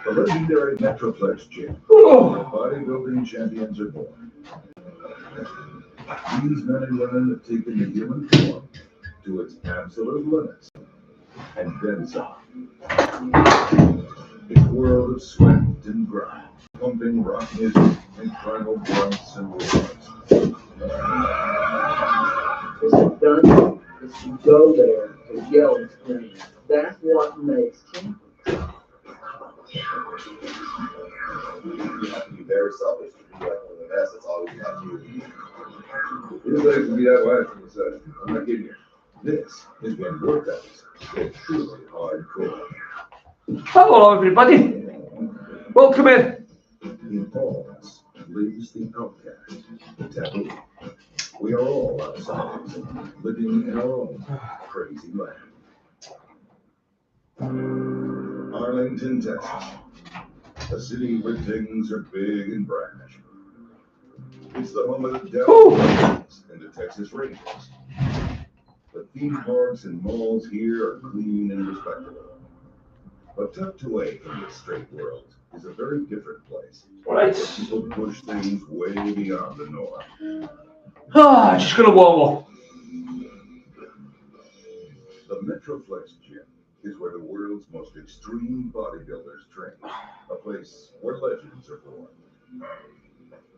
A legendary Metroplex gym where bodybuilding champions are born. These men and women have taken the human form to its absolute limits and then some. It's a world of sweat and grind, pumping rock music and tribal grunts and roars. It's done. It's to go there to yell and scream. That's what makes champions. You have to be very selfish to be like one of the best. That's all you have to do. Anybody can be that way from the session. I'm not kidding you. This has been workouts. They're truly hardcore. Hello, everybody. Welcome in. In all of us lives the outcast, the taboo. We are all outsiders, living in our own crazy land. Arlington, Texas, a city where things are big and brash. It's the home of the Dallas and the Texas Rangers. The theme parks and malls here are clean and respectable. But tucked away from this straight world is a very different place. Right. People push things way beyond the norm. Just gonna warm up. The Metroplex gym is where the world's most extreme bodybuilders train. A place where legends are born.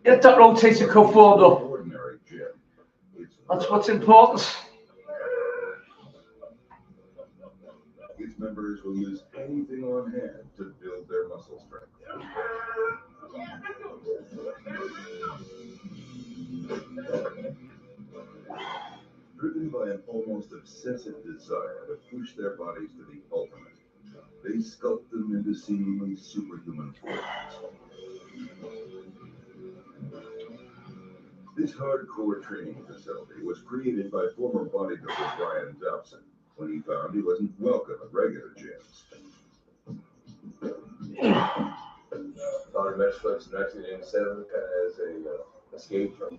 Get that rotator cuff warmed up. Ordinary gym. That's what's important. Its members will use anything on hand to build their muscle strength. Driven by an almost obsessive desire to push their bodies to the ultimate, they sculpt them into seemingly superhuman forms. This hardcore training facility was created by former bodybuilder Brian Dobson when he found he wasn't welcome at regular gyms. Founded Metroplex in 1987, kind of as a escape from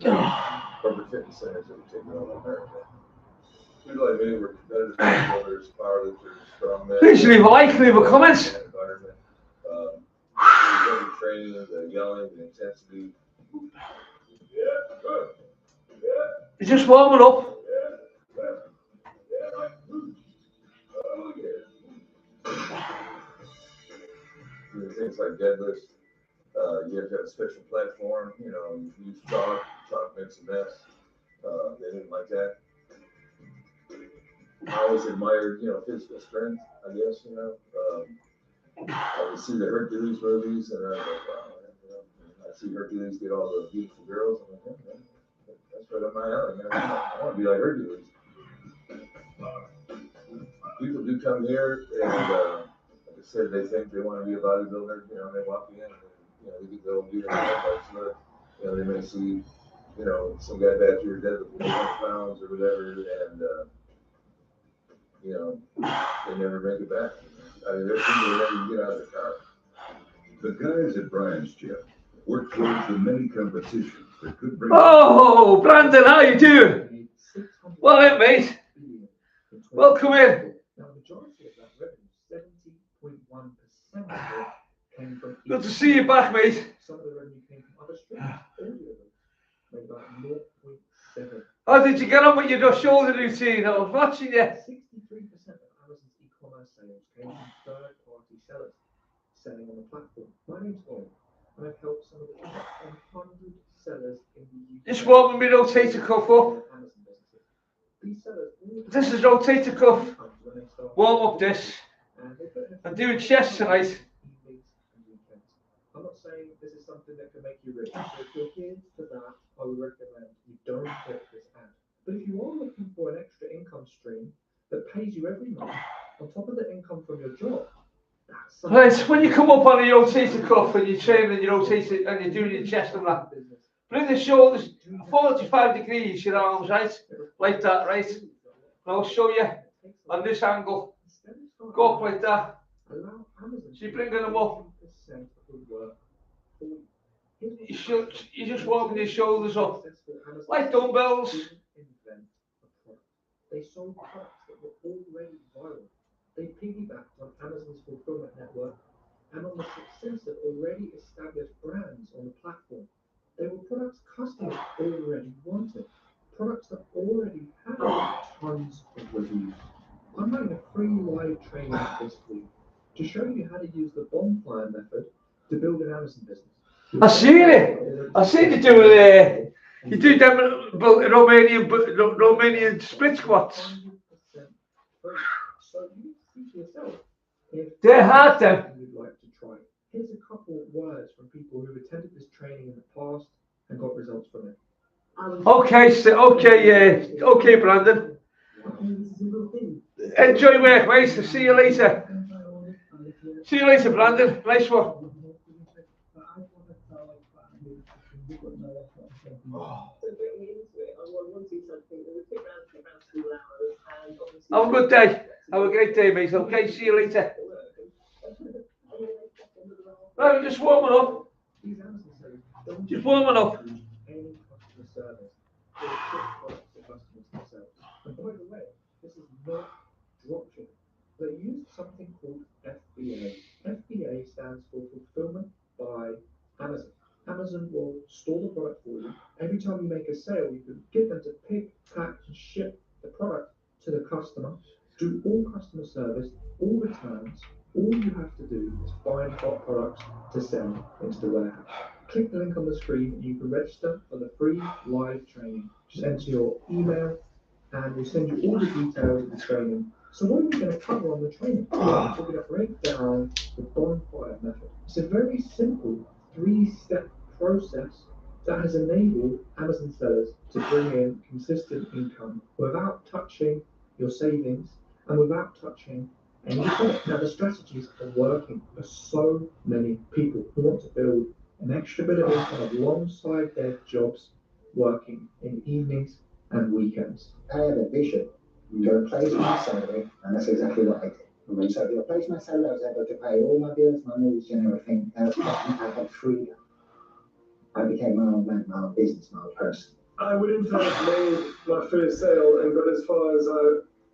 corporate fitness centers that were taken over in America. People like me were competitive bodybuilders, powerlifters, strongmen. Please leave a like, leave a comment. Environment. The training, the yelling, the intensity. Yeah, good. You're just warming up. Things like deadlifts, you have to have a special platform, you use chalk makes a mess. They didn't like that. I always admired, physical strength, I guess, I would see the Hercules movies and I was like, wow, I see Hercules get all the beautiful girls. I'm like, yeah, man, that's right up my alley, man. I want to be like Hercules. People do come here and, like I said, they think they want to be a bodybuilder, they walk in and, they get the old beauty and look, they may see, some guy back here dead with 100 pounds or whatever, and, they never make it back. I mean, there's people that never get out of the car. The guys at Brian's gym work towards the many competitions that could bring. Oh, Brandon, how you doing? Well, then, mate. Welcome in. Now, the majority of that revenue, 70.1% of it, came from. Good to see you back, mate. Some of the revenue came from other streams. All of them made about 0.7. How did you get on with your shoulder routine? I was watching you. 63% of Amazon's e-commerce sales came from third-party sellers selling on the platform. My name's Owen, and I've helped some of the top 100 sellers in the UK. Just warming me rotator cuff up. Amazon businesses. These sellers This is rotator cuff. Warm up this. I'm doing chest tonight. I'm not saying this is something that can make you rich. So if you're here for that, I would recommend you don't click this ad. But if you are looking for an extra income stream that pays you every month on top of the income from your job, that's something. Right, when you come up on a rotator cuff and you're training your rotator and you're doing your chest and that, bring the shoulders 45 degrees, your arms, right? Like that, right? And I'll show you on this angle. Go up like that. So you're bringing them up. You just warming your shoulders up. Like dumbbells. They sold products that were already viral. They piggybacked on Amazon's fulfillment network, and on the success of already established brands on the platform. They were products customers already wanted, products that already had tons of reviews. I'm running a free live training this week to show you how to use the bonfire method to build an Amazon business. I seen it. I seen you do it. You do them Romanian split squats. 100% free. So you see for yourself if They're hard though. you'd like to try. Here's a couple of words from people who've attended this training in the past and got results from it. Okay, Brandon. Enjoy work, mate. See you later. See you later, Brandon. Nice one. Have a good day. Have a great day, mate. Okay, see you later. Right, we're just warming up. Just warming up. Any customer service or ship products to customers themselves. And by the way, this is not dropshipping. They use something called FBA. FBA stands for Fulfillment by Amazon. Amazon will store the product for you. Every time you make a sale, you can get them to pick, pack, and ship the product to the customer, do all customer service, all returns. All you have to do is find hot products to send into the warehouse. Click the link on the screen and you can register for the free live training. Just enter your email and we'll send you all the details of the training. So what are we going to cover on the training? We're going to break down the bonfire method. It's a very simple 3-step process that has enabled Amazon sellers to bring in consistent income without touching your savings and without touching any product. Now the strategies are working for so many people who want to build an extra bit of income alongside their jobs, working in evenings and weekends. I had a vision to replace my salary, and that's exactly what I did. So to replace my salary, I was able to pay all my bills, my mortgage, and everything. I had freedom. I became my own man, my own business, my own person. I wouldn't have made my first sale and got as far as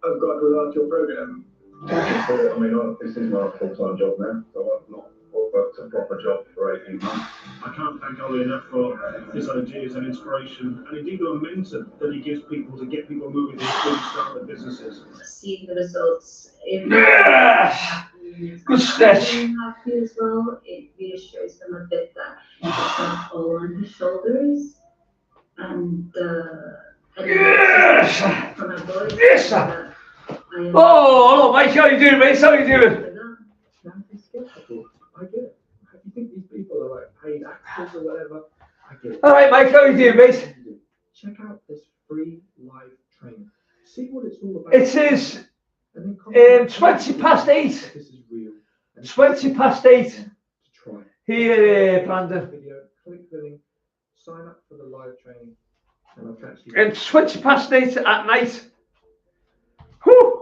I've got without your program. I mean, this is my full-time job now, so I've not worked a proper job for 18 months. I can't thank Ollie enough for his ideas and inspiration, and indeed the momentum that he gives people to get people moving and start their businesses. See the results. Good stretch. Happy as well. It reassures them a bit that he's not all on his shoulders, and Yes. from my boys. Yes. Oh, hello, Mike. How you doing, mate? How you doing? Don't be skeptical. I get it. You think these people are like paid actors or whatever? I get it. All right, Mike. How you doing, mate? Check out this free live training. See what it's all about. It is 20 past 8. This is real. 20 past 8. To try. Here, Brandon. Video. Click the link. Sign up for the live training, and I'll catch you. It's 20 past 8 at night. Whew.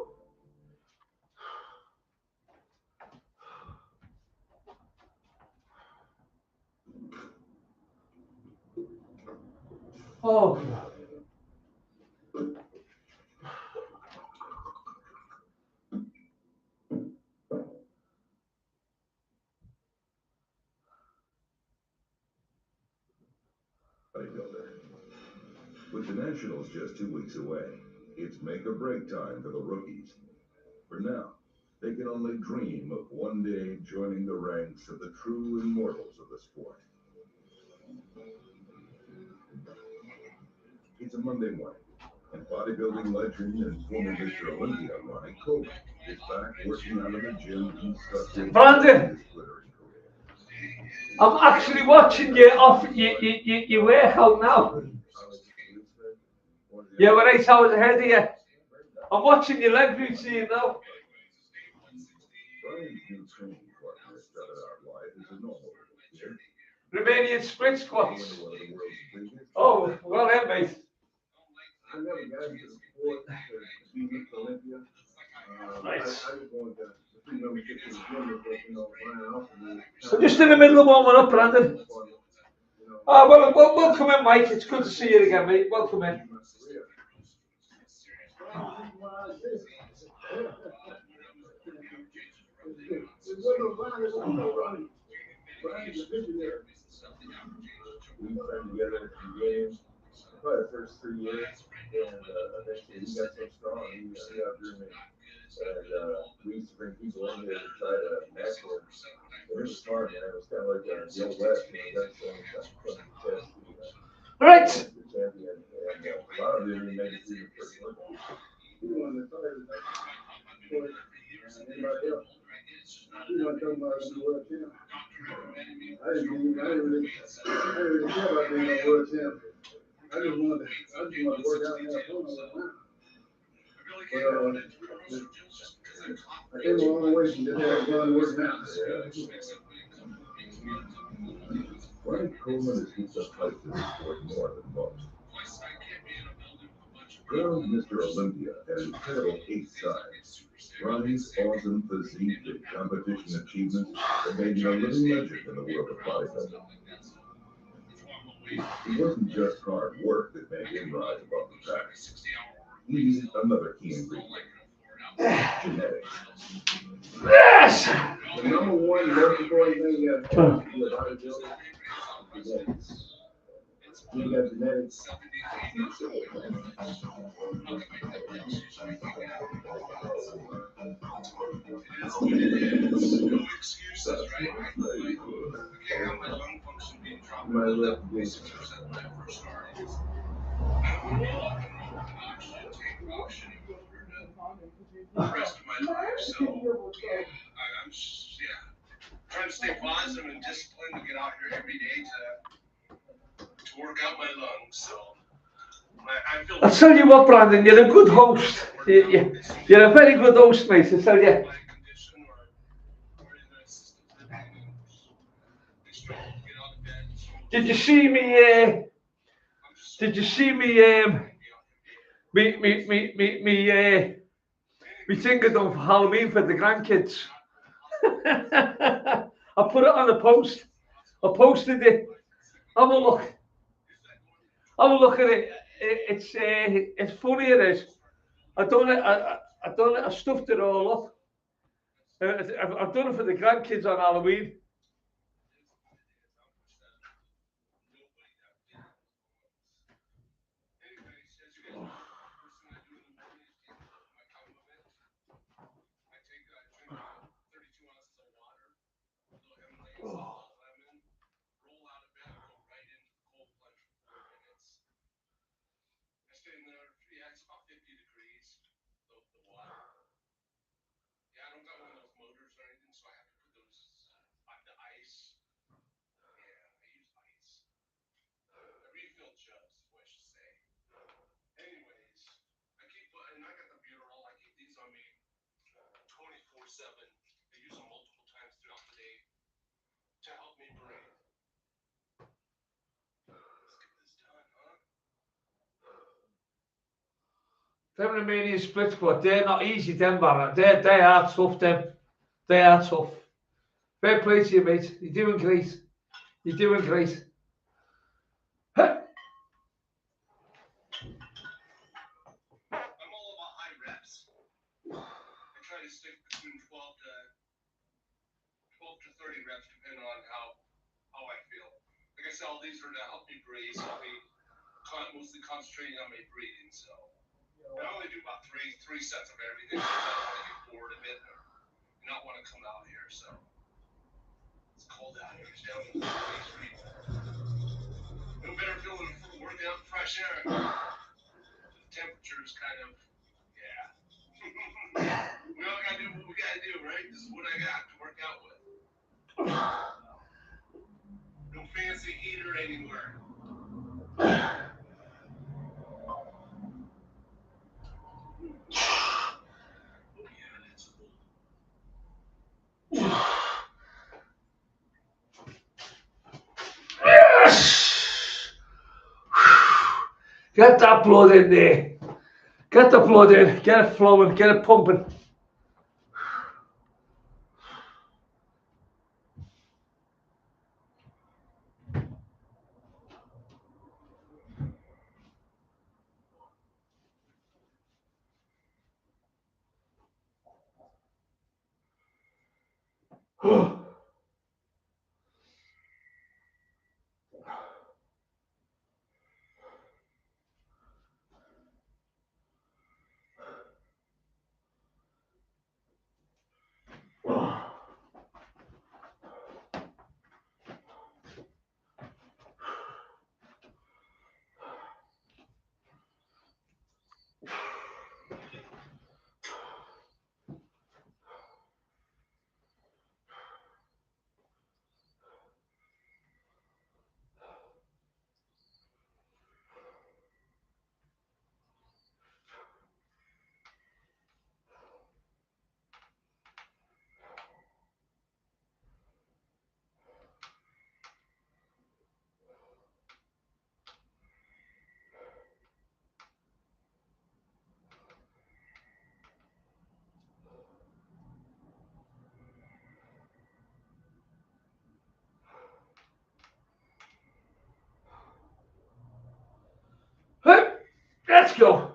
Oh. Bodybuilder. With the Nationals just 2 weeks away, it's make or break time for the rookies. For now, they can only dream of one day joining the ranks of the true immortals of the sport. It's a Monday morning, and bodybuilding legend and former Mr. Olympia Ronnie Coleman is back working out of the gym he started Brandon, his glittering career. I'm actually watching you off your workout now. Yeah, we're 8 hours ahead of you. I'm watching your leg routine now. Brian's new training partner started out life as a normal kid. Romanian split squats. One of the world's biggest. Oh, well then, mate. I never got into the sport to be Mr. Olympia. Nice. I just wanted the free membership to the gym, but Brian offered me. So just in the middle of warming up, Brandon. Oh, well, welcome in, Mike. It's good to see you again, mate. Welcome in. wasn't no Brian, there wasn't no Ronnie. Brian's a visionary. We trained together in games, probably the first 3 years, and eventually he got so strong, he outgrew me. And we used to bring people in here to try to match him. And it was fun, man. It was kind of like the old West, that's the only time from the test Right. the champion. And a lot of them didn't make it through the first one. He won the third. Anybody else? He wasn't talking about the world champ. I didn't really care about being a world champ. I just wanted to work out and have fun all the time. I came a long way from just having fun working out. Ronnie Coleman has heaped up fight to this sport more than most. Crowned Mr. Olympia at an incredible 8 sides, Ronnie's awesome physique and competition achievements have made him a living legend in the world of bodybuilding. It wasn't just hard work that made him rise above the pack. He used another key ingredient: genetics. Yes. The number one most important thing you have to be a bodybuilder is genetics. You got genetics. Trying to stay positive and disciplined to get out here every day to work out my lungs. So I feel. I'll tell you what, Brandon, you're a good host. You're a very good host, mate. I tell you. Did you see me? Did you see me? Me thing I done for Halloween for the grandkids. I put it on a post. I posted it. Have a look. Have a look at it. It's funny. It is. I done it. I done it. I stuffed it all up. I've done it for the grandkids on Halloween. Them Romanian split squad, they're not easy, them, Barra. They are tough, them. They are tough. Fair play to you, mate. You're doing great. You're doing great. I'm all about high reps. I try to stick between 12 to 30 reps, depending on how I feel. Like I said, all these are to help me breathe, so I'll be mostly concentrating on my breathing. So I only do about three sets of everything. So I don't want to get bored of it or not want to come out here. So it's cold out here. It's down in the 40s. No better feeling working out in fresh air. The temperature is kind of, yeah. We all gotta do what we gotta do, right? This is what I got to work out with. No fancy heater anywhere. Yes! Get that blood in there. Get the blood in. Get it flowing. Get it pumping. Let's go.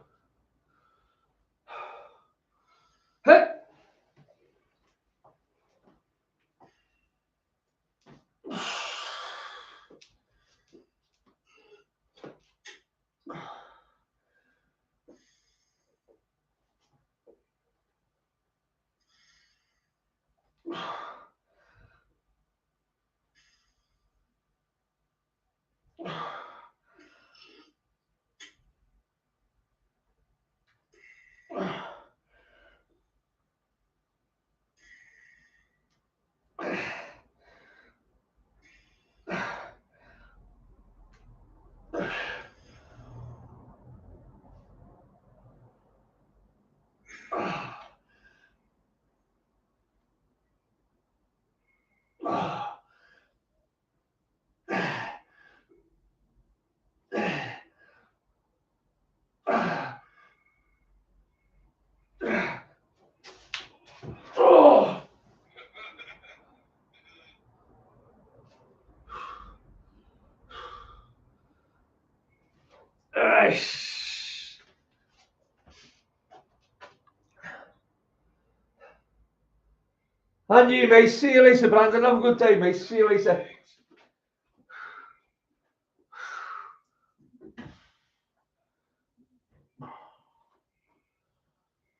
Oh, and you, mate. See you later, Brandon. Have a good day, mate. See you later.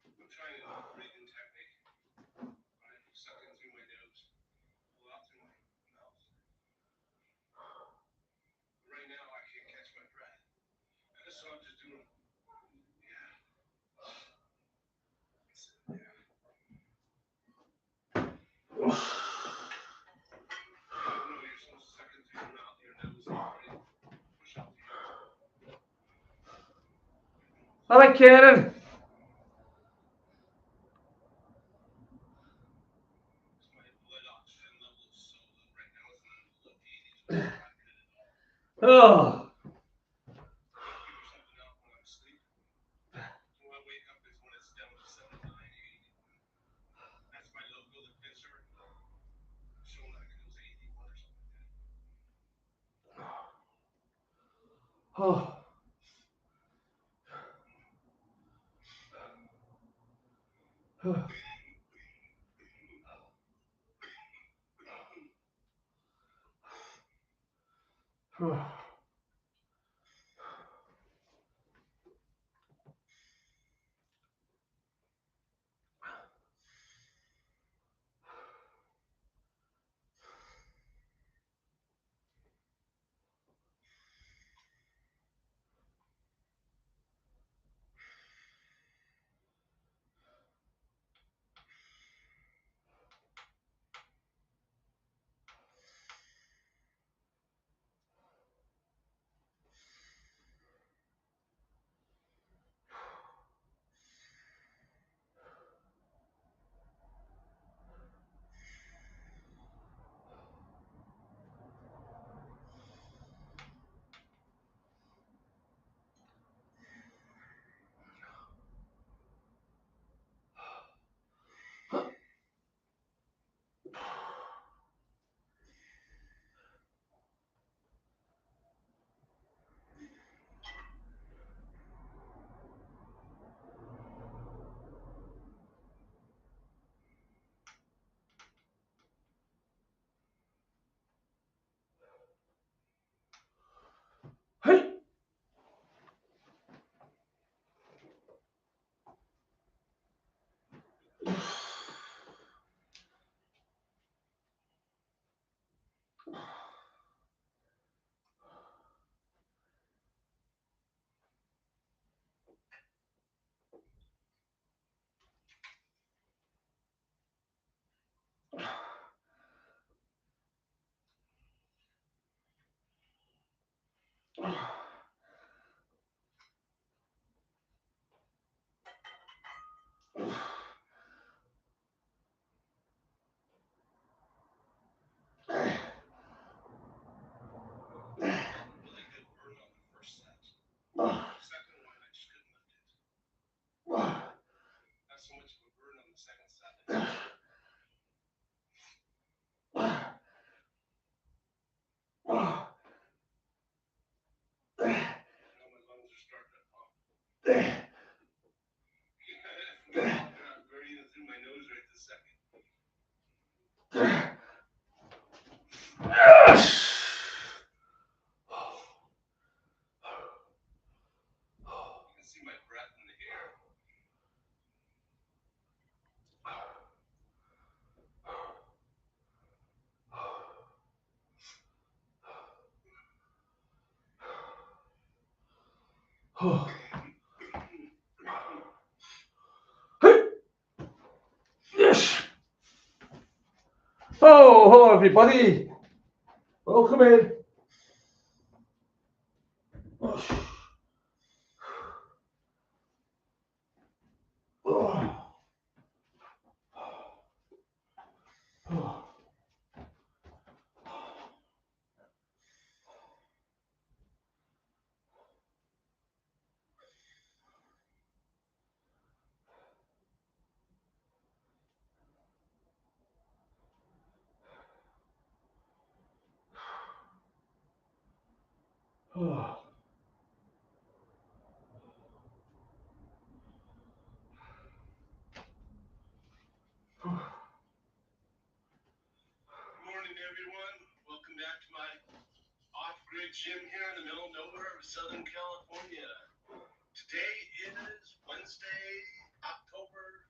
I'm trying a new breathing technique. Right? Suck in through my nose, pull out through my mouth. Right now, I can't catch my breath. And so I'm just doing, yeah. No, you're supposed to suck in through your mouth, your nose, and your breath. Push out through your All right, Karen. My blood oxygen level is so low right now. It's in the low 80s, which is not good at all. Oh, Figure something out when I'm asleep. When I wake up is when it's down to 79, 80. That's my local advisor. Showing like it was 81 or something like that. oh. Really good burn on the first set. Second one, I just couldn't lift it. Not so much of a burn on the second set. Now my lungs are starting to pump. They're not breathing through my nose right this second. You can see my breath in the air. Yes. Oh, hello everybody. Welcome in. Good morning, everyone. Welcome back to my off-grid gym here in the middle of nowhere of Southern California. Today is Wednesday, October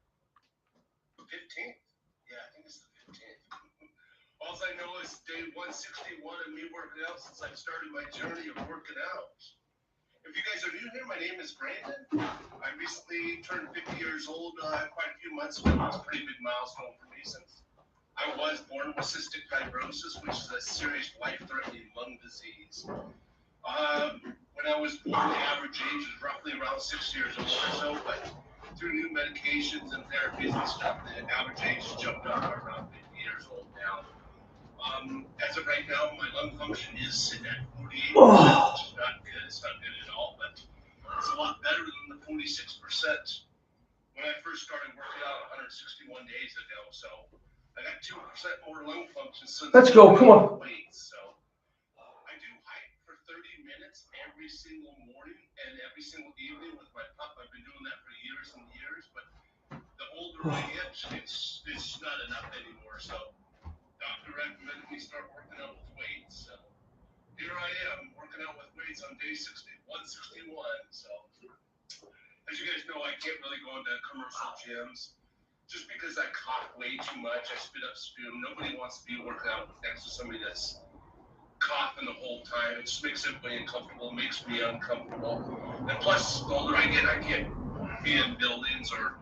15th. Yeah, I think it's the 15th. All I know is day 161 of me working out since I started my journey of working out. If you guys are new here, my name is Brandon. I recently turned 50 years old quite a few months ago. It's a pretty big milestone for me since I was born with cystic fibrosis, which is a serious life-threatening lung disease. When I was born, the average age was roughly around 6 years old or so, but through new medications and therapies and stuff, the average age has jumped up to around 50 years old now. As of right now, my lung function is sitting at 48%, which is not good. It's not good at all, but it's a lot better than the 46% when I first started working out 161 days ago. So I got 2% more lung function since Let's go, come on. weight. So I do hike for 30 minutes every single morning and every single evening with my pup. I've been doing that for years and years, but the older I get, it's not enough anymore. So doctor recommended me start working out with weights. So here I am working out with weights on day 161. So as you guys know, I can't really go into commercial gyms just because I cough way too much. I spit up sputum. Nobody wants to be working out next to somebody that's coughing the whole time. It just makes everybody uncomfortable. It makes me uncomfortable. And plus, the older I get, I can't be in buildings or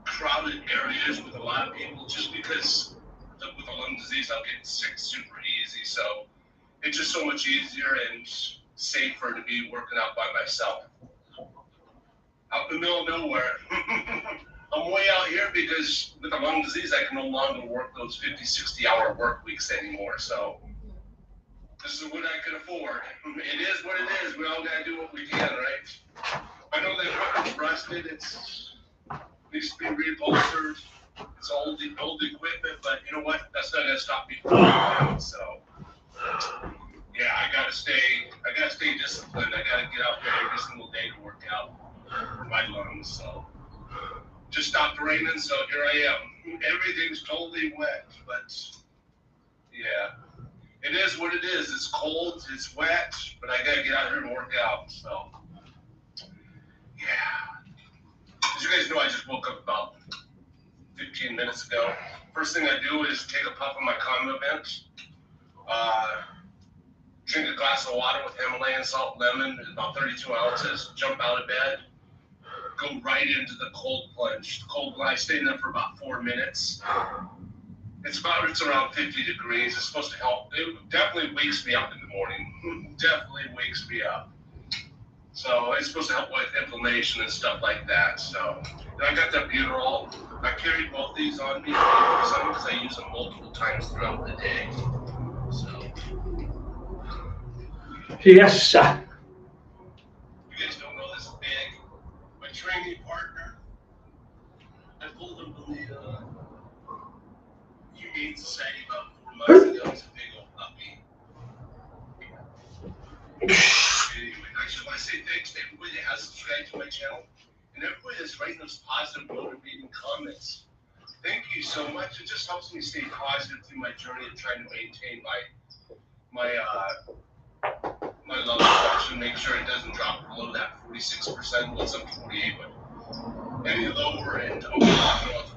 crowded areas with a lot of people just because with a lung disease, I'll get sick super easy. So it's just so much easier and safer to be working out by myself. Out in the middle of nowhere. I'm way out here because with a lung disease, I can no longer work those 50, 60-hour work weeks anymore. So this is what I can afford. It is what it is. We all got to do what we can, right? I know that equipment's rusted. It needs to be reupholstered. It's old equipment, but you know what? That's not gonna stop me from working out. So yeah, I gotta stay disciplined. I gotta get out there every single day to work out for my lungs. So just stopped raining, so here I am. Everything's totally wet, but yeah, it is what it is. It's cold, it's wet, but I gotta get out here and work out. So yeah, as you guys know, I just woke up about 15 minutes ago. First thing I do is take a puff of my condiment, drink a glass of water with Himalayan salt, lemon, about 32 ounces, jump out of bed, go right into the cold plunge. I stay in there for about 4 minutes. It's around 50 degrees. It's supposed to help. It definitely wakes me up in the morning. Definitely wakes me up. So it's supposed to help with inflammation and stuff like that. So and I got that butyrol. I carry both these on me because I use them multiple times throughout the day. So Yes, sir. you guys don't know this big. My training partner, I pulled him from the Humane Society about 4 months ago. He's a big old puppy. Anyway, I just want to say thanks to everybody that has subscribed to my channel and everybody that's writing those positive, motivating comments. Thank you so much. It just helps me stay positive through my journey of trying to maintain my lung function, make sure it doesn't drop below that 46%. Well, it's up to 48, but any lower, and I'm talking about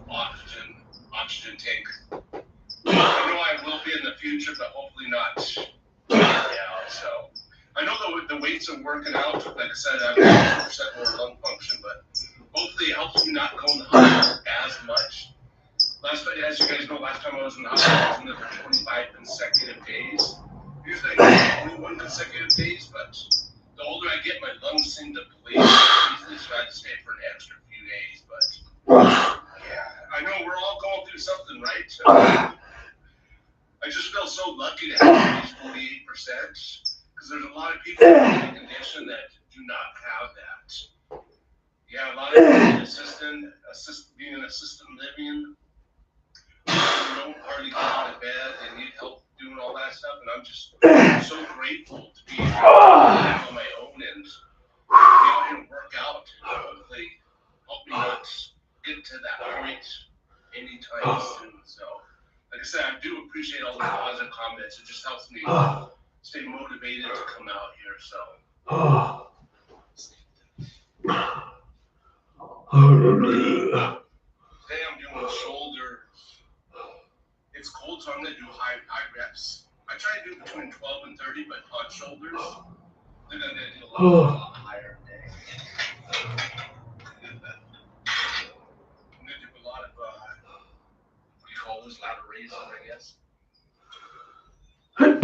oxygen tank. I know I will be in the future, but hopefully not right now. So I know the weights are working out. Like I said, I have 50% more lung function, but hopefully it helps me not go in the hospital as much. As you guys know, last time I was in the hospital, I was in there for 25 consecutive days. Usually I get 21 consecutive days, but the older I get, my lungs seem to deplete easily, so I had to stay for an extra few days. But yeah, I know we're all going through something, right? I just feel so lucky to have these 48% because there's a lot of people with the condition that do not have that. Yeah, a lot of people being an assisted living, don't hardly get out of bed. They need help doing all that stuff, and I'm just so grateful to be able to live on my own and be out here and work out and hopefully help me not get to that point anytime soon. So. Like I said, I do appreciate all the positive comments. It just helps me stay motivated to come out here. So today I'm doing shoulder. It's cold, so I'm gonna do high reps. I try to do between 12 and 30, but on shoulders, they're gonna do a lot higher today. I'm gonna do a lot of what do you call those, ladder raises, I guess. I'm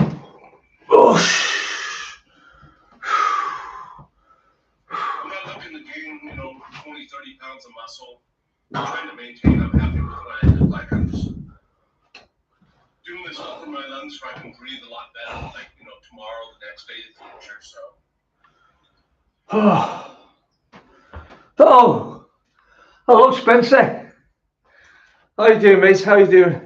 not looking to gain, 20, 30 pounds of muscle. I'm trying to maintain. I'm happy with what I look like. I'm just doing this all for my lungs so I can breathe a lot better, like, tomorrow, the next day, the future, so. Oh, hello, Spencer. How you doing, mate? How you doing?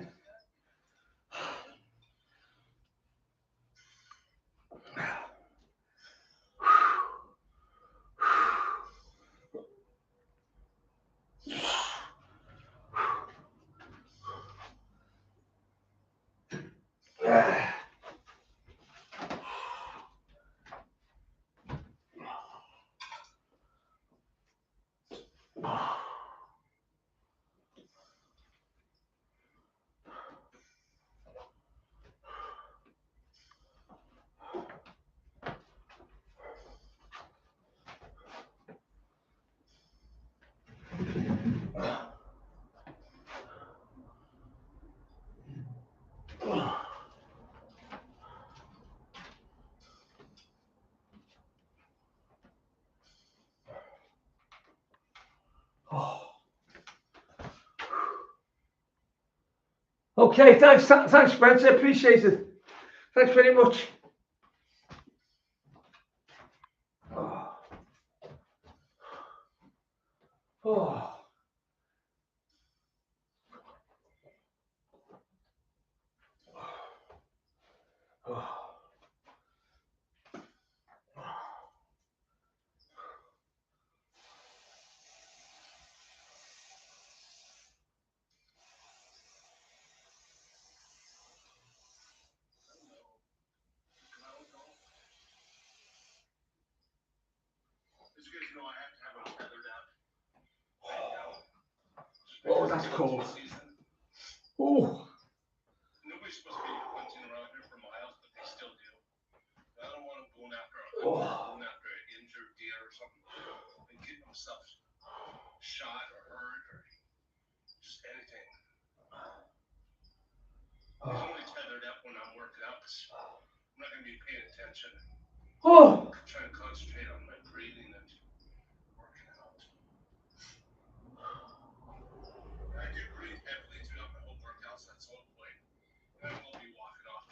Okay, thanks, Spencer. Appreciate it. Thanks very much. As you guys know, I have to have them feathered out right now. Oh, that's cold. Oh. Nobody's supposed to be hunting around here for miles, but they still do. I don't want them going after an injured deer or something and getting themselves shot or hurt or just anything. workouts, I'm not gonna be paying attention. Oh. I'm trying to concentrate on my breathing and working out. I do breathe heavily throughout my whole workouts. That's the whole point. And I will be walking off.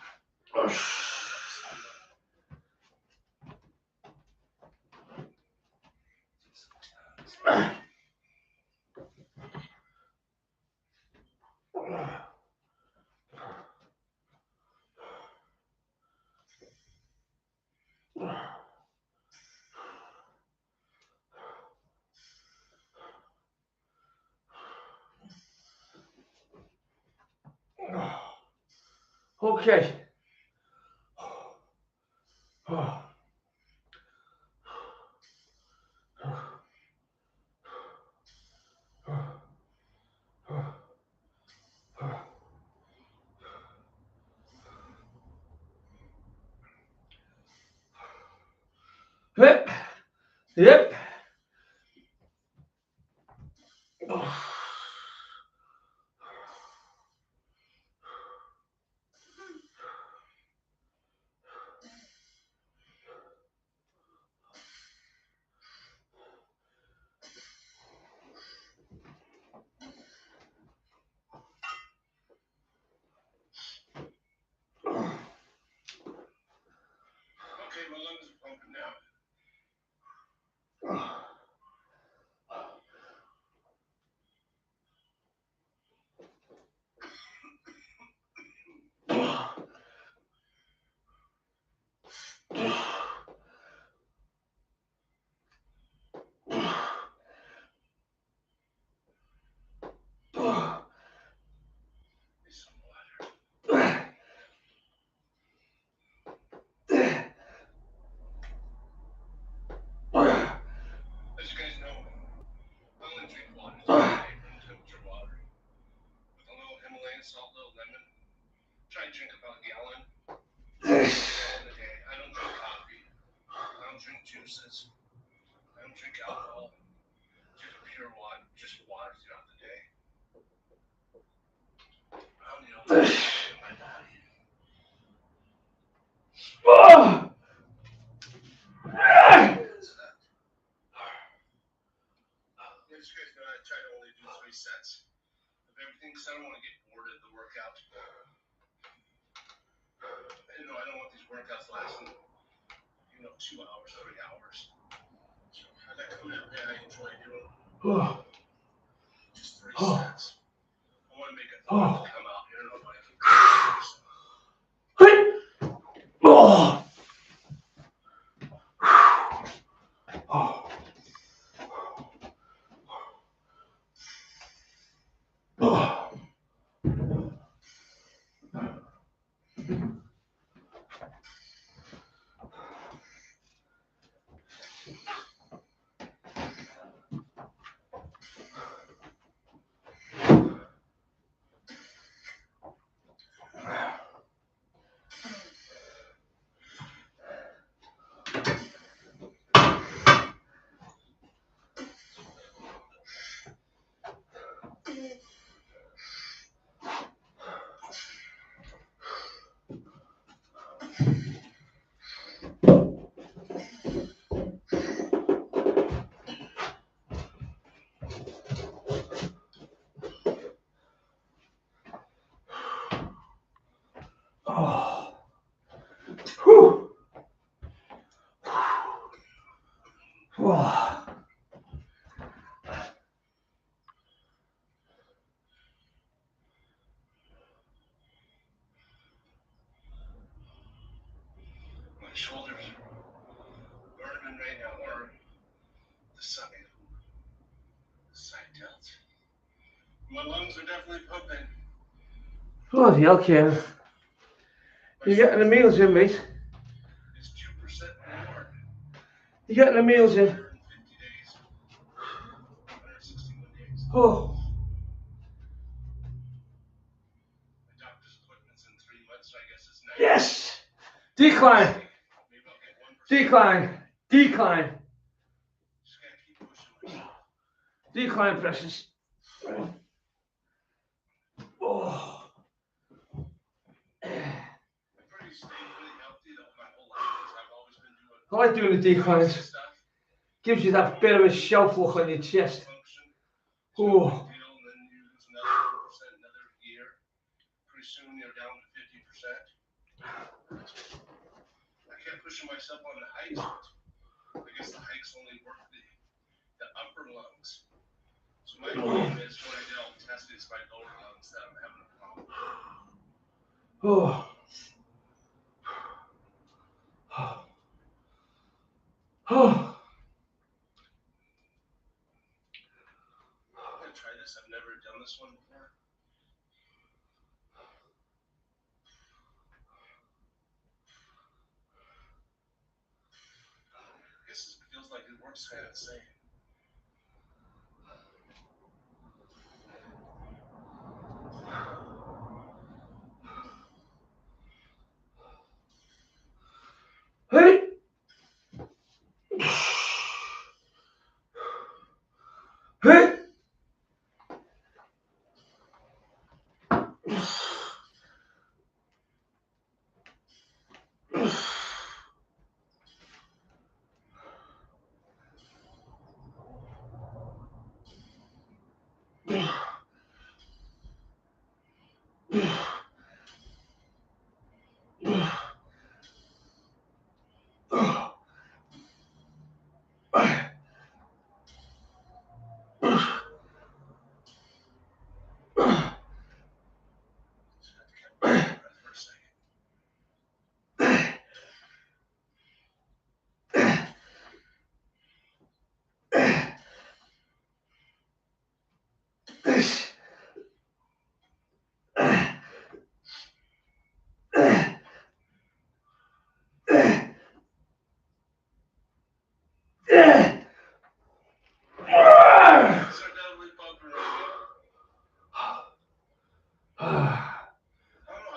Okay. Yep. Yep. Okay, my lungs are pumping now. Need some water. As you guys know, I only drink water. Room temperature water. With a little Himalayan salt, little lemon. Try to drink about a gallon. A day. I don't drink coffee. I don't drink juices. I don't drink alcohol. Just pure water. Just water throughout the day. I don't need all that in my body. As you guys know, I try to only do 3 sets of everything because I don't want to get bored of the workout. You know, I don't want these workouts lasting, 2 hours, 3 hours. So I got coming out there, I enjoy doing just 3 sets. I want to make it fun to come out here. Nobody can come out. My shoulders are burning right now, or the side delts. My lungs are definitely pumping. Bloody hell, Kieran. You're getting the meals in, mate. It's 2% more. You're getting the meals in. 150 days. 161 days. Oh. My doctor's appointment's in 3 months, so I guess it's 9. Yes. Decline. Maybe I'll get 1%. Decline. Decline. Just gotta keep pushing myself. Decline, precious. Oh. I'm pretty I like doing the declines. Gives you that bit of a shelf look on your chest. Oh. And then you lose another 1%, another year. Pretty soon you're down to 50%. I kept pushing myself on the hikes, but I guess the hikes only work the upper lungs. So my problem is when I get all tested, it's my lower lungs that I'm having a problem. Oh. Oh. I'm gonna try this. I've never done this one before. I guess it feels like it works kind of the same. Hey. Hey.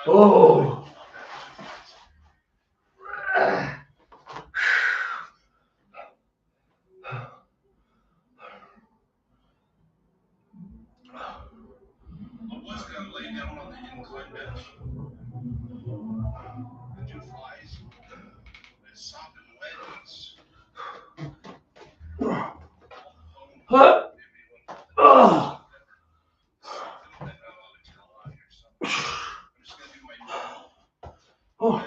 Oh. I was gonna lay down on the incline bench and do flies. It's soft and wet. Huh? Oh. Soft and wet. Not a lot of towel out here, so I'm just gonna do my normal Oh.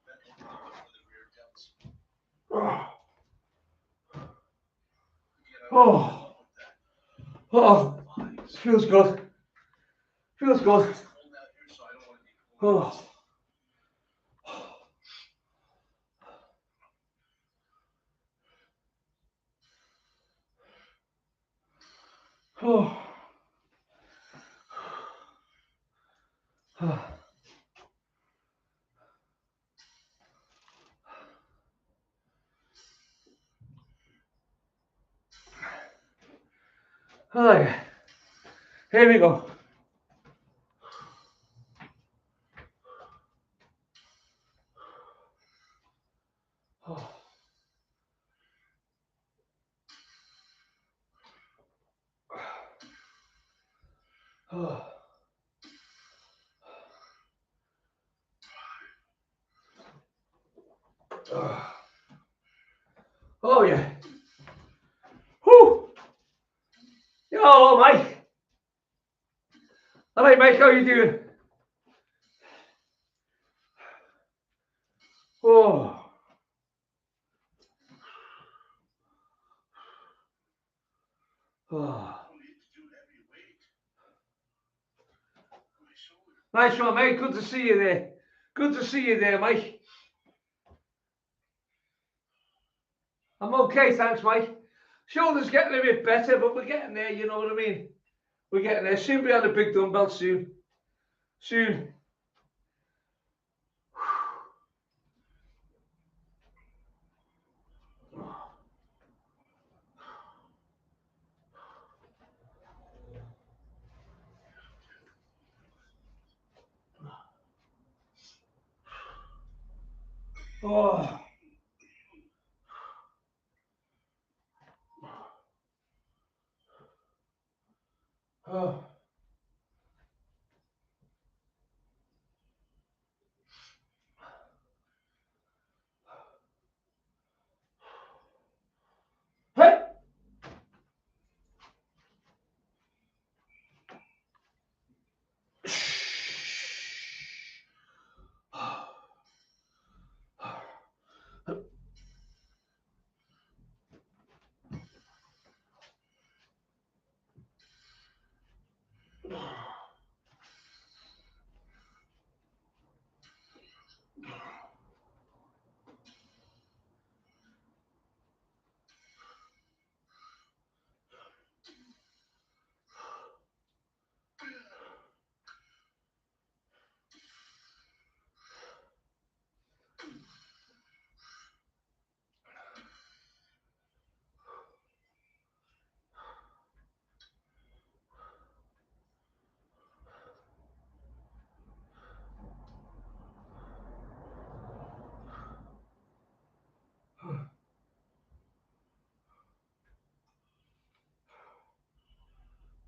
bent over for the rear delts. Oh. Oh. Feels good. Feels good. It's cold out here, so I don't want to be cold. Oh. Oh. Oh. Alright. Here we go. Oh. Oh. Oh yeah. Whew. Yo, hello, Mike. All right, Mike, how you doing? Oh. Oh. Nice one, mate. Good to see you there. Good to see you there, Mike. I'm okay, thanks, Mike. Shoulder's getting a bit better, but we're getting there, you know what I mean? We're getting there. Soon be on the big dumbbell soon. Soon. Oh. Oh.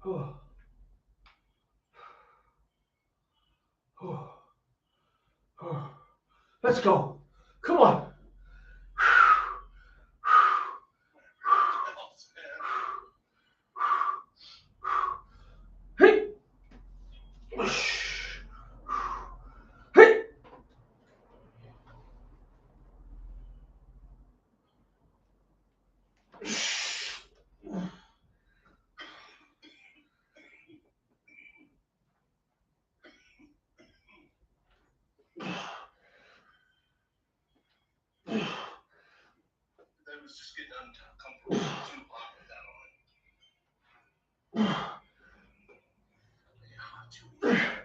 Oh. Oh. Oh. Let's go. Come on. Hey. Hey. That was just getting uncomfortable. Too hot with that on. Yeah, too easy.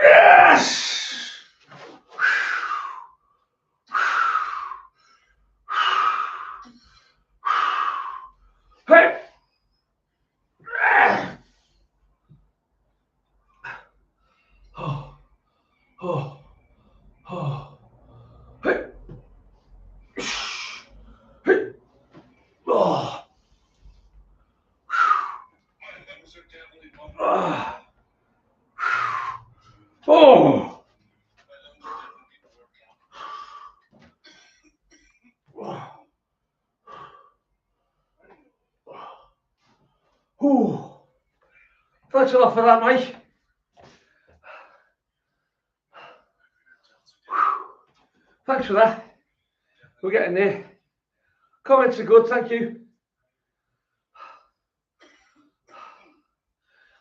Yes! Hey! Oh, oh, oh. Hey! Hey! Oh. That was definitely bumping. Ah. Oh. Ooh. Thanks a lot for that, mate. Thanks for that. We're getting there. Comments are good, thank you.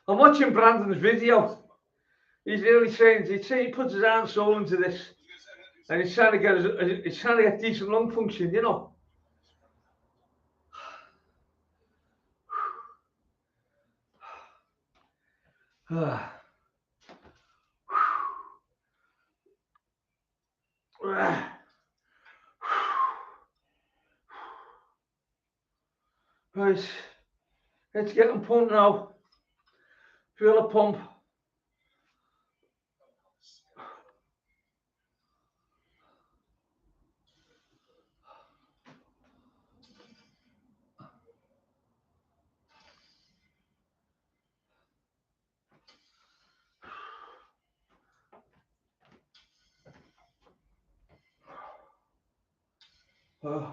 I'm watching Brandon's video. He's really saying he puts his heart and soul into this, and he's trying to get decent lung function, you know. Right, let's get him pumped now. Feel a pump. Oh.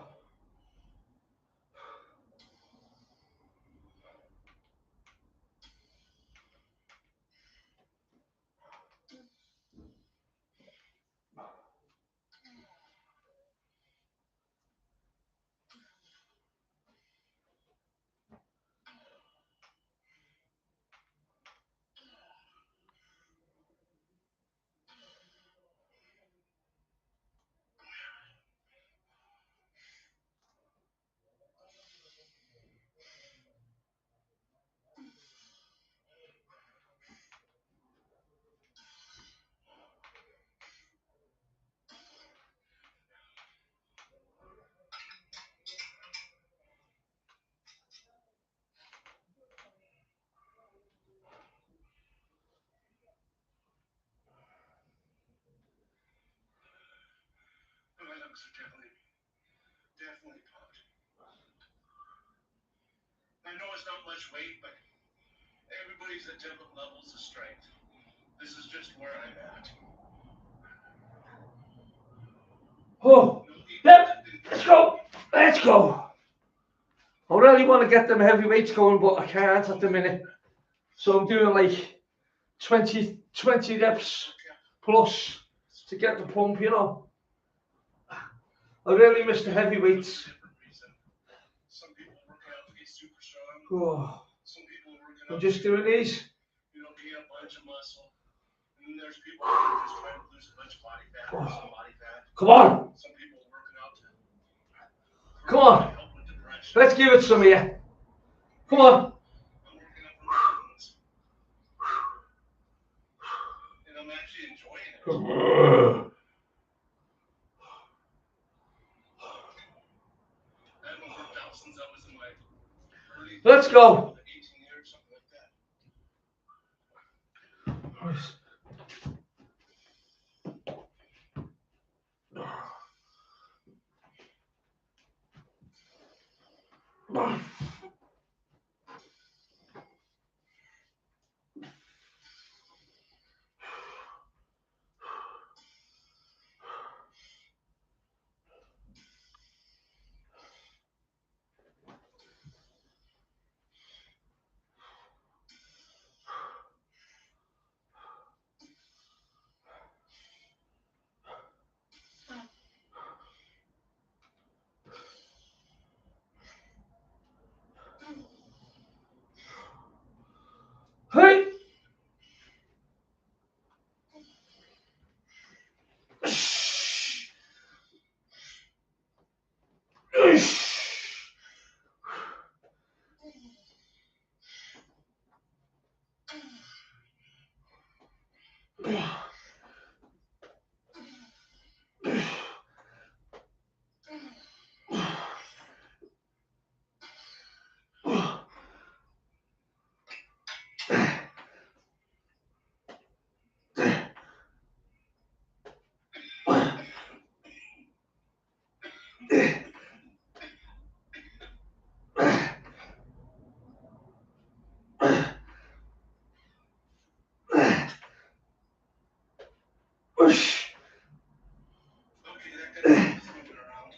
My lungs are definitely pumped. I know it's not much weight, but everybody's at different levels of strength. This is just where I'm at. Oh, yep, let's go. Let's go. I really want to get them heavyweights going, but I can't at the minute. So I'm doing like 20 reps plus to get the pump, you know. I really miss the heavyweights. Some people work out to get super strong. Oh, Some people work I'm out just doing these. gain a bunch of muscle. And there's people that are just trying to lose a bunch of body fat, some body fat. Come on. Some people working out to Come on. help with depression. Let's give it some here. Come on. I'm working out for mountains. And I'm actually enjoying it. I haven't worked out since I was in my early Let's go. 18 years, something like that. Hey. Okay, that guy's moving around.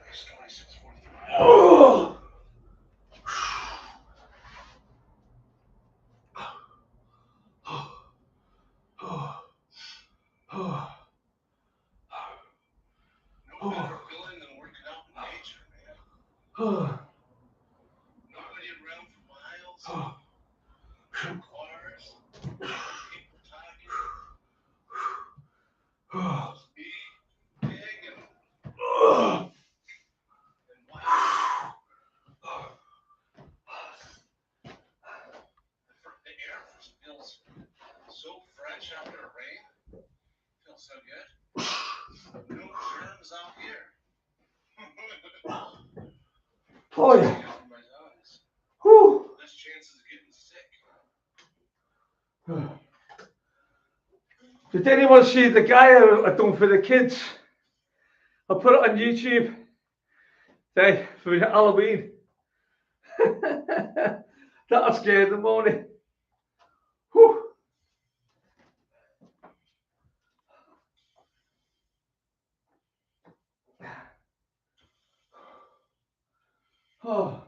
It's 26:45. No better feeling than working out in nature, man. Nobody around for miles. No cars. People talking. Just me, big, and wild. The air feels so fresh after a rain. Feels so good. No germs out here. Oh yeah. Stay out of my eyes. Whew. Less chances of getting sick. Did anyone see the guy I done for the kids? I put it on YouTube. Hey, for Halloween. That scared them, won't it? Whew. Oh.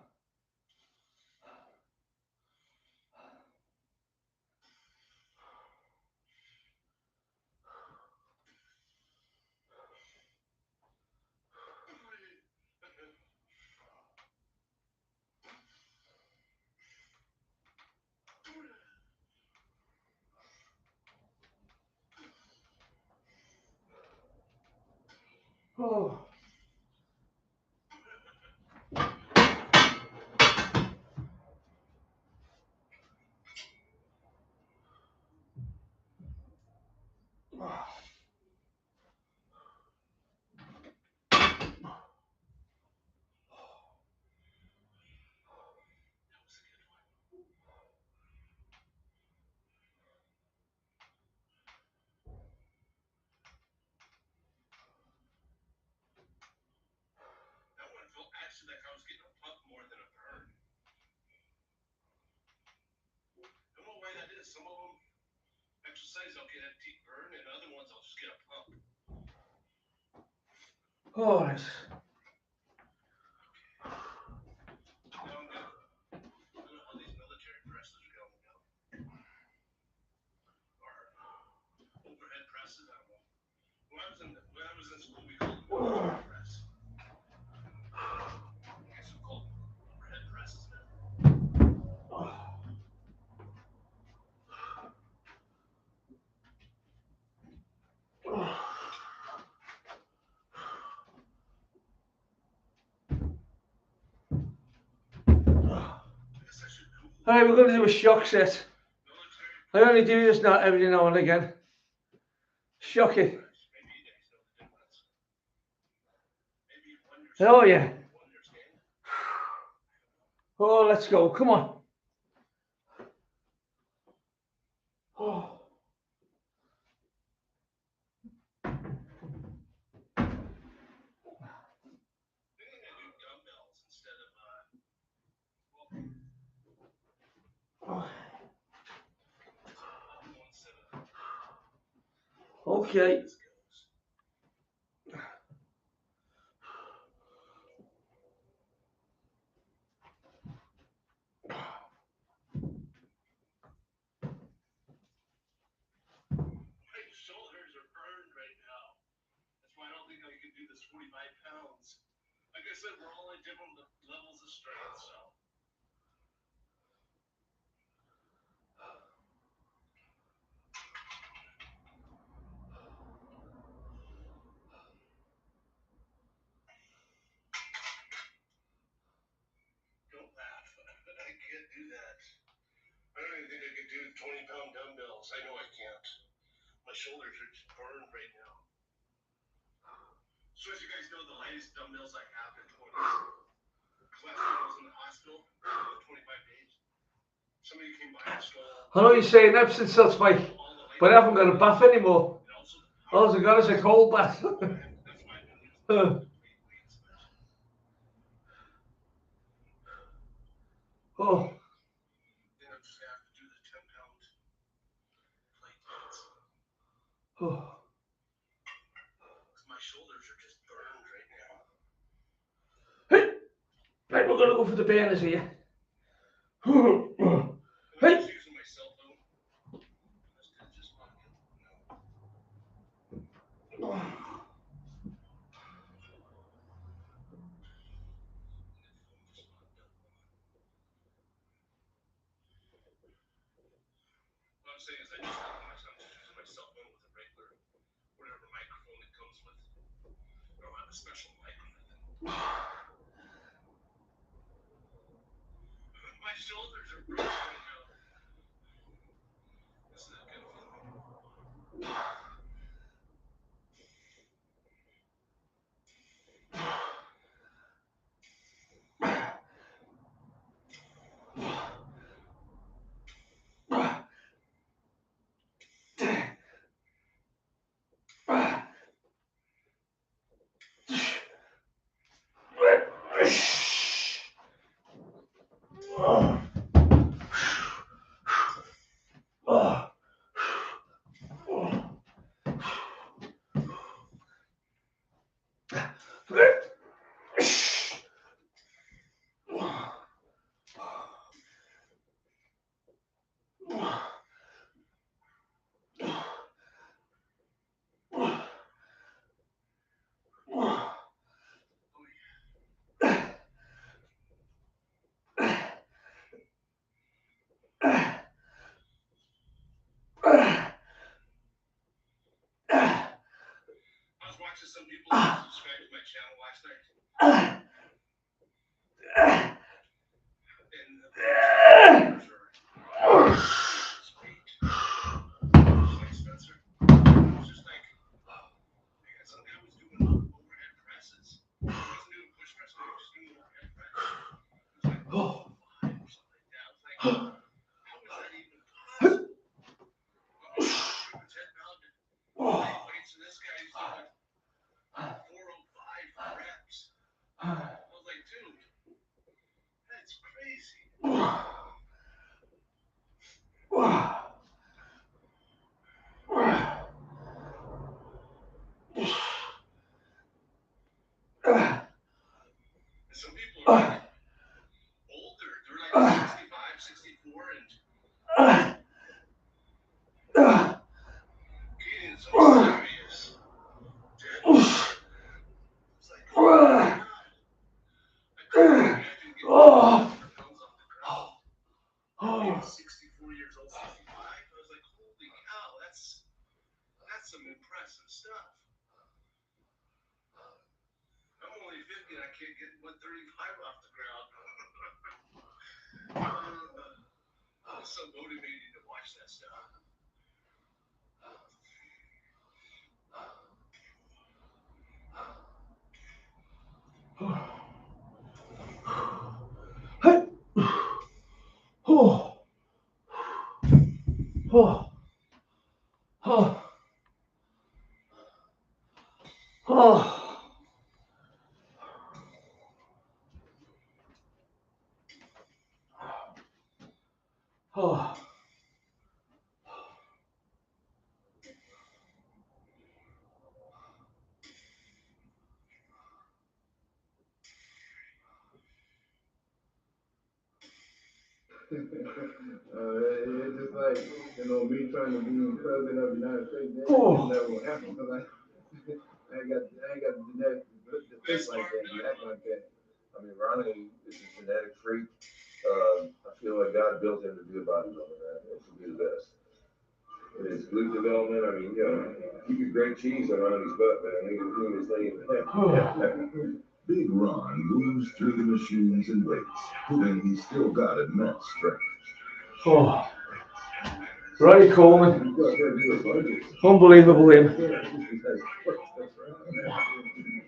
Oh. That one felt actually like I was getting a pump more than a burn. Don't know why that is. Some of them exercise, I'll get a deep burn, and other ones I'll just get a pump. Oh, nice. When I was in school, we called them overhead press. I guess we called them overhead presses now. Alright, we're going to do a shock set. I only do this now every now and again. Shock it. Oh yeah. Oh, let's go. Come on. Oh. Okay. My shoulders are burned right now. That's why I don't think I could do this 45 pounds. Like I said, we're all at different levels of strength, so. Don't laugh. I can't do that. I don't even think I could do 20-pound dumbbells. I know I can't. My shoulders are just burned right now. So as you guys know, the lightest dumbbells I have are 20s. Last time I was in the hospital, 25 days. Somebody came by and stole. I know you're saying Epsom salts, Mike, but I haven't got a bath anymore. All I got is a cold bath. That's why I've been using complete weights. Oh. Then I'm just gonna have to do the 10-pound plate weights. Oh. My shoulders are just burned right now. Hey. Right, we're gonna go for the burners here. Hey. I'm just using my cell phone. I just want to What I'm saying is I just I'm just using my cell phone with a regular, whatever microphone it comes with. I don't have a special mic or anything. My shoulders are broken right now. This is a good feeling. I was watching some people subscribe to my channel last night. And the shoulders are like Spencer. It was just like I got some guy was doing overhead presses. He wasn't doing push press, but he was just doing overhead press. It was like 5 or something like that. I was like, how is that even possible? I'm doing 10-pound weights, and this guy's doing 405 reps. I was like, dude, that's crazy. Some people are like older, they're like 65, 64, and getting so serious. some impressive stuff. I'm only 50 and I can't get 135 off the ground. It's so motivating to watch that stuff. Oh. Oh. Oh. Oh. Oh. It's just like, me trying to be president of the United States, that Oh. never will happen, because I ain't got the genetics to think like that, and act like that. I mean, Ronnie is a genetic freak. I feel like God built him to be a bodybuilder, man. It should be the best. And his glute development, I mean, you could grate cheese on Ronnie's butt, man. He was laying. Big Ron moves through the machines and weights, proving he's still got immense strength. Oh. Ronnie Coleman. Unbelievable him.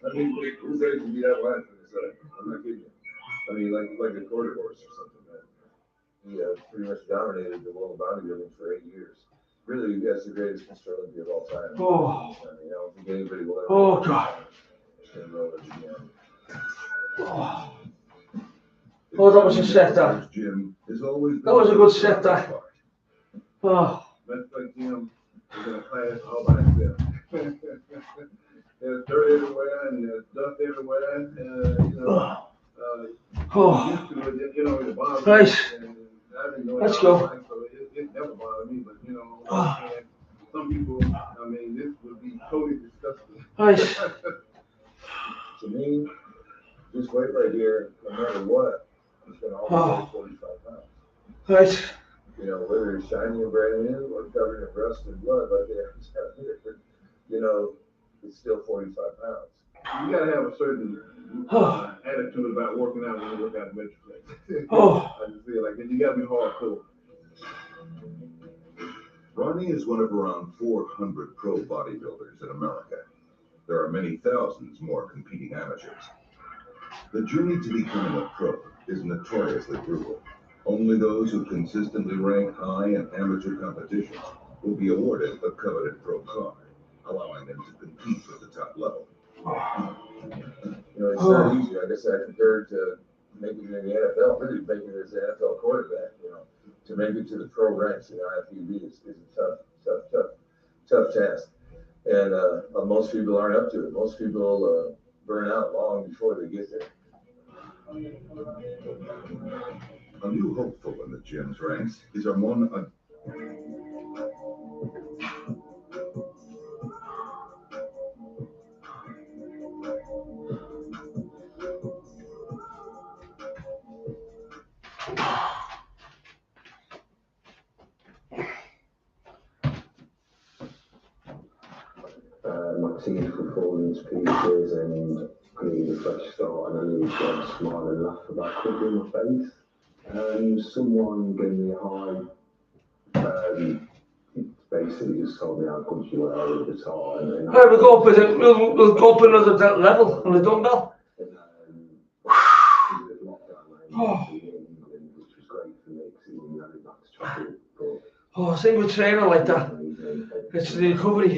I mean, who's ready to be that line for this? I'm not kidding you. I mean, like a quarter horse or something, man. He pretty much dominated the world of bodybuilding for 8 years. Really, that's the greatest Mr. Olympia of all time. Oh. I mean, I don't think anybody will ever. Oh, God. Oh, that was a set, that. That was a good set, that. Oh. Let's put Jim in a class all by himself. There's dirt everywhere and there's dust everywhere, and used to it, the bottom. Right. Let's go. So it never bothered me, but some people, this would be totally disgusting. Right. To me, this weight right here, no matter what, it's going to always weigh 45 pounds. Right. Whether it's shiny and brand new or covered in rust and blood, like here, it's still 45 pounds. You gotta have a certain attitude about working out when you work out at Metroplex. I just feel like you gotta be hardcore. Ronnie is one of around 400 pro bodybuilders in America. There are many thousands more competing amateurs. The journey to becoming a pro is notoriously brutal. Only those who consistently rank high in amateur competitions will be awarded a coveted pro card, allowing them to compete at the top level. It's not easy. Like I said, compared to making it in the NFL, really making it as an NFL quarterback, to make it to the pro ranks in IFBB is a tough task. And most people aren't up to it. Most people burn out long before they get there. A new hopeful in the gym's ranks is Ramon. Maxine for falling to pieces and I need a fresh start and I need to smile and laugh about quickly in my face. Someone gave me a high, basically just told me how good you were at the time. Right, we'll go up another level on the dumbbell. Which was great for me because it means I didn't have to travel. I think with training like that, it's the recovery.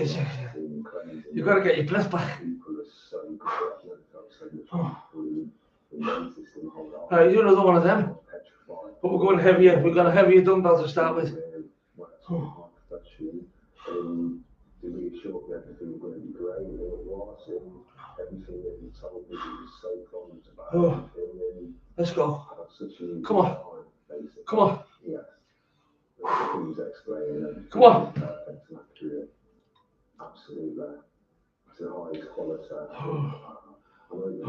You've got to get your breath back. Right, you do another one of them. But we're going heavier. We've got a heavier dumbbell to start with. To reassure me everything was going to be great, and it was, and everything that you told me was so promised about everything. Let's go. Come on. Come on. Yes. Things explained everything. Come on. Perfect and accurate. Absolutely. It's the highest quality. I'm not even going to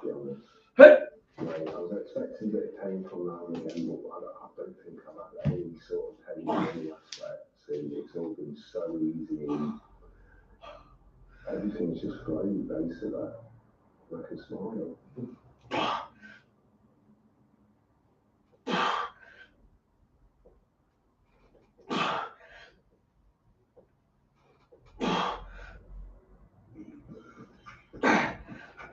be honest. Hey. I was expecting a bit of pain from now and again, but I don't think I've had any sort of pain in any aspect. It's all been so easy and Everything's just flying base of that. Like a smile.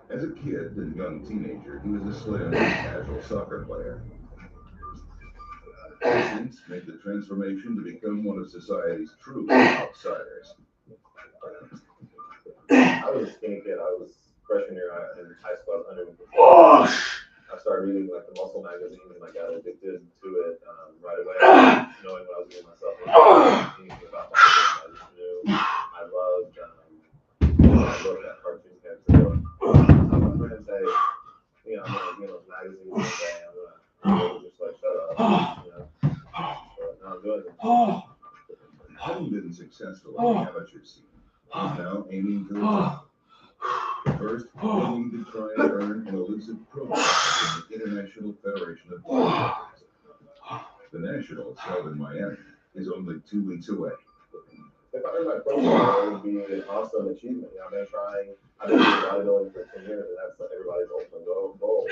As a kid and young teenager, he was a slim, casual soccer player. Since made the transformation to become one of society's true outsiders. I was a skinny kid. I was freshman year in high school. I was I started reading like the muscle magazine and I got addicted to it right away, knowing what I was doing myself. Anything about muscle, I just knew. I loved that cartoon character. My friends say, you know, I'm gonna be in those magazines one day. I'm gonna just like shut up, you know. But now I'm doing it. Having been successful in the amateur scene, he's now aiming to the top. First, aiming to try and earn an elusive pro in the International Federation of Bodybuilders. The Nationals, held in Miami, is only 2 weeks away. If I earned my pro card, it would be an awesome achievement. You know, I've been doing bodybuilding for 10 years, and that's everybody's ultimate goal.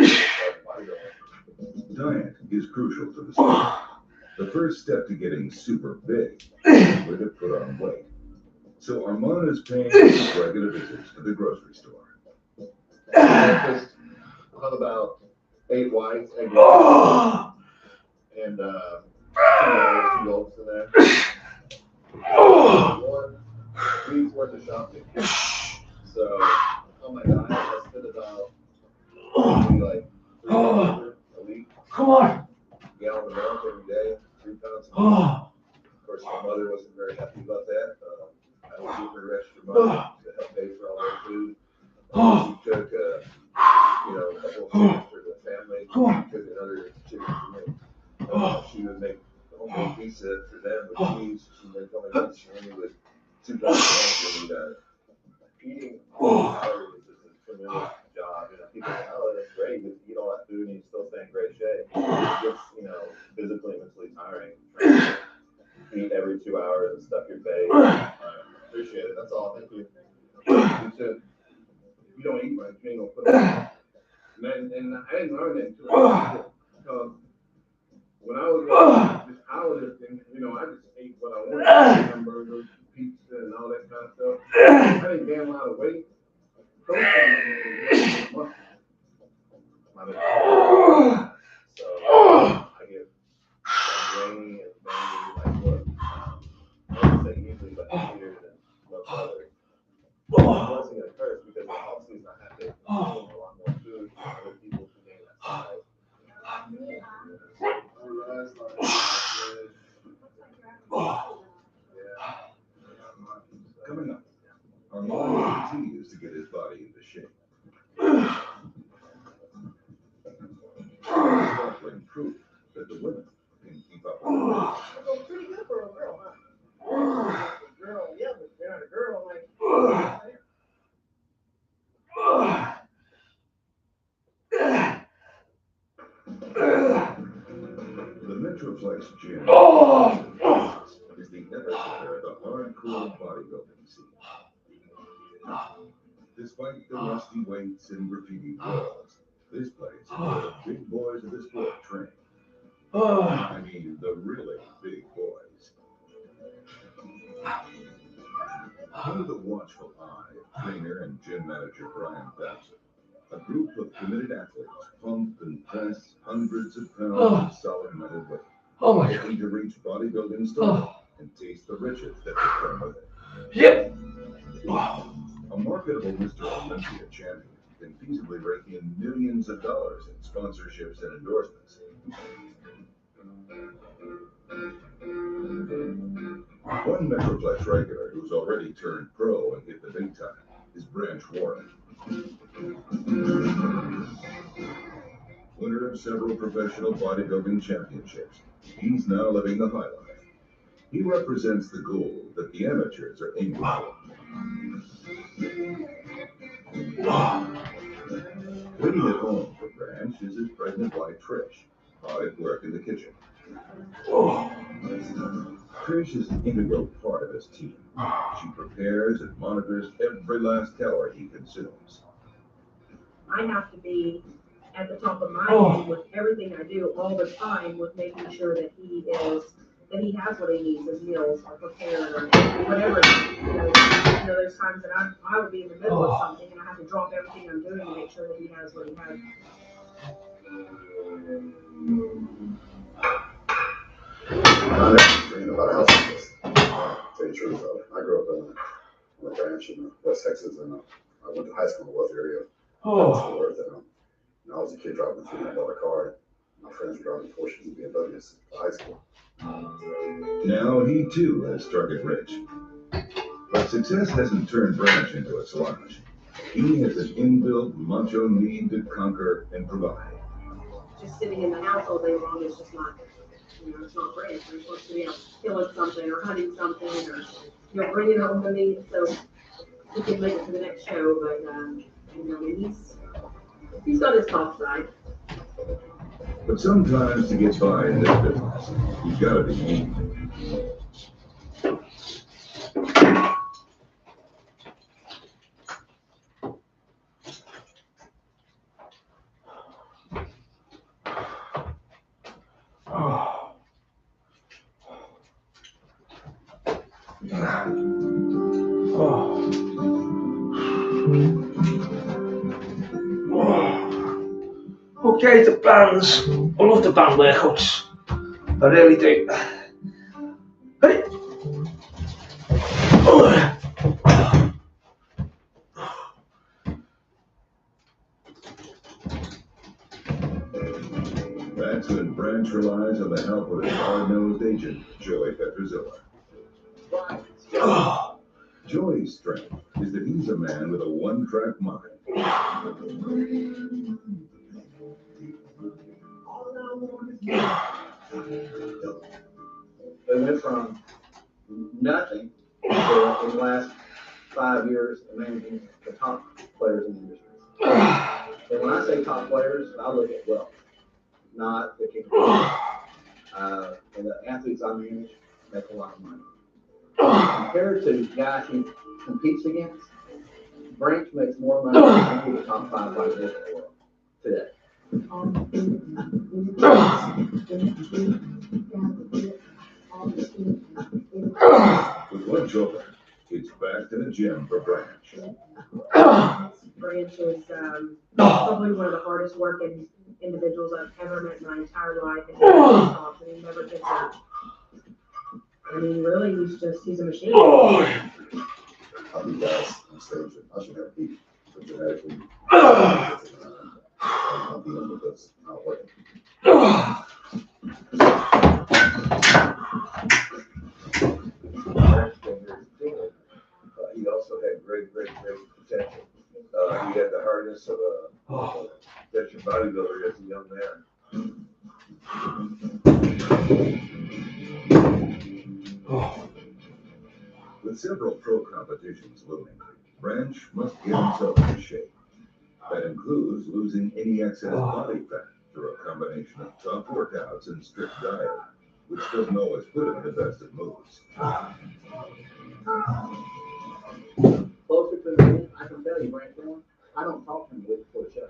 Diet is crucial to the sport. The first step to getting super big is to put on weight. So Armand is paying regular visits to the grocery store. Breakfast, I'll have about 8 whites, egg yolks, and 2 yolks in there. 1 week's worth of shopping. So on my diet, I spend about maybe like $3 a week. Come on. Gallon of milk every day, 3 pounds of meat. Of course, my mother wasn't very happy about that. I would give her extra money to help pay for all their food. She took, a couple of chickens for the family. She took another chicken for me. She would make homemade pizza for them with cheese. She would make homemade pizza for me with 2 pounds of eggs. Eating calories is a tremendous job. You know, people say, "Oh, that's great. You eat all that food and you still stay in great shape." It's physically and mentally tiring. Trying to eat every 2 hours and stuff your face. Appreciate it. That's all. Thank you. You said, if you don't eat right, you ain't gonna put it on. And I didn't learn that until I was a kid. Because when I was powerlifting, I just ate what I wanted. Hamburgers, pizza, and all that kind of stuff. I didn't gain a lot of weight. Protein is muscle. So I get grainy and banging like what? I wouldn't say easily, but easier than most others. It's a blessing and a curse because in the off season I have to consume a lot more food than other people who gain that size. Coming up, Armand continues to get his body into shape. Startling proof that the women can keep up with the men. It goes pretty good for a girl, huh? The girl, yeah, but you're not a girl, like. The Metroflex gym is the epicenter of the hardcore bodybuilding scene. Despite the rusty weights and graffiti walls, this place is where the big boys of the sport train. I mean, the really big boys. Under the watchful eye of trainer and gym manager Brian Babson, a group of committed athletes pump and press hundreds of pounds of solid metal weight, hoping to reach bodybuilding stardom and taste the riches that come with it. Yep. A marketable Mr. Olympia champion can feasibly rake in millions of dollars in sponsorships and endorsements. One Metroplex regular who's already turned pro and hit the big time is Branch Warren. Winner of several professional bodybuilding championships, he's now living the high life. He represents the goal that the amateurs are aiming for. Waiting at home for Branch is his pregnant wife Trish, hard at work in the kitchen. Trish is an integral part of his team. She prepares and monitors every last calorie he consumes. I have to be at the top of my game with everything I do all the time, with making sure that he has what he needs, his meals are prepared or whatever. There's times that I will be in the middle of something and I have to drop everything I'm doing to make sure that he has what he has. I'm dreaming about a house like this. Tell you the truth, I grew up on a ranch in West Texas, and I went to high school in the West area. And I was a kid driving a $300 car. My friends were driving Porsches and BMWs to high school. Now he too has struck it rich. But success hasn't turned Branch into a slouch. He has an inbuilt macho need to conquer and provide. Just sitting in the house all day long is just not, it's not great. You're supposed to be out killing something or hunting something or, bringing home the meat so he can make it to the next show. But, he's got his soft side. But sometimes to get by in this business, you've got to be mean. Okay, the bands. I love the band workouts. I really do. Hey. That's when Branch relies on the help of his hard-nosed agent, Joey Petrozilla. Joey's strength is that he's a man with a one-track mind. They went from nothing to, in the last 5 years, managing the top players in the industry. And when I say top players, I look at wealth, not the kicker. And the athletes I manage make a lot of money. Compared to guys he competes against, Branch makes more money than any of the top 5 like this in the world today. With lunch over, it's back to the gym for Branch. Branch is probably one of the hardest working individuals I've ever met in my entire life, and he never gets up. I mean, really, he's a machine. How many guys on stage I should have beat, but genetically, I'm dealing with this not working. He also had great potential. He had the hardness of a veteran bodybuilder as a young man. With several pro competitions looming, Branch must get himself into shape. That includes losing any excess body fat through a combination of tough workouts and strict diet, which doesn't always put him in the best of moods. Closer to the end, I can tell you, Branch, I don't talk to him the week before the show.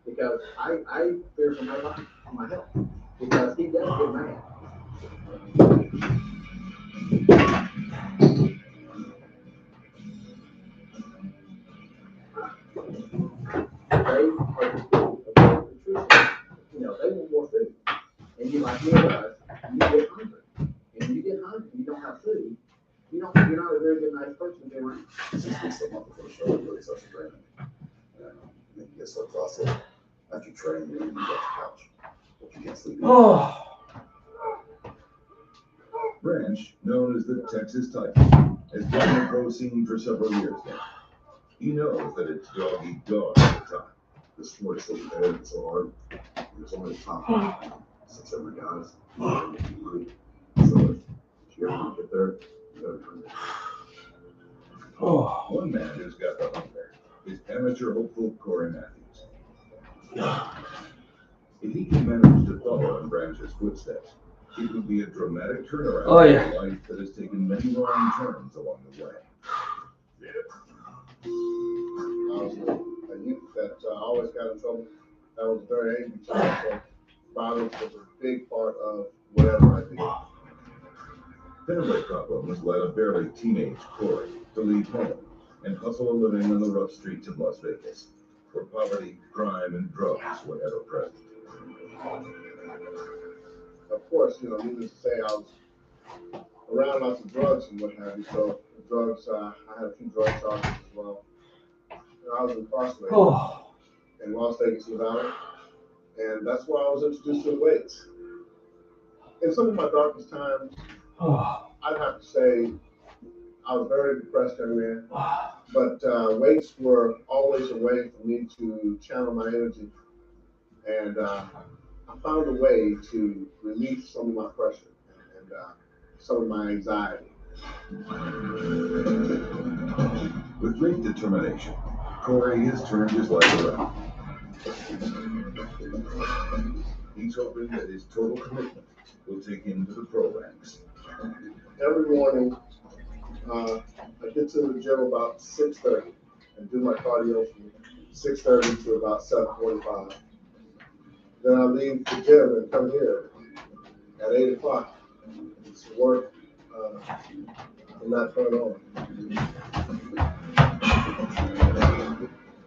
Because I fear for my life, for my health. Because he does get mad. They are nutrition. They want more food. And you like me or us, you get hungry. And when you get hungry, you don't have food. You're not a very good, nice person to be around. 6 weeks a month before the show, it really starts to drain me. And then you get so exhausted. After you train, you get off the couch. But you can't sleep. Branch, known as the Texas Titan, has been in the pro scene for several years now. He knows that it's dog eat dog at the time. The sport is so competitive and so hard. There's only the top 6, 7 guys. So if you ever get there, you gotta come there. One man who's got the hunger is amateur hopeful Corey Matthews. If he can manage to follow in Branch's footsteps, It would be a dramatic turnaround Oh, yeah. in a life that has taken many wrong turns along the way. I was a youth that always got in trouble. I was a very angry child, so violence was a big part of whatever I did. Family problems led a barely teenage Corey to leave home and hustle a living on the rough streets of Las Vegas, where poverty, crime, and drugs were ever present. Of course, needless to say, I was around lots of drugs and what have you. So the drugs, I had a few drug charges as well. I was incarcerated in Las Vegas, Nevada, and that's where I was introduced to the weights. In some of my darkest times, I'd have to say I was very depressed young man, but weights were always a way for me to channel my energy, and I found a way to relieve some of my pressure and some of my anxiety. With great determination, Corey has turned his life around. He's hoping that his total commitment will take him to the pro ranks. Every morning, I get to the gym about 6:30 and do my cardio from 6:30 to about 7:45. Then I leave the gym and come here at 8 o'clock to work and not turn on.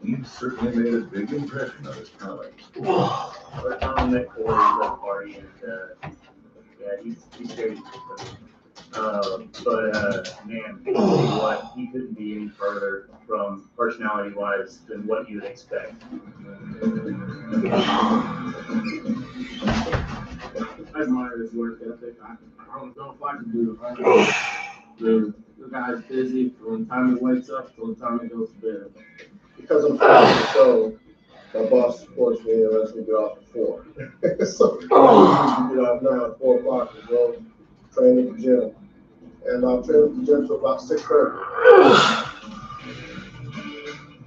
He's certainly made a big impression on his colleagues. First time I met Corey at a party, and yeah, he's crazy. Man, I tell you what, he couldn't be any further from personality-wise than what you would expect. I admire his work ethic. I don't know if I can do it. The guy's busy from the time he wakes up till the time he goes to bed. Because I'm trying to show, my boss supports me and lets me get off at 4. So I usually get off now at 4 o'clock to go train at the gym. And I'll train at the gym till about 6:30.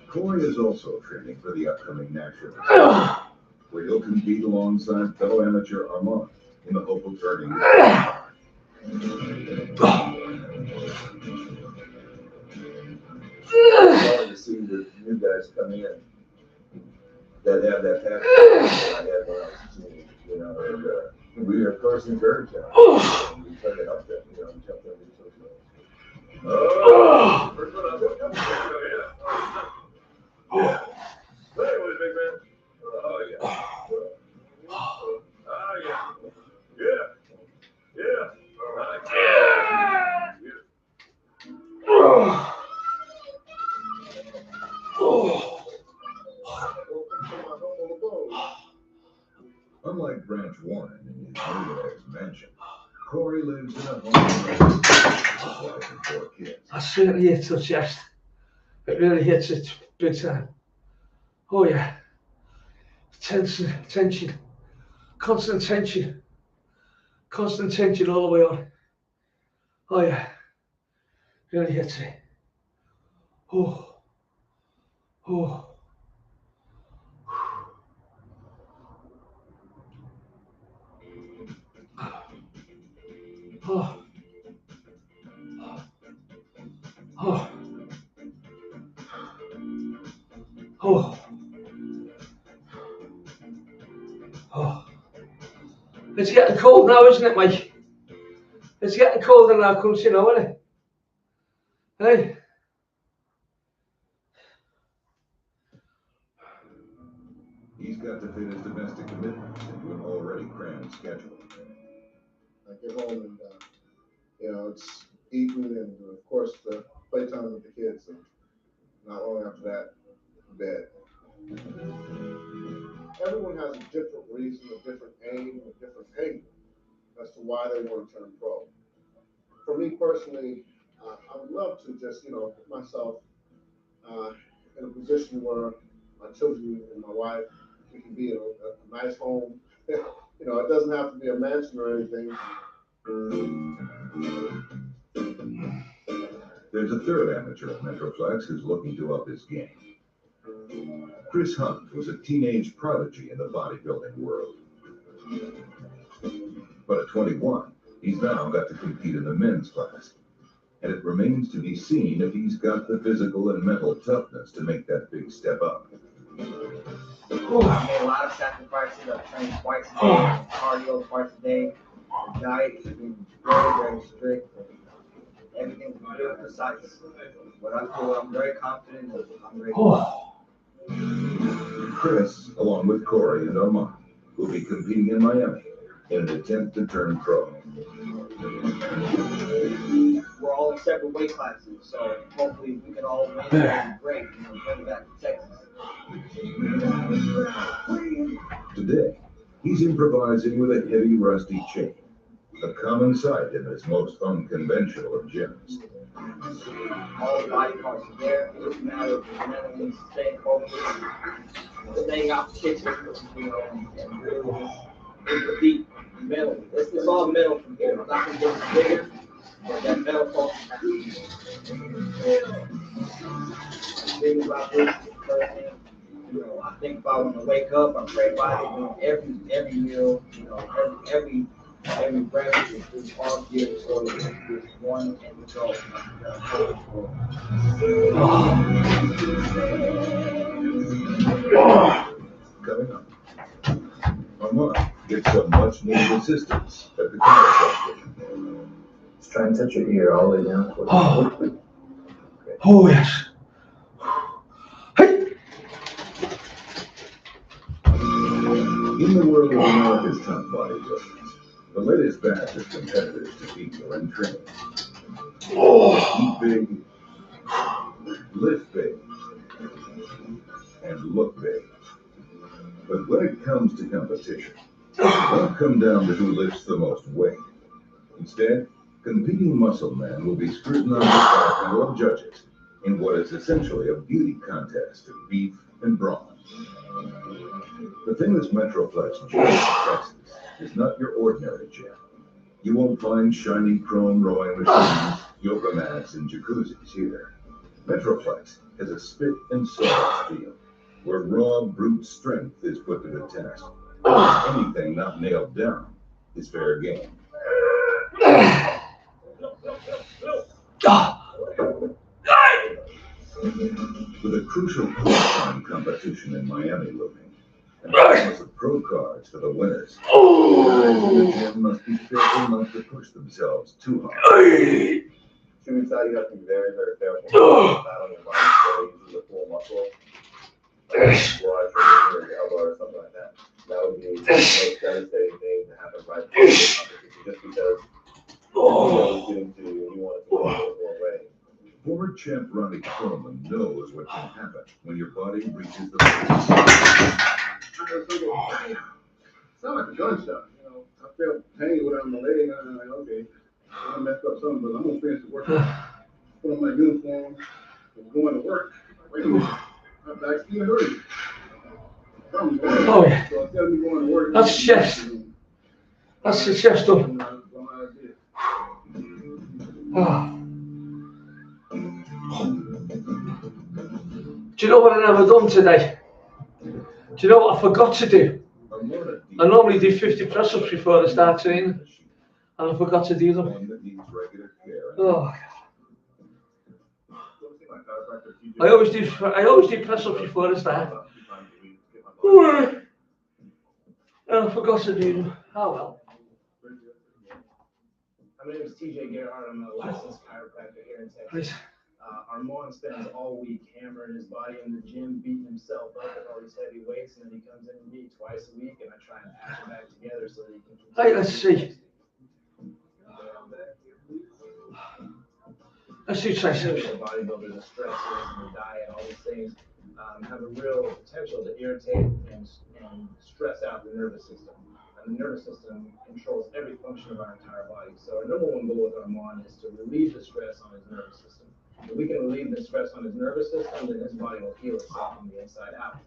Corey is also training for the upcoming nationals, where he'll compete alongside fellow amateur Armand in the hope of earning I wanted to see the new guys come in that have that passion that I had when I was a teenager, and we of course encourage them. And we try to help them, and help them do something. Oh, first one up. Yeah. Hey, what is big man? Oh, yeah. Oh, yeah. Yeah. Yeah. All right. Unlike Branch Warren in his millionaire's mansion, Corey lives in a home with his wife and 4 kids. I certainly hits the chest. It really hits it big time. Oh yeah. Tension. Constant tension all the way on. Oh yeah. Really hits it. Oh. Oh. Oh. Oh. Oh. Oh. It's getting cold now, isn't it, Mike? It's getting colder now, country now, isn't it? Hey? He's got to fit his domestic commitments into an already crammed schedule. I get home and, it's eating and, of course, the playtime with the kids. And not long after that, bed. Everyone has a different reason, a different aim, a different angle as to why they want to turn pro. For me personally, I would love to just, put myself in a position where my children and my wife, we can be in a nice home. It doesn't have to be a mansion or anything. There's a third amateur at Metroplex who's looking to up his game. Chris Hunt was a teenage prodigy in the bodybuilding world. But at 21, he's now got to compete in the men's class. And it remains to be seen if he's got the physical and mental toughness to make that big step up. I made a lot of sacrifices. I've trained twice a day, cardio twice a day. The diet has been very, very strict. Everything's very precise. But I feel I'm very confident that I'm ready. Chris, along with Corey and Armand, will be competing in Miami in an attempt to turn pro. We're all in separate weight classes, so hopefully we can all win and great, bring it back to Texas. Today, he's improvising with a heavy rusty chain, a common sight in his most unconventional of gyms. All the body parts are there. It doesn't matter if the mentally staying focused, staying out the kitchen, and really just deep mental. It's all mental from here. I'm not going to get bigger, but that mental focus has to be there. Think about this person. I think about when I wake up, I pray about it, every meal, every breakfast is all geared toward this one end result. Coming up, Armand gets some much needed assistance at the chiropractor. Just try and touch your ear all the way down. Oh, yes. Hey. In the world of America's top bodybuilders, the latest batch of competitors to beat are in training. Eat big, lift big, and look big. But when it comes to competition, it won't come down to who lifts the most weight. Instead, competing muscle men will be scrutinized by a panel of judges in what is essentially a beauty contest of beef and brawn. The famous Metroplex gym in Texas is not your ordinary gym. You won't find shiny chrome rowing machines, yoga mats, and jacuzzis here. Metroplex has a spit and sawdust feel, where raw brute strength is put to the test. Anything not nailed down is fair game. With a crucial qualifying competition in Miami looming, and promise of pro cards for the winners, guys in the gym must be careful not to push themselves too hard. 2 weeks out, you have to be very, very careful. Not on your body, so use the full muscle, like squat or your elbow or something like that. That would be the most devastating thing to happen right before the competition, just because was getting to you and you want it to go more way. Former champ Ronnie Coleman knows what can happen when your body reaches the limit. Sound like a gunshot, I felt pain without my leg, and I'm like, okay, I messed up something, but I'm gonna finish the workout. Put on my uniform, and going to work. Wait a minute, my back still hurting. Oh, yeah. So instead of me going to work, That's chest. That's the chest up. Do you know what I never done today? Do you know what I forgot to do? I normally do 50 press-ups before I start training, and I forgot to do them. Oh. I always do press-ups before I start. And I forgot to do them. Oh well. My name is TJ Gerhardt. I'm a licensed chiropractor here in Texas. Armand spends all week hammering his body in the gym, beating himself up with all these heavy weights, and then he comes in to me twice a week, and I try and patch him back together so that he can continue. Hey, let's see. Let's do triceps. The bodybuilders, the stress, the diet, all these things have a real potential to irritate and stress out the nervous system. And the nervous system controls every function of our entire body. So our number one goal with Armand is to relieve the stress on his nervous system. If we can relieve the stress on his nervous system, then his body will heal itself from the inside out.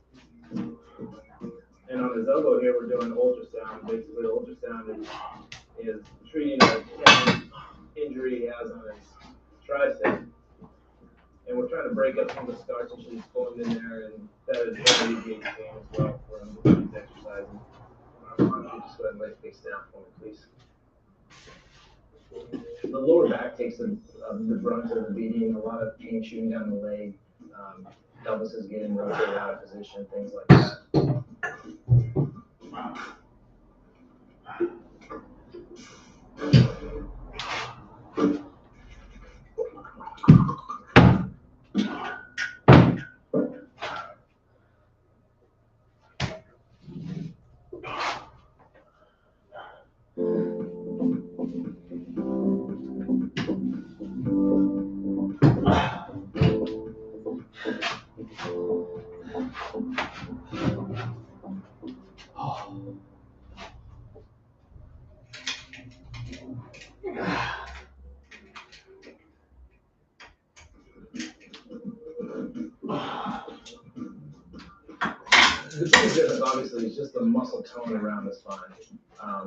And on his elbow here, we're doing ultrasound. Basically, ultrasound is treating a tendon injury he has on his tricep. And we're trying to break up some of the scar tissue that's formed in there, and that is very alleviates pain as well for him when he's exercising. Just go ahead and lay face down for me, please. The lower back takes the brunt of the beating, a lot of pain shooting down the leg, pelvises getting rotated out of position, things like that. The biggest difference, obviously, is just the muscle tone around the spine.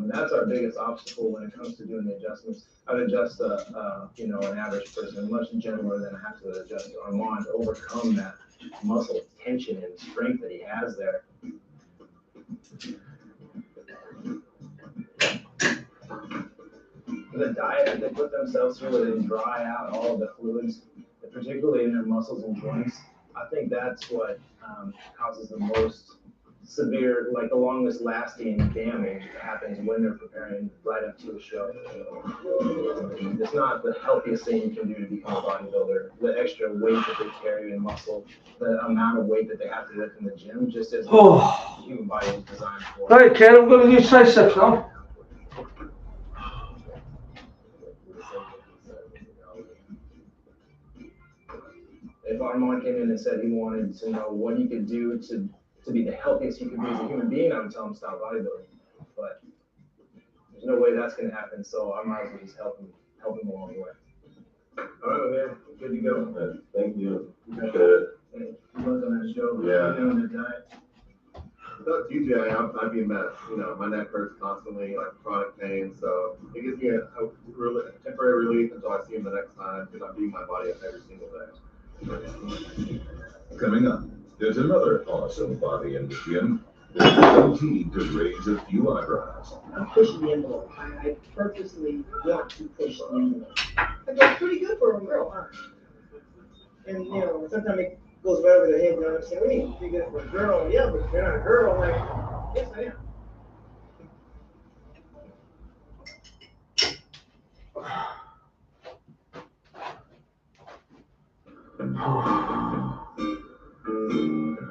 That's our biggest obstacle when it comes to doing the adjustments. I would adjust an average person much gentler than I have to adjust Armand to overcome that muscle tension and strength that he has there. The diet that they put themselves through, where they dry out all of the fluids, particularly in their muscles and joints, I think that's what causes the most severe, like the longest lasting damage that happens when they're preparing right up to a show. It's not the healthiest thing you can do to become a bodybuilder. The extra weight that they carry in muscle, the amount of weight that they have to lift in the gym, just as the human body is designed for. Right, Ken, I'm going to do triceps now. If Armand came in and said he wanted to know what he could do to be the healthiest he could be as a human being, I would tell him stop bodybuilding. But there's no way that's going to happen, so I might as well just help him along the way. All right, man. Good to go. Thank you. Good. Hey, good luck on that show. Yeah. You're doing the diet. Without TJ, I'd be a mess. My neck hurts constantly, like chronic pain. So it gives me a temporary relief until I see him the next time, because I'm beating my body up every single day. Coming up, there's another awesome body in the gym that's guaranteed to raise a few eyebrows. I'm pushing the envelope. I purposely want to push the envelope. That goes pretty good for a girl, huh? And sometimes it goes right over their head. I'm saying, "We need pretty good for a girl." Yeah, but if you're not a girl, I'm like, yes, I am.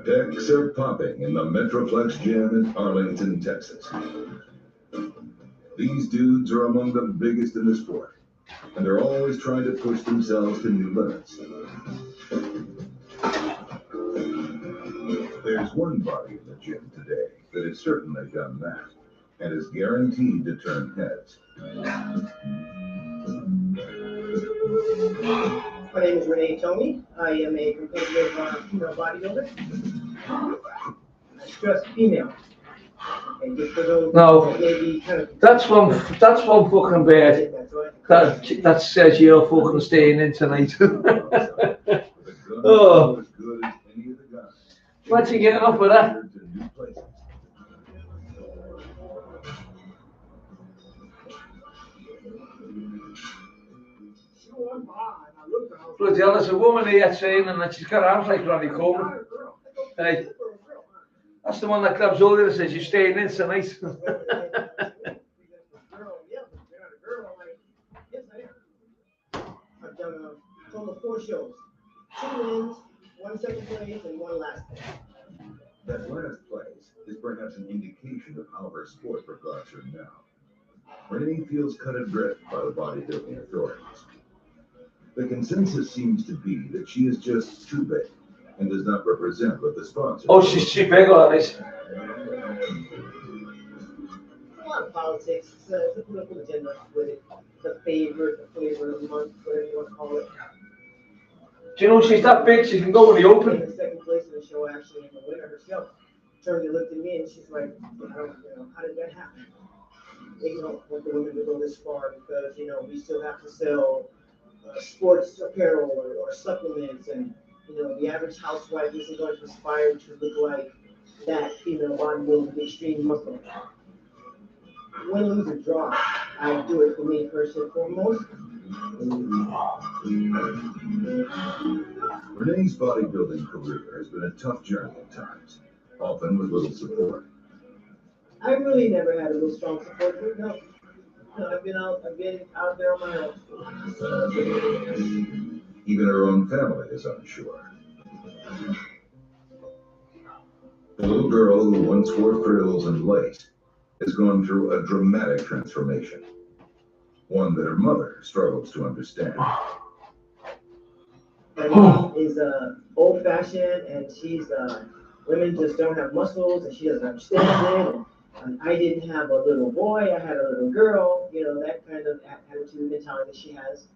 Decks are popping in the Metroflex gym in Arlington, Texas. These dudes are among the biggest in the sport, and they're always trying to push themselves to new limits. There's one body in the gym today that has certainly done that, and is guaranteed to turn heads. My name is Renee Tomey. I am a competitive female bodybuilder. I stress female. And just for those that may be kind of That's one fucking bed. That says you're fucking staying in tonight. Oh. Imagine getting up with that. Bloody hell, there's a woman here training and she's got arms like Ronnie Coleman. Hey, that's the one that grabs over and says you're staying in tonight. I've done a total of 4 shows. 2 wins, 1 second place, and 1 last place. That last place is perhaps an indication of how her sport regards her now. Renee feels cut adrift by the bodybuilding authorities. The consensus seems to be that she is just too big and does not represent what the sponsors. Oh, she's too big, all right. A lot of politics. It's a political agenda with it. The flavor of the month, whatever you want to call it. Do you know she's that big? She can go in the open. In the second place in the show, actually, and the winner herself turned and looked at me, and she's like, how did that happen? They don't want the women to go this far because we still have to sell sports apparel or supplements, and the average housewife isn't going to aspire to look like that female bodybuilder with extreme muscle. win, lose, or draw, I do it for me first and foremost. Renee's bodybuilding career has been a tough journey at times, often with little support. I really never had a real strong support group. No, I've been out there on my own. Even her own family is unsure. The little girl who once wore frills and lace has gone through a dramatic transformation, one that her mother struggles to understand. My mom is old-fashioned, and she's women just don't have muscles, and she doesn't understand it. And I didn't have a little boy; I had a little girl. You know, that kind of attitude, mentality that she has.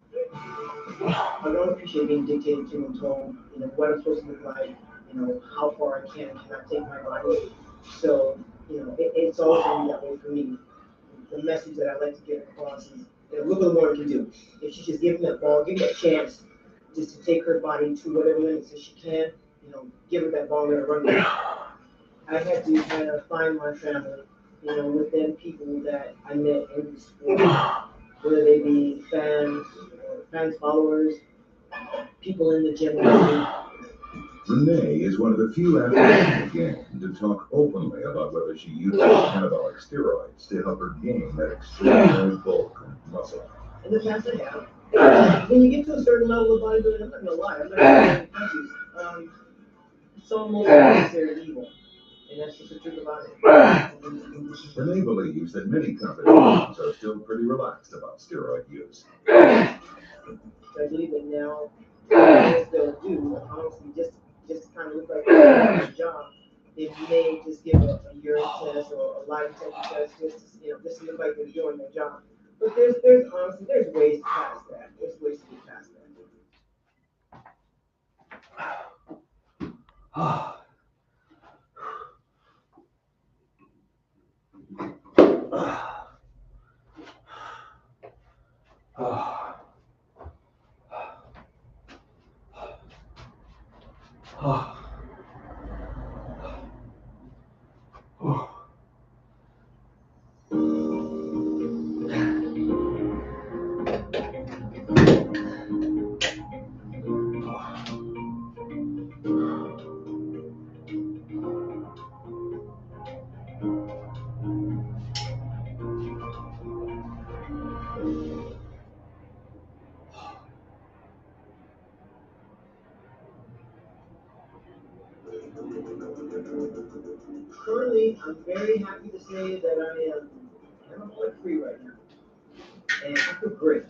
I don't appreciate being dictated to and told, you know, what I'm supposed to look like. You know, how far I cannot take my body. So, you know, it's always been that way for me. The message that I like to get across is that look what a woman can do. If she just give them that ball, give them that chance, just to take her body to whatever limits that she can, you know, give her that ball and let her run with it. I had to kind of find my family, you know, within people that I met in the sport, whether they be fans, followers, people in the gym. Renee is one of the few athletes in the game to talk openly about whether she uses anabolic steroids to help her gain that extraordinary bulk and muscle. In the past, I have. When you get to a certain level of bodybuilding, I'm not gonna lie, I'm not gonna punches. It's almost necessary evil, and that's just the truth about it. Renee believes that many companies are still pretty relaxed about steroid use. I believe that now, what they'll do, honestly, just to kind of look like they're doing a job, they may just give a urine test or a lie detector test, just to look like they're doing their job. But there's honestly, there's ways past that. There's ways to get past that. Currently, I'm very happy to say that I am anabolic free right now, and I feel great.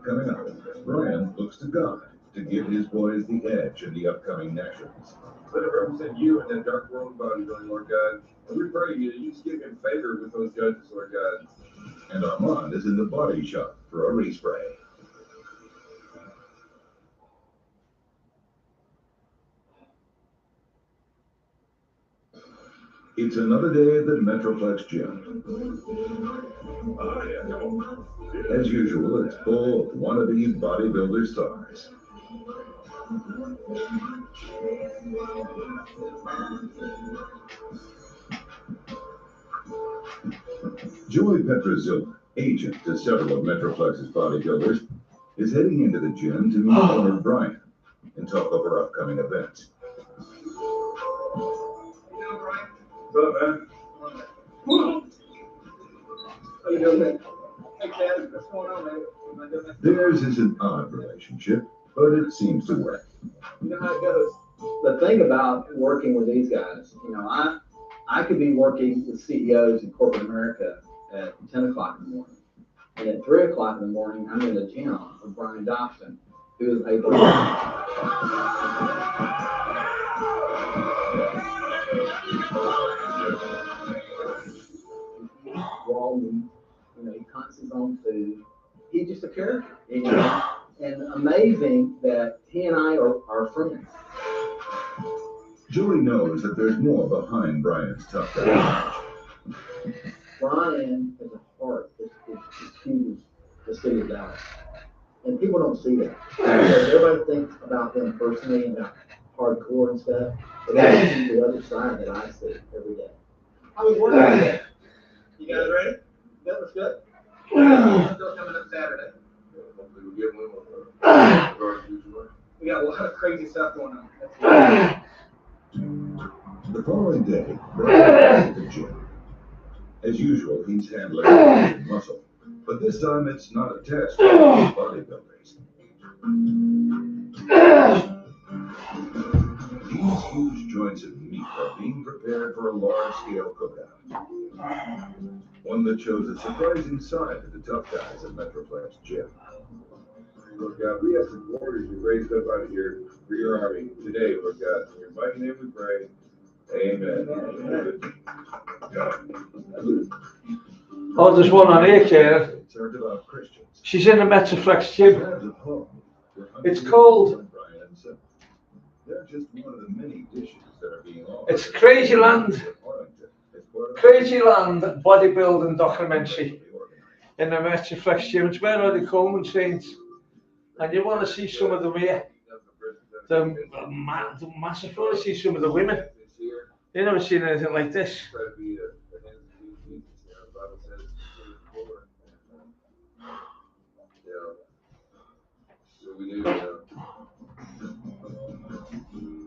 Coming up, Brian looks to God to give his boys the edge in the upcoming nationals. Let it represent you in that dark world of bodybuilding, Lord God. And we pray you just give him favor with those judges, Lord God. And Armand is in the body shop for a respray. It's another day at the Metroplex gym. As usual, it's full of wannabe bodybuilder stars. Joey Petrazilla, agent to several of Metroplex's bodybuilders, is heading into the gym to meet owner Brian and talk over upcoming events. What's up, man? How you doing, man? Hey, Ken, what's going on, man? Theirs is an odd relationship, but it seems to work. You know how it goes. The thing about working with these guys, you know, I could be working with CEOs in corporate America at 10 o'clock in the morning. And at 3 o'clock in the morning, I'm in the gym with Brian Dobson, who is able to. Raw meat, you know, he cooks his own food. He's just a character, you know, and amazing that he and I are friends. Joey knows that there's more behind Brian's tough guy. Brian has a heart that's huge, the city of Dallas. And people don't see that. Everybody thinks about them personally and about hardcore and stuff, but that's the other side that I see every day. How was work today? You guys ready? That was good. Still coming up Saturday. Hopefully we'll get one. We got a lot of crazy stuff going on. The following day, Brian is at the gym. As usual, he's handling muscle, but this time it's not a test for bodybuilders. These huge joints of meat are being prepared for a large-scale cookout. One that shows a surprising side to the tough guys at Metroplex Gym. Lord God, we have some warriors you raised up out of here for your army today, Lord God. In your mighty name we pray. Amen. Oh, there's one on here, Karen. Concerned about Christians. She's in the Metroplex Gym. It's called. They're just one of the many dishes that are being offered. It's Crazy Land. Crazy Land bodybuilding documentary in the Metroplex Gym. It's where all the Coleman Saints. And you want to see some of them here. The massive. You want to see some of the women. You never seen anything like this.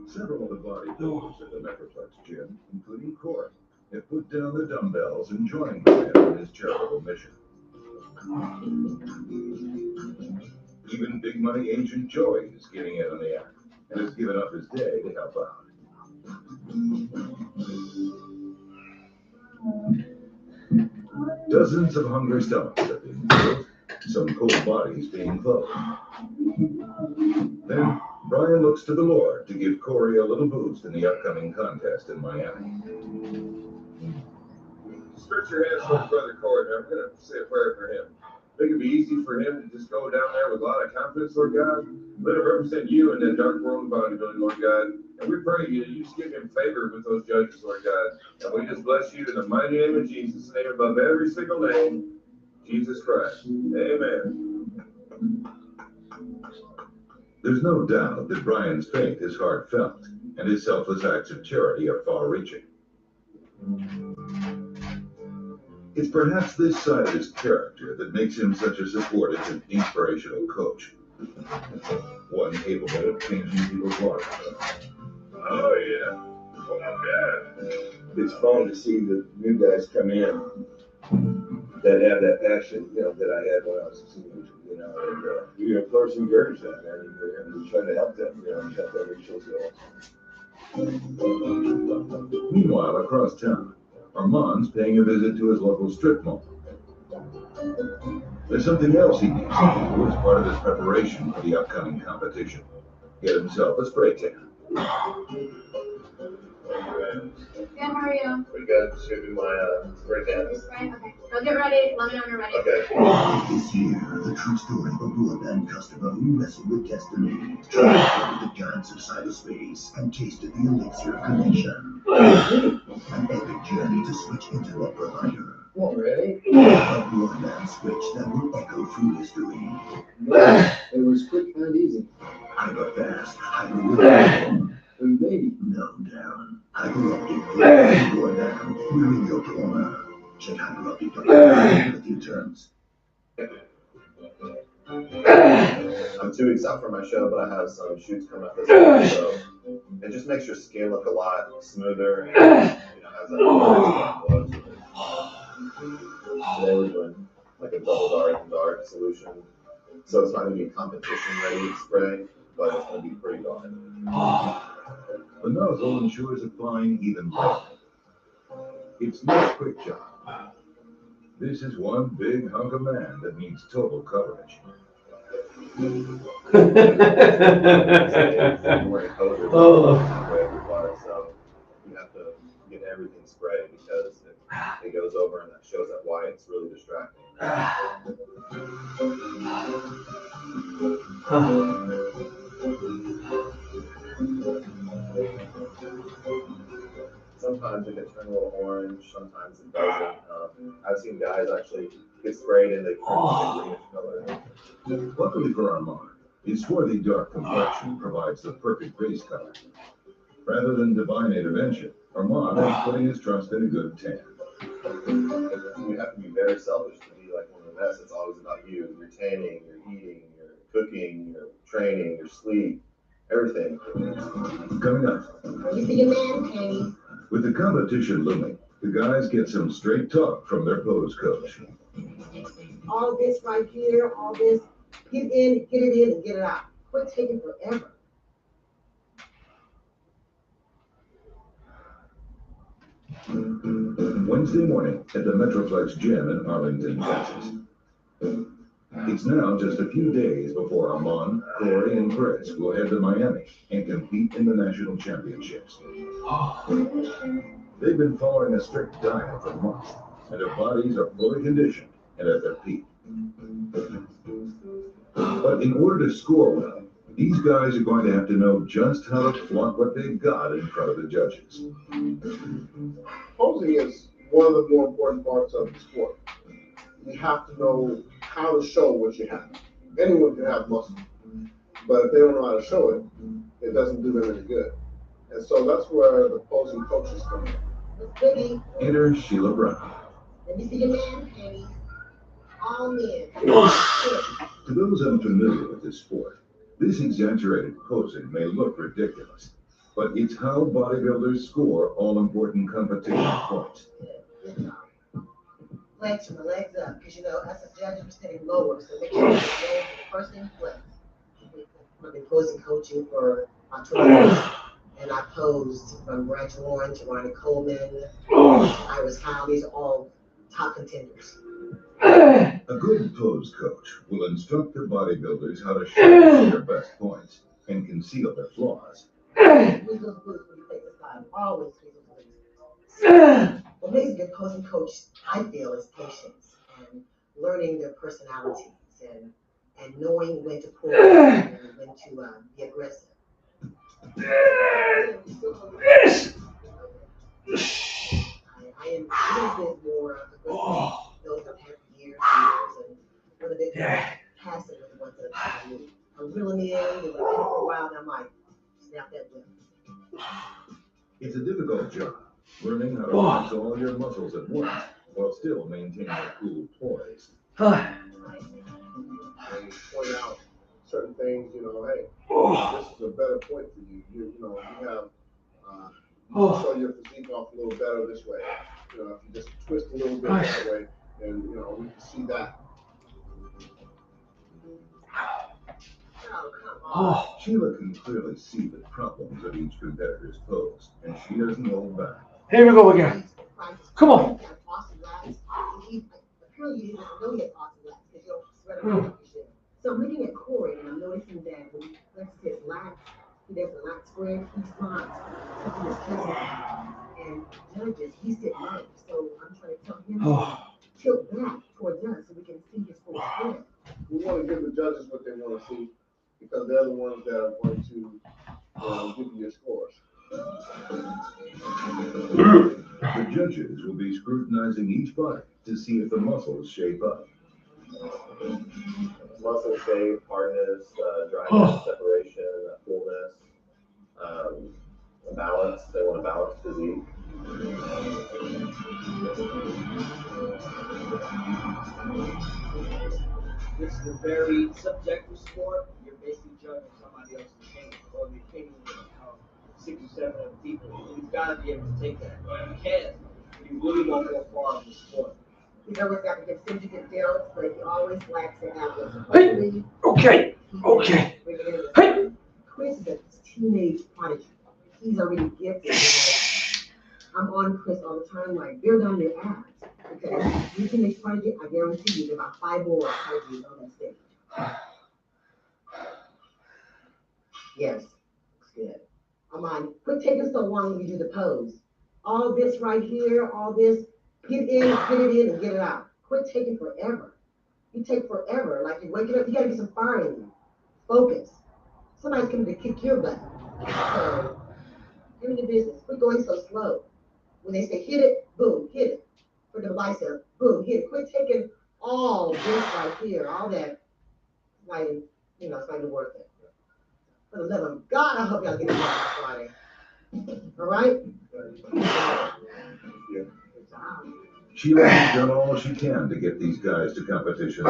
Several of the bodybuilders at the Metroplex Gym, including Corey, have put down the dumbbells and joined Brian on his charitable mission. Even big money agent Joey is getting in on the act and has given up his day to help out. Dozens of hungry stomachs are being filled, some cold bodies being clothed. Then Brian looks to the Lord to give Corey a little boost in the upcoming contest in Miami. Stretch your hands towards Brother Corey. I'm going to say a prayer for him. Make it be easy for him to just go down there with a lot of confidence, Lord God. Let it represent you in that dark world of bodybuilding, Lord God. And we pray you just give him favor with those judges, Lord God. And we just bless you in the mighty name of Jesus, the name above every single name, Jesus Christ. Amen. There's no doubt that Brian's faith is heartfelt and his selfless acts of charity are far-reaching. It's perhaps this side of his character that makes him such a supportive and inspirational coach. One capable of changing people's lives. Oh, yeah. Oh, my God. It's fun to see the new guys come in that have that passion, you know, that I had when I was a teenager, you know, and we of course encourage that, man, and we try to help them, you know, help them reach those goals. Meanwhile, across town, Armand's paying a visit to his local strip mall. There's something else he needs to do as part of his preparation for the upcoming competition. Get himself a spray tan. Good, how are you? Pretty good. Should be my spray tan. Spray? Okay. Go get ready. Let me know when you're ready. Okay. This year, the true story of a broadband customer who wrestled with destiny, traveled the giants of cyberspace, and tasted the elixir of connection. An epic journey to switch internet provider. Already? A broadband switch that will echo through history. It was quick and easy. Hyper-fast, hyper-reliable. We made it. No down. Hyperoptic broadband. We're in your corner. Check hyperoptic.com for a few terms. I'm 2 weeks out from my show, but I have some shoots coming up this week, so it just makes your skin look a lot smoother and, you know, has that glow to it. Today we're doing like a double dark solution, so it's not going to be competition ready spray, but it's going to be pretty dark. The nozzle ensures applying even light. It's no quick job. This is one big hunk of man that needs total coverage. So you have to get everything sprayed because if it goes over and that shows that white, it's really distracting. Sometimes it can turn a little orange, sometimes it doesn't. I've seen guys actually get sprayed and they turn a greenish color. Luckily for Armand, his swarthy dark complexion provides the perfect base color. Rather than divine intervention, Armand is putting his trust in a good tan. You have to be very selfish to be like one of the best. It's always about you. Your tanning, your eating, your cooking, your training, your sleep, everything. Coming up. You see your man, Kenny. With the competition looming, the guys get some straight talk from their pose coach. All this right here, all this, get it in, and get it out. Quit taking forever. Wednesday morning at the Metroplex Gym in Arlington, Texas. It's now just a few days before Armand, Corey, and Chris will head to Miami and compete in the national championships. They've been following a strict diet for months, and their bodies are fully conditioned and at their peak. But in order to score well, these guys are going to have to know just how to flaunt what they've got in front of the judges. Posing is one of the more important parts of the sport. You have to know how to show what you have. Anyone can have muscle, but if they don't know how to show it, it doesn't do them any good. And so that's where the posing coaches come in. Enter Sheila Brown. Let me see your man, Kenny. All men. To those unfamiliar with this sport, this exaggerated posing may look ridiculous, but it's how bodybuilders score all-important competition points. Flex from the legs up, because you know, as a judge, you're sitting lower, so make sure your legs are the first thing flex. I've been posing coaching for about 20 years, and I posed from Branch Warren to Ronnie Coleman, Iris Howe. These are all top contenders. A good pose coach will instruct the bodybuilders how to show their best points and conceal their flaws. Squeeze those glutes when you take the side. Always squeeze those glutes. What makes a good posing coach, I feel, is patience and learning their personalities and knowing when to pull and when to be aggressive. I am a little bit more aggressive. Those I've had for years and a little bit more passive with the ones that I've had. I'm reeling in, and when I'm in for a while, and I'm like, snap that whip. It's a difficult job, learning how to flex all your muscles at once while still maintaining a cool poise. And point out certain things, you know, hey, this is a better point for you. You have, show your physique off a little better this way. You know, if you just twist a little bit that way, and, you know, we can see that. Sheila can clearly see the problems of each competitor's pose, and she doesn't hold back. Here we go again. Come on. Apparently you didn't know he had awesome lats because you don't sweat around like you should. So I'm looking at Corey and I'm noticing that when he flexes his lats, he does a lat spread, he slots something his chest out. And judges, he sit low. So I'm trying to tell him to tilt back towards us so we can see his full spread. We want to give the judges what they want to see because they're the ones that are going to give you your scores. The judges will be scrutinizing each body to see if the muscles shape up. Muscle shape, hardness, dryness, separation, fullness, balance. They want a balanced physique. This is a very subjective sport. You're basically judging somebody else's opinion or the opinion of 6 or 7 other people. And you've got to be able to take that. You can't. You really won't go far in the sport. He's always got to get syndicate deals, but he always lacks it out with Hey. Okay. Hey. Chris is a teenage prodigy. He's already gifted. I'm on Chris all the time, like, bear down your ass. Because you teenage prodigy, I guarantee you, there are about 5 more prodigies on that stage. Yes, looks good. I'm on. Quit taking so long when you do the pose. All this right here, all this, get it in, and get it out. Quit taking forever. You take forever. Like you're waking up, you gotta get some fire in you. Focus. Somebody's coming to kick your butt. So, give me the business. Quit going so slow. When they say hit it, boom, hit it. For the bicep, boom, hit it. Quit taking all this right here, all that. Like, it's not even worth it. For the love of God, I hope y'all get it on Friday. All right? Sheila's done all she can to get these guys to competition.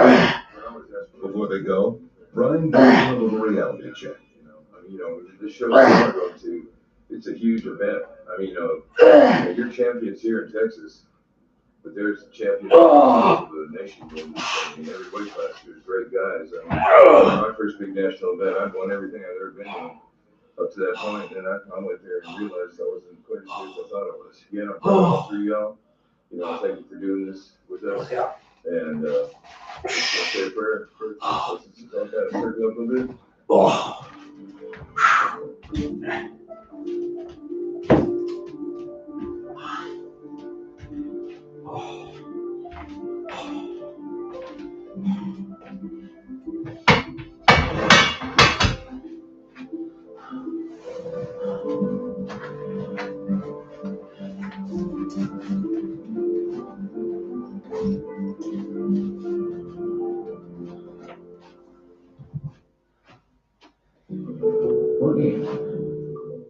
Before they go, Brian gives them a little reality check. This show we're going to, it's a huge event. I mean, you're champions here in Texas, but there's champions of the nation in every weight class. There's great guys. My first big national event, I'd won everything I'd ever been in up to that point, and I went there and realized I wasn't quite as good as I thought I was. Again, I'm proud of all three of y'all. Thank you for doing this with us. And let's say a prayer for us. Let's all kind of circle up a little bit. What if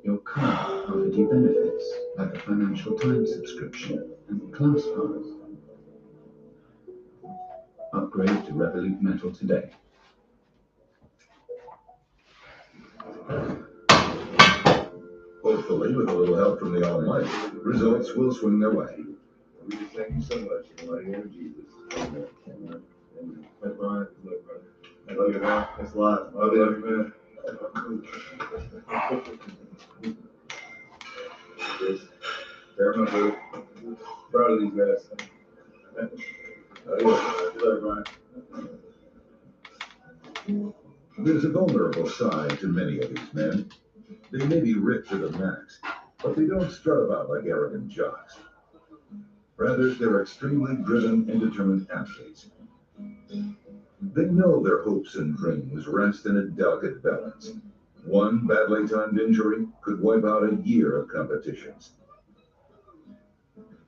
your car offered you benefits like a Financial Times subscription and class pass? Upgrade to Revolut Metal today. Hopefully, with a little help from the Almighty, results will swing their way. We just thank you so much in the mighty name of Jesus. Amen. Amen. Hey, Brian. Look, brother. I love you, man. Thanks a lot. I love you, man. Yes. They're my good. Proud of these guys. Love Brian. There's a vulnerable side to many of these men. They may be ripped to the max, but they don't strut about like arrogant jocks. Rather, they're extremely driven and determined athletes. They know their hopes and dreams rest in a delicate balance. One badly timed injury could wipe out a year of competitions.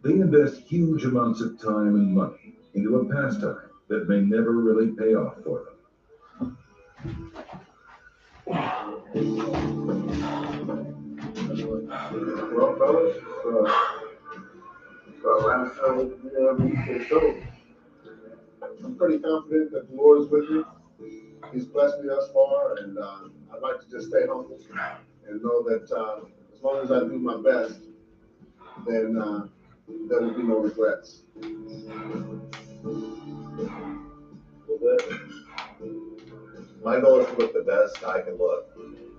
They invest huge amounts of time and money into a pastime that may never really pay off for them. Well, fellas, last time we reached the show, I'm pretty confident that the Lord is with me. He's blessed me thus far, and I'd like to just stay humble and know that as long as I do my best, then there will be no regrets. My goal is to look the best I can look.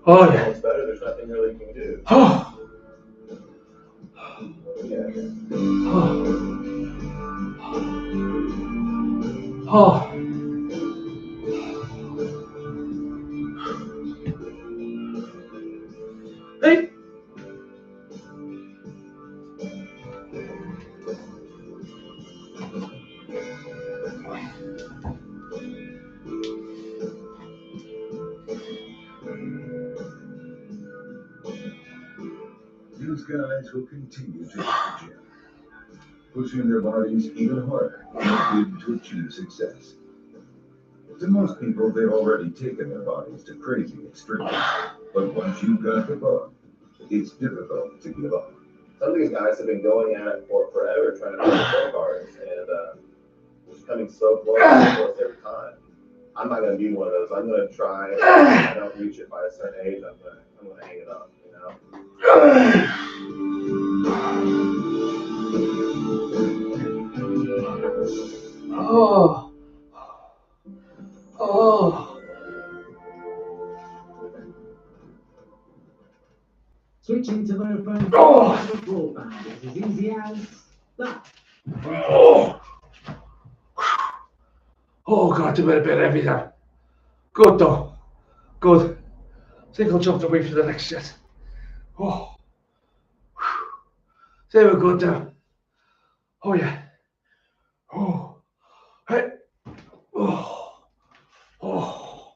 Oh, yeah. If it's better, there's nothing really you can do. Hey. These guys will continue to hit the gym, pushing their bodies even harder in a bid to achieve success. To most people, they've already taken their bodies to crazy extremes, but once you've got the bug, it's difficult to give up. Some of these guys have been going at it for forever, trying to make pro cards, and just coming so close every time. I'm not going to be one of those. I'm going to try. If I don't reach it by a certain age, I'm going to hang it up. Oh. Switching to Vodafone broadband is as easy as that. Oh, God, a bit heavy now. Good, though. Good. I think I'll jump away for the next set. Oh. They were good now. Oh, yeah. Oh. Hey. Oh. Oh.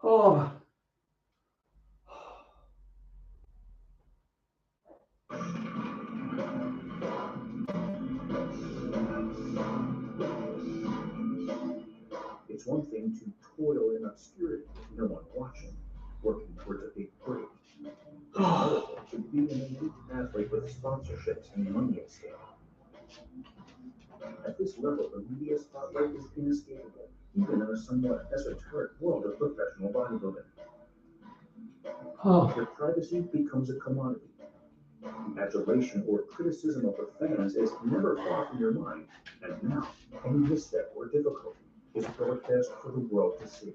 Oh. one thing to toil in obscurity with no one watching, working towards a big break. Another thing to be an elite athlete with sponsorships and money at stake. At this level, the media spotlight is inescapable, even in a somewhat esoteric world of professional bodybuilding. Your privacy becomes a commodity. The adulation or criticism of the fans is never far from your mind, and now any misstep or difficulty is broadcast for the world to see.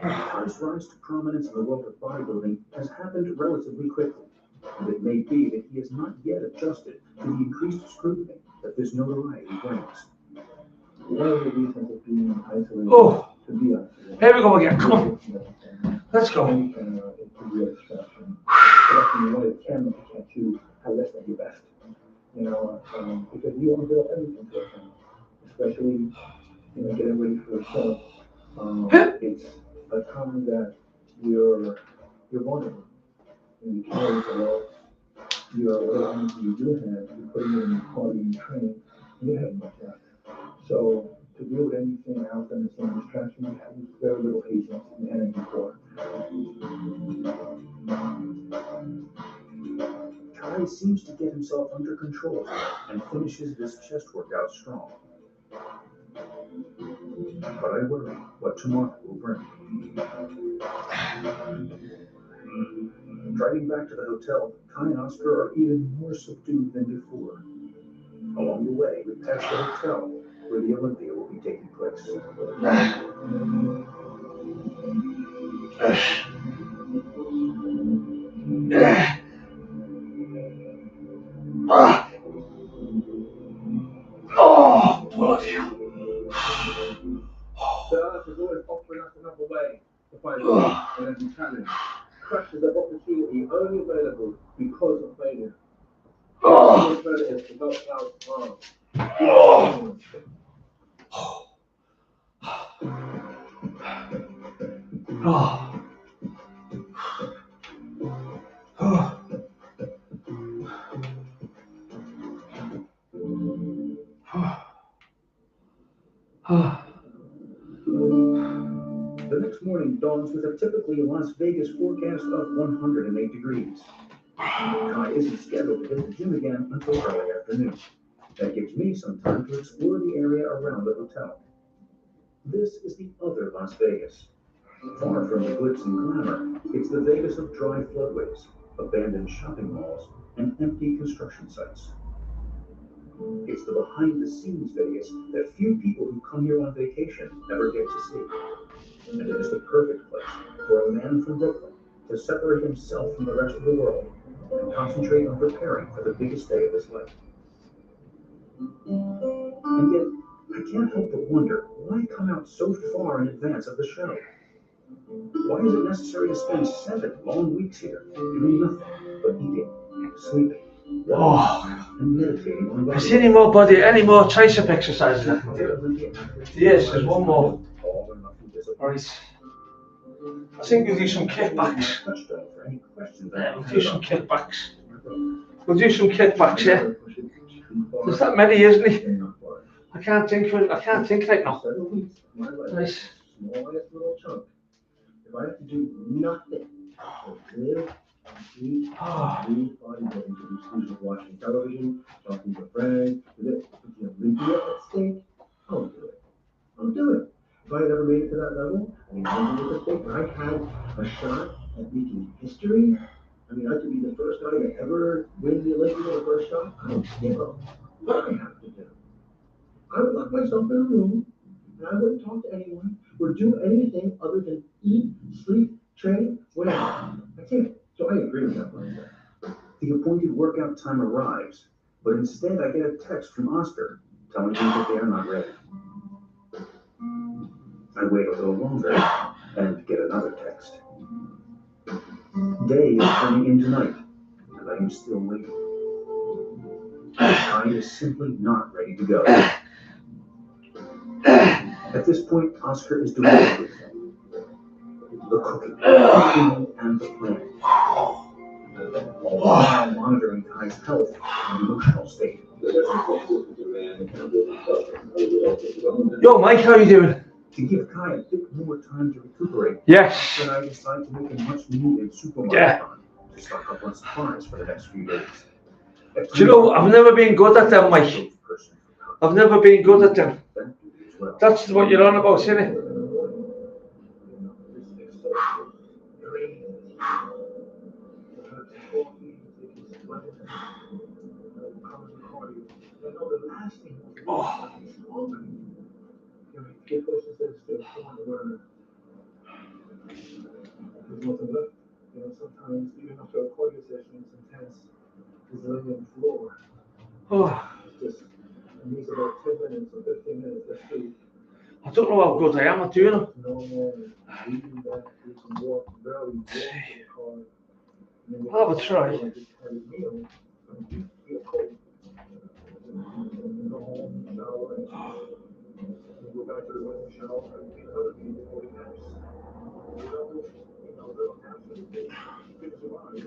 Ty's rise to prominence in the world of bodybuilding has happened relatively quickly, and it may be that he has not yet adjusted to the increased scrutiny that this notoriety brings. One of the reasons of being isolated to be isolated. Here we go again. Come on. Let's go. It could be a distraction. But often you want to camera to catch you how less than your best. You know, because you want to build everything to a camera, especially getting ready for a show. It's a time that you're vulnerable. And you carry the load. Whatever energy you do have, you're putting it in your quality and training, and you have much left. So to deal with anything else than the same distraction, you have very little patience and energy for. Ty seems to get himself under control and finishes this chest workout strong. But I worry what tomorrow will bring. Driving back to the hotel, Ty and Oscar are even more subdued than before. Along the way, we pass the hotel where the Olympia will be taking place. Oh, bloody hell. The earth is always offering us another way to find peace and every challenge. Crashes of opportunity only available because of failure. Alternatives to help out The next morning dawns with a typically Las Vegas forecast of 108 degrees. Ty isn't scheduled to hit the gym again until early afternoon. That gives me some time to explore the area around the hotel. This is the other Las Vegas. Far from the glitz and glamour, it's the Vegas of dry floodways, abandoned shopping malls, and empty construction sites. It's the behind-the-scenes Vegas that few people who come here on vacation ever get to see. And it is the perfect place for a man from Brooklyn to separate himself from the rest of the world and concentrate on preparing for the biggest day of his life. And yet, I can't help but wonder why come out so far in advance of the show? Why is it necessary to spend 7 long weeks here doing nothing but eating, sleeping, and meditating on Is there any more tricep exercises I can do? Yes, there's one more. Right. I think we'll do some kickbacks. Yeah, we'll do some kickbacks. We'll do some kickbacks, yeah. There's that many, isn't he? I can't think right now. Nice. Smallest little chunk. If I have to do nothing but live and eat and read bodybuilding to the exclusion of watching television, talking to friends, with the Olympia at stake, I'll do it. I'll do it. If I had ever made it to that level, the Olympia was at stake, and I had a shot at making history, I mean, I could be the first guy to ever win the Olympia with the first shot. I don't give up what I have to do. I would lock myself in a room, and I wouldn't talk to anyone or do anything other than eat, sleep, train, whatever. I can't. So I agree with that mindset. The appointed workout time arrives, but instead I get a text from Oscar telling me that they are not ready. I wait a little longer and get another text. Day is turning into night, and I am still waiting. Ty is simply not ready to go. At this point, Oscar is doing everything. The cooking, and the planning. All while monitoring Ty's health and emotional state. Yo, Mike, how you doing? To give Kai a bit more time to recuperate, Yes. and I decided to make a much needed supermarket Yeah. run to stock up on supplies for the next few days. Do you know, I've never been good at them, Mike. I've never been good at them. That's what you're on about, isn't it? Oh. Sometimes even after a cardio session, it's intense. He's laying on the floor. Oh. Just, and he's about 10 minutes or 15 minutes, that's sleep. I don't know how good I am at doing it. Normal, breathing back, you can walk, barely walk to the car. I'll have a try. Have a meal, feel cold. Go home, shower, and go back to the room, shower, and before the naps. Little naps are good to survive,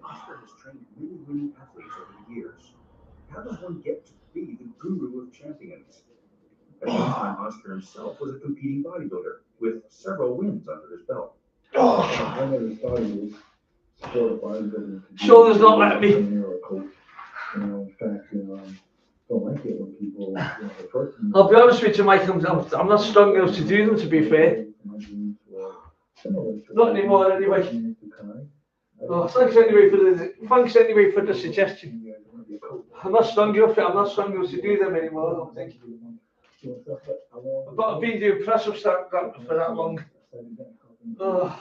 Oscar has trained many athletes over the years. How does one get to be the guru of champions? At one time, Oscar himself was a competing bodybuilder with several wins under his belt. I never started with sport of bodybuilding. Shoulders not letting me. In fact, don't like it when people, the person. I'll be honest with you, Mike, I'm not strong enough to do them, to be fair. Not anymore, anyway. Oh, thanks anyway for the suggestion. I'm not strong enough to do them anymore, I don't think. I've been doing press ups for that long. Oh.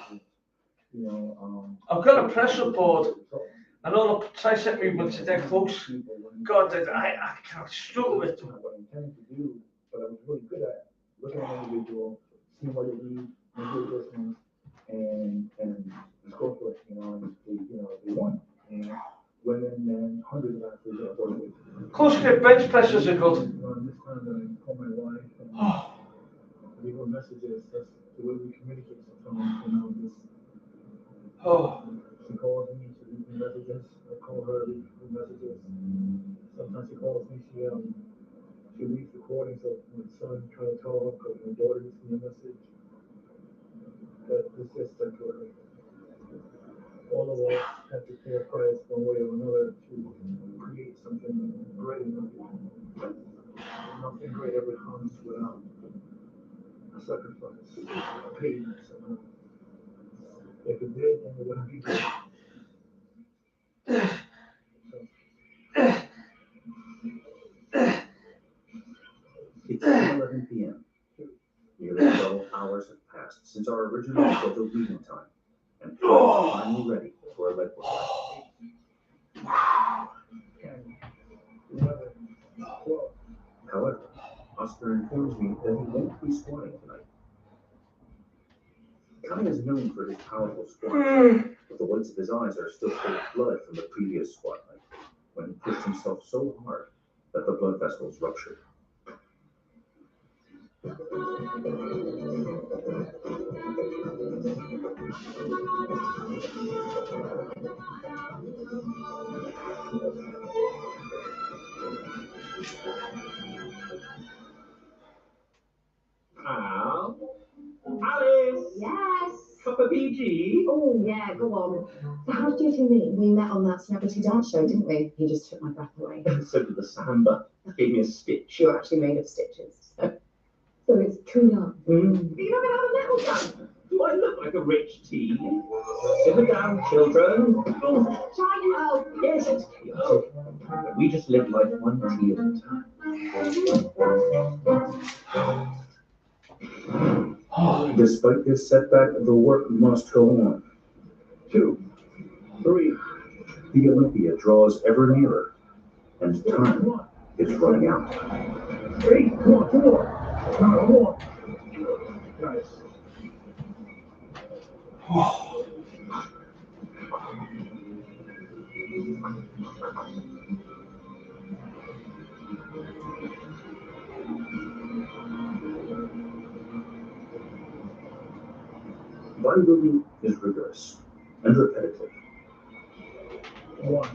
I've got a press up board and all the tricep movements are dead close. God, I can't struggle with them. But I was really good at looking at an individual, seeing what they need, make adjustments, and just go for it, and they won. And women, men, hundreds of athletes that I work with. Close grip bench presses are good. This time that I call my wife and leave her messages, that's the way we communicate sometimes, just she calls me, she leaves me messages, I call her, leave me messages. Sometimes she calls me, she leaves recordings of my son trying to talk, or my daughter leaves me a message. But it's just like all of us have to pay a price one way or another to create something great. Nothing great ever comes without a sacrifice, a pain. If it did, then it wouldn't be good. It's 11 p.m. Nearly 12 hours have passed since our original scheduled meeting time, and Kai is finally ready for a leg workout. However, Oscar informs me that he won't be squatting tonight. Kai is known for his powerful squats, but the whites of his eyes are still full of blood from the previous squat night, when he pushed himself so hard that the blood vessels ruptured. Alice! Yes? Cup of PG? Oh, yeah, go on. So how did you meet? We met on that celebrity dance show, didn't we? You just took my breath away. So did the samba. Gave me a stitch. You're actually made of stitches. So it's true love. You're not going to have a little dance? Do I look like a rich tea? Simmer down, children. Try out. Yes, it's chaotic. But we just live life one tea at a time. Despite this setback, the work must go on. 2, 3. The Olympia draws ever nearer, and time is running out. 3, 4. Nice. Bodybuilding is rigorous and repetitive.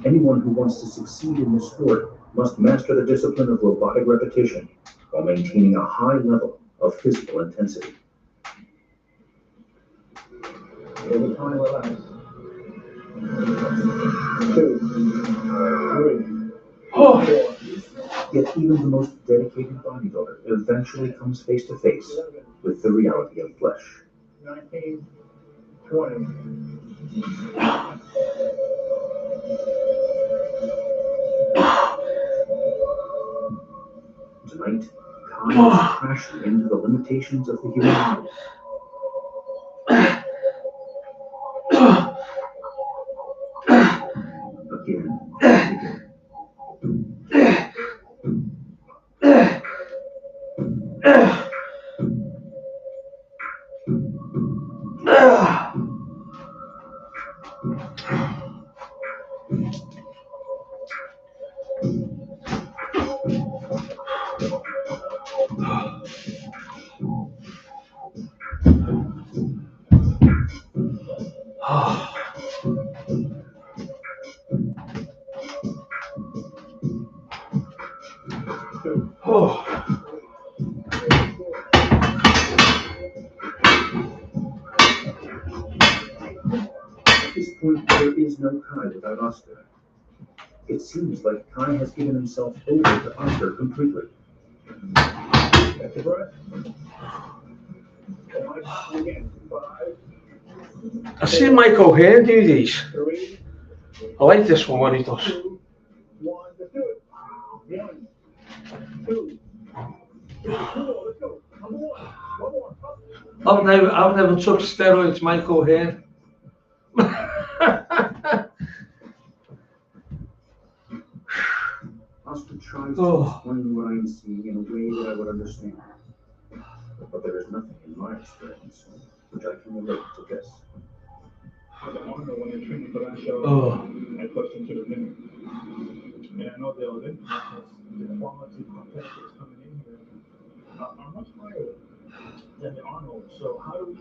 Anyone who wants to succeed in this sport must master the discipline of robotic repetition while maintaining a high level of physical intensity. Every time relax. 2, 3, 4. Yet even the most dedicated bodybuilder eventually comes face to face with the reality of flesh. 19, 20. Tonight, Kai is crashing into the limitations of the human body. Again and again. At this point, there is no Kai without Oscar. It seems like Kai has given himself over to Oscar completely. Catch your breath. Again. 5. I've seen Michael O'Hare do these. 3. I like this one when he does. 2, 1. Let's do it. 1, 2. 3. Let's go. Number 1. 1 more. I've never touched steroids, Michael O'Hare. Oscar tries to explain what I am seeing in a way that I would understand. But there is nothing in my experience which I can relate to this. When they're training for that show, I pushed into the limit. And I know the Olympics, the quality competitors coming in here are much higher than the Arnold. So how do we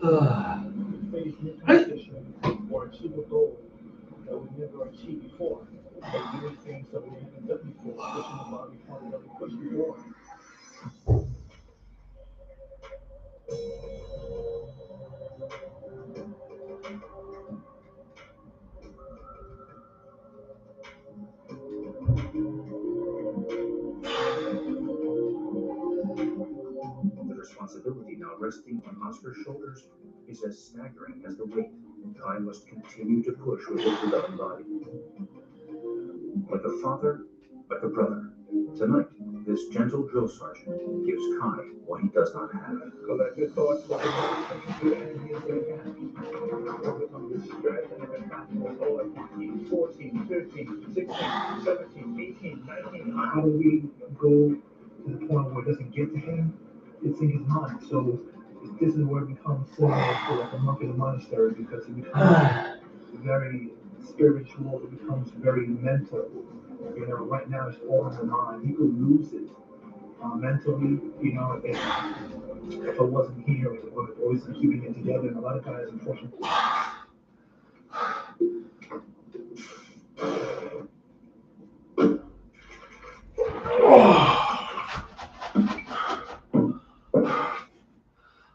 face new competition or achieve a goal that we never achieved before? Or doing things that we haven't done before, pushing the body harder than we pushed before. The responsibility now resting on Oscar's shoulders is as staggering as the weight Kai must continue to push with his rebelling body. Like a father, like a brother, tonight this gentle drill sergeant gives Kai what he does not have. Collect your thoughts, what the energy is going to have. Overcome the stress and the fastness all at once. 14, 13, 16, 17, 18, 19. How do we go to the point where it doesn't get to him? It's in his mind. So this is where it becomes similar to like a monk in a monastery, because it becomes very spiritual, it becomes very mental. You know, right now it's all in the mind. He could lose it mentally, you know, if I wasn't here or wasn't keeping it together. And a lot of guys, unfortunately.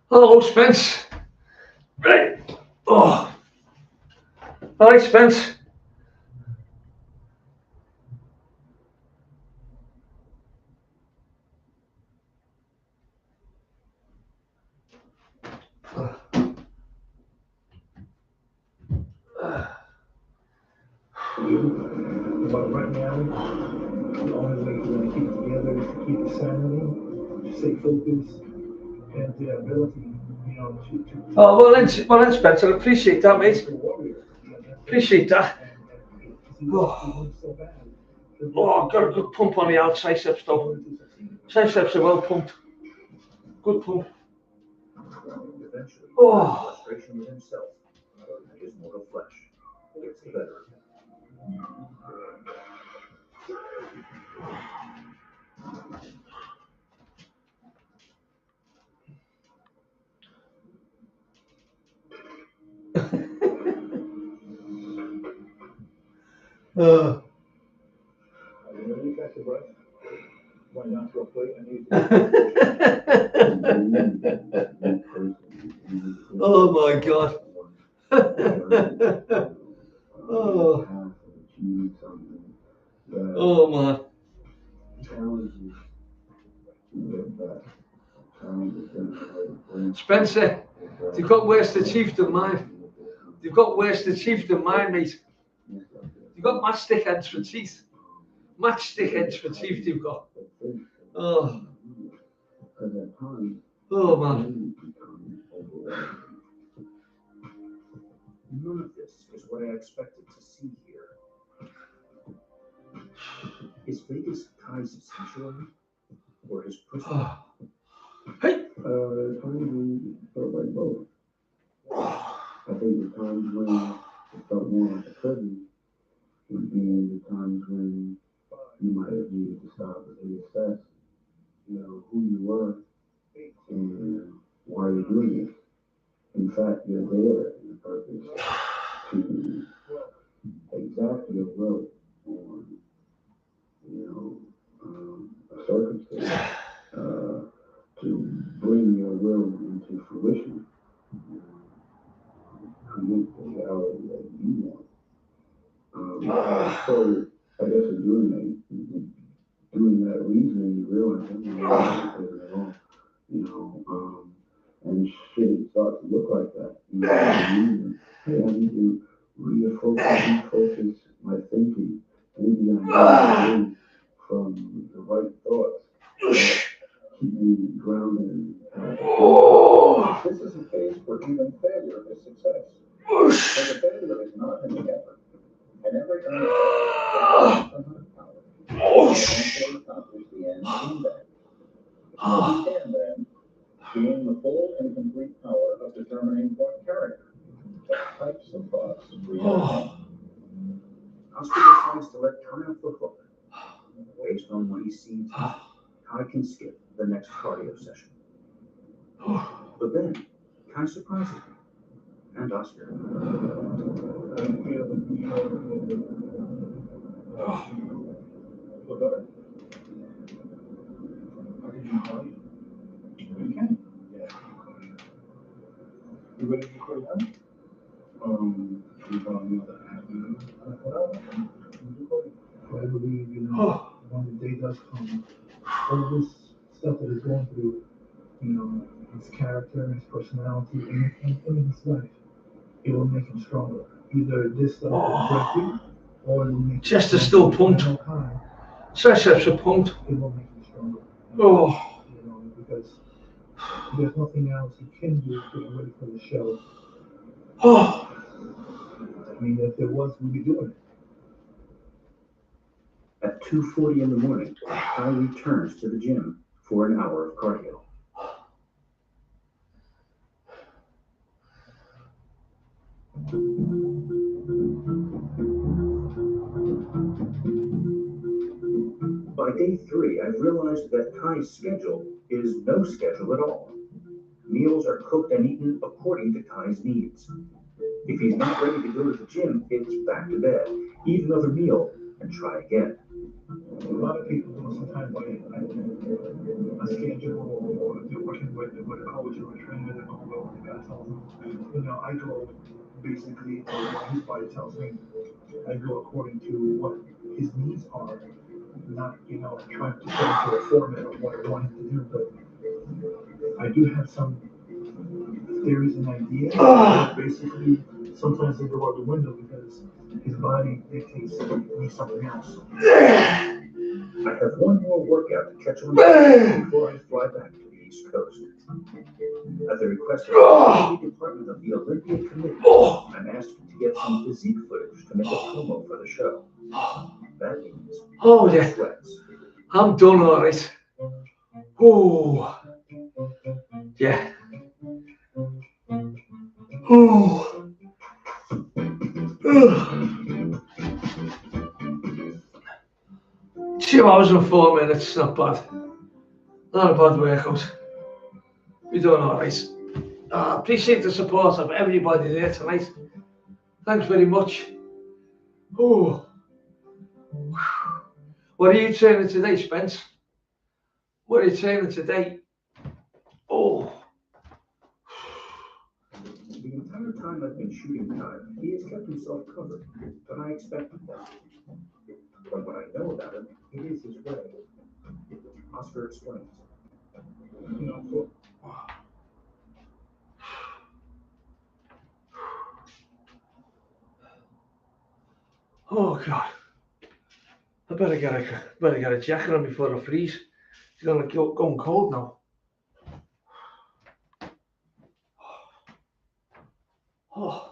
Hello, Spence. Right. Oh. All right, Spence. But right now, the only way we're going to keep it together is to keep the sanity, to stay focused, and the ability, you know, to Oh, well then, Spencer, I appreciate that, mate. Appreciate that. Oh, I've got a good pump on the out triceps, though. Triceps are well pumped. Good pump. Eventually, Oh. frustration with himself and his mortal flesh gets the better of him. You catch your breath. Went down to a plate. I need Oh my God. Oh. Oh man. Spencer, you've got worse the chief than mine. You've got worse the chief than mine, mate. You've got matchstick heads for teeth. Matchstick heads for teeth you've got. Oh. Oh man. None of this is what I expected to see here. Is Vegas Kai's sanctuary or his prison? Hey! There's times when it felt like both. I think the times when it felt more like a prison would be the times when you might have needed to stop and reassess, who you were and why you're doing it. In fact, you're there in the purpose to exact your will on, a circumstance, to bring your will into fruition, create the reality that you want. So I guess in doing that reasoning, you realize everything wrong, and shit starts to look like that. Hey, I need to refocus my thinking. Maybe I'm away from the right thoughts that keep me grounded and this is a case where even failure is success. So the failure is not in the effort. And every earned eventually accomplish the end in that. You can then gain the full and complete power of determining what character, what types of thoughts we have. Oscar decides to let Kai off the hook. Based on what he sees, Kai can skip the next cardio session. But then, Kai surprises me. And Oscar. Feel better? How did you call you? You can? Yeah. You ready to record now? You found me that happened. I believe, when the day does come, all this stuff that he's going through, his character, his personality, and his life, it will make him stronger. Either this stuff will break you, or it will make Chester's still pumped. Chester's a pumped. It will make him stronger. Oh. Because there's nothing else he can do to get ready for the show. Oh. I mean, if there was, we'd be doing it. At 2:40 in the morning, Kai returns to the gym for an hour of cardio. By day 3, I've realized that Kai's schedule is no schedule at all. Meals are cooked and eaten according to Kai's needs. If he's not ready to go to the gym, it's back to bed, eat another meal, and try again. A lot of people do sometimes a schedule or they're working with a coach or a trainer, they don't go with the guy tells them. I go basically what his body tells me. I go according to what his needs are, not trying to fit into a format of what I want him to do, but I do have some theories and ideas. Basically, sometimes they go out the window because his body dictates he needs something else. I have one more workout to catch on before I fly back to the East Coast. At the request of the Navy Department of the Olympia Committee, I'm asked to get some physique footage to make a promo for the show. That means Yeah. sweats. I'm done, alright. Oh. Yeah. Oh. 2 hours and 4 minutes, not bad. Not a bad workout. We're doing alright. Appreciate the support of everybody there tonight. Thanks very much. Oh. What are you training today, Spence? What are you training today? Oh. The entire time I've been shooting Kai, he has kept himself covered, but I expected that. From what I know about him, it is his way. Oscar explains. You know, look, Oh God. I better get a jacket on before I freeze. It's gonna go going cold now. Oh.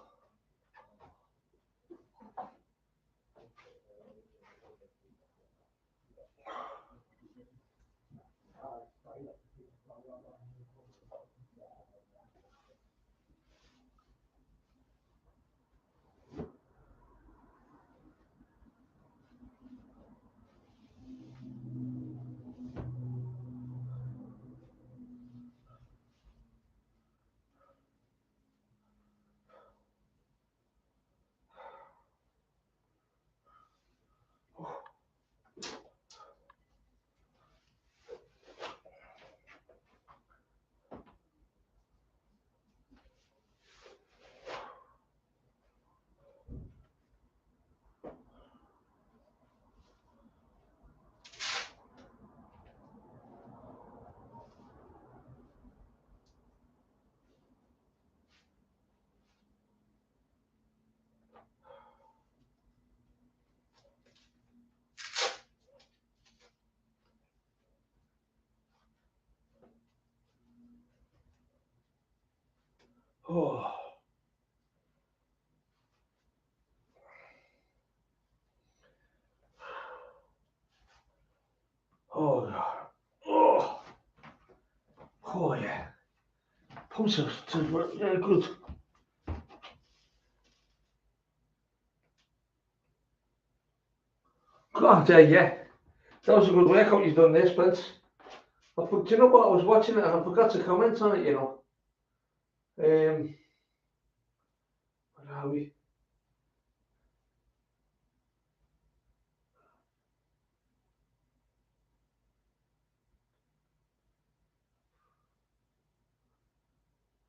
Oh. Oh God. Oh. Oh yeah. Pumps are yeah, good. God, yeah. That was a good workout you've done there, Spence. Do you know what? I was watching it and I forgot to comment on it, you know. Where are we?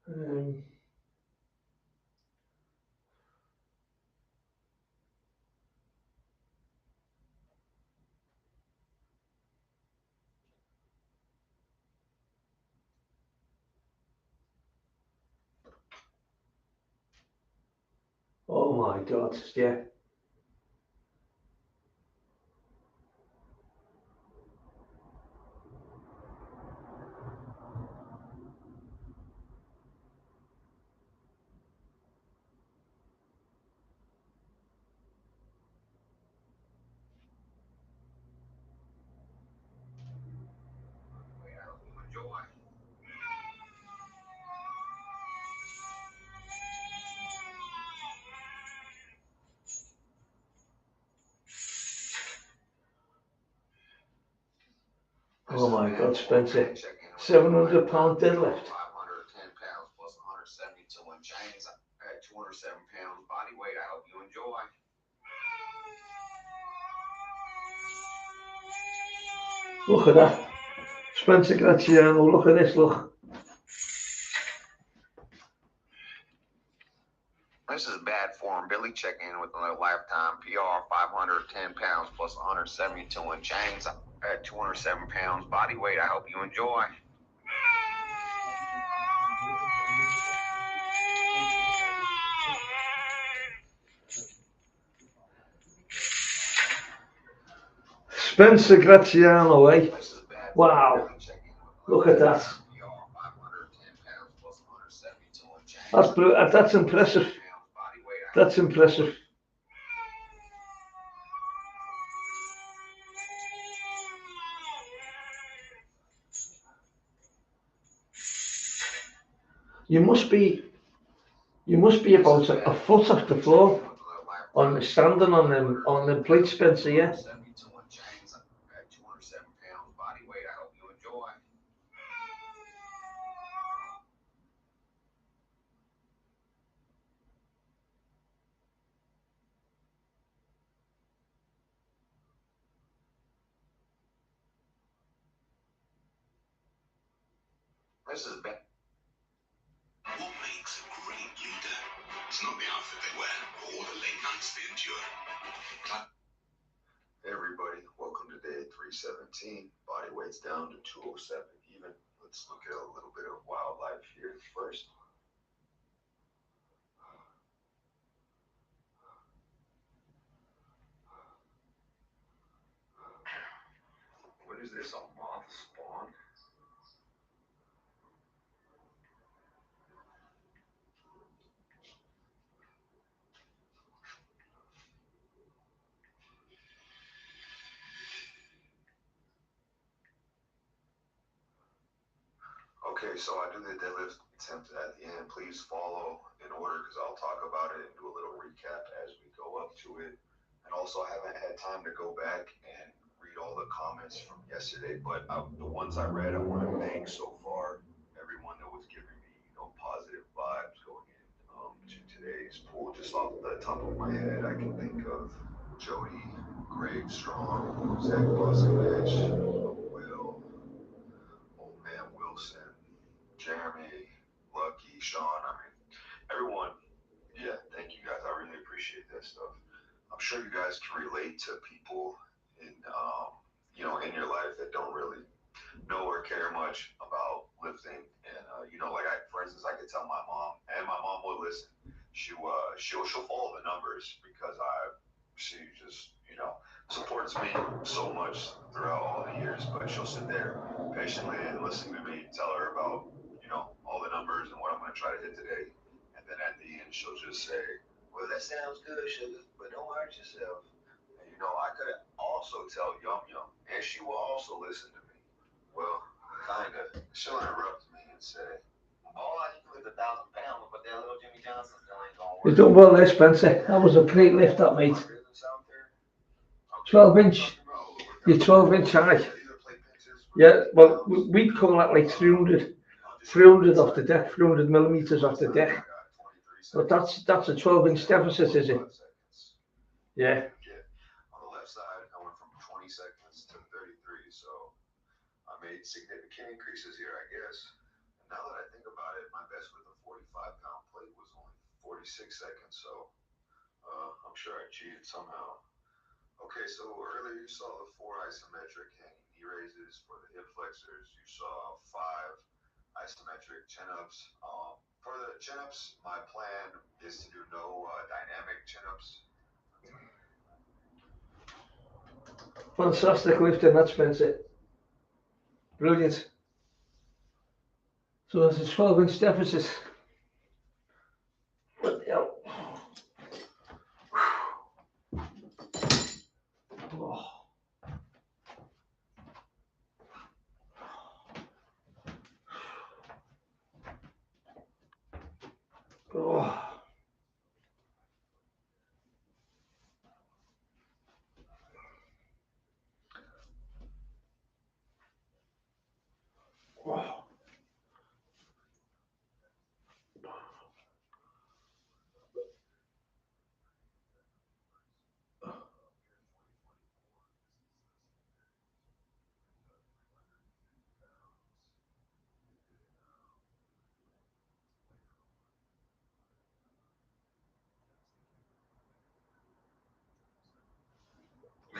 Um, oh my God, yeah. Oh my God, Spencer. 700-pound deadlift. 510 pounds plus 172 in chains at 207 pounds body weight. I hope you enjoy. Look at that. Spencer Graziano, look at this, look. This is bad form. Billy checking in with another lifetime PR, 510 pounds plus 172 in chains at 207 pounds body weight. I hope you enjoy. Spencer Graziano, eh? Wow. Look at that. That's impressive. That's impressive. You must be about a foot off the floor on standing on the plate, Spencer, yeah? This is bad. What makes a great leader? It's not the outfit they wear or the late nights they endure. Hey everybody, welcome to day 317. Body weight's down to 207 even. Let's look at a little bit of wildlife here first. What is this, a moth spawn? Okay, so I do the deadlift attempt at the end. Please follow in order because I'll talk about it and do a little recap as we go up to it. And also, I haven't had time to go back and read all the comments from yesterday, but the ones I read, I want to thank so far everyone that was giving me, positive vibes going into today's pool. Just off the top of my head, I can think of Jody, Greg Strong, Zach Boscovich, Will, Old Man Wilson, Jeremy, Lucky, Sean, everyone, yeah, thank you guys. I really appreciate that stuff. I'm sure you guys can relate to people in, in your life that don't really know or care much about lifting. And, for instance, I could tell my mom, and my mom will listen. She'll follow the numbers because she just, supports me so much throughout all the years, but she'll sit there patiently and listen to me tell her about, all the numbers and what I'm going to try to hit today. And then at the end, she'll just say, well, that sounds good, sugar, but don't hurt yourself. And, I could also tell Yum Yum, and she will also listen to me. Well, kind of. She'll interrupt me and say, oh, I can lift 1,000 pounds, but that little Jimmy Johnson still ain't going to work. You've done well there, Spencer. That was a great lift, that, mate. 12 inch. You're 12 inch high. Yeah, well, we'd call that like 300 off the deck, 300 millimeters off the deck. But that's a 12 inch deficit, is it? Yeah. On the left side, I went from 20 seconds to 33, so I made significant increases here, I guess. And now that I think about it, my best with a 45-pound plate was only 46 seconds, so I'm sure I cheated somehow. Okay, so earlier you saw the 4 isometric hanging knee raises for the hip flexors. You saw 5 isometric chin-ups. For the chin-ups, my plan is to do no dynamic chin-ups. Fantastic lifting, that, Spencer. Brilliant. So that's a 12 inch deficit. What the hell? Oh. Oh. Oh.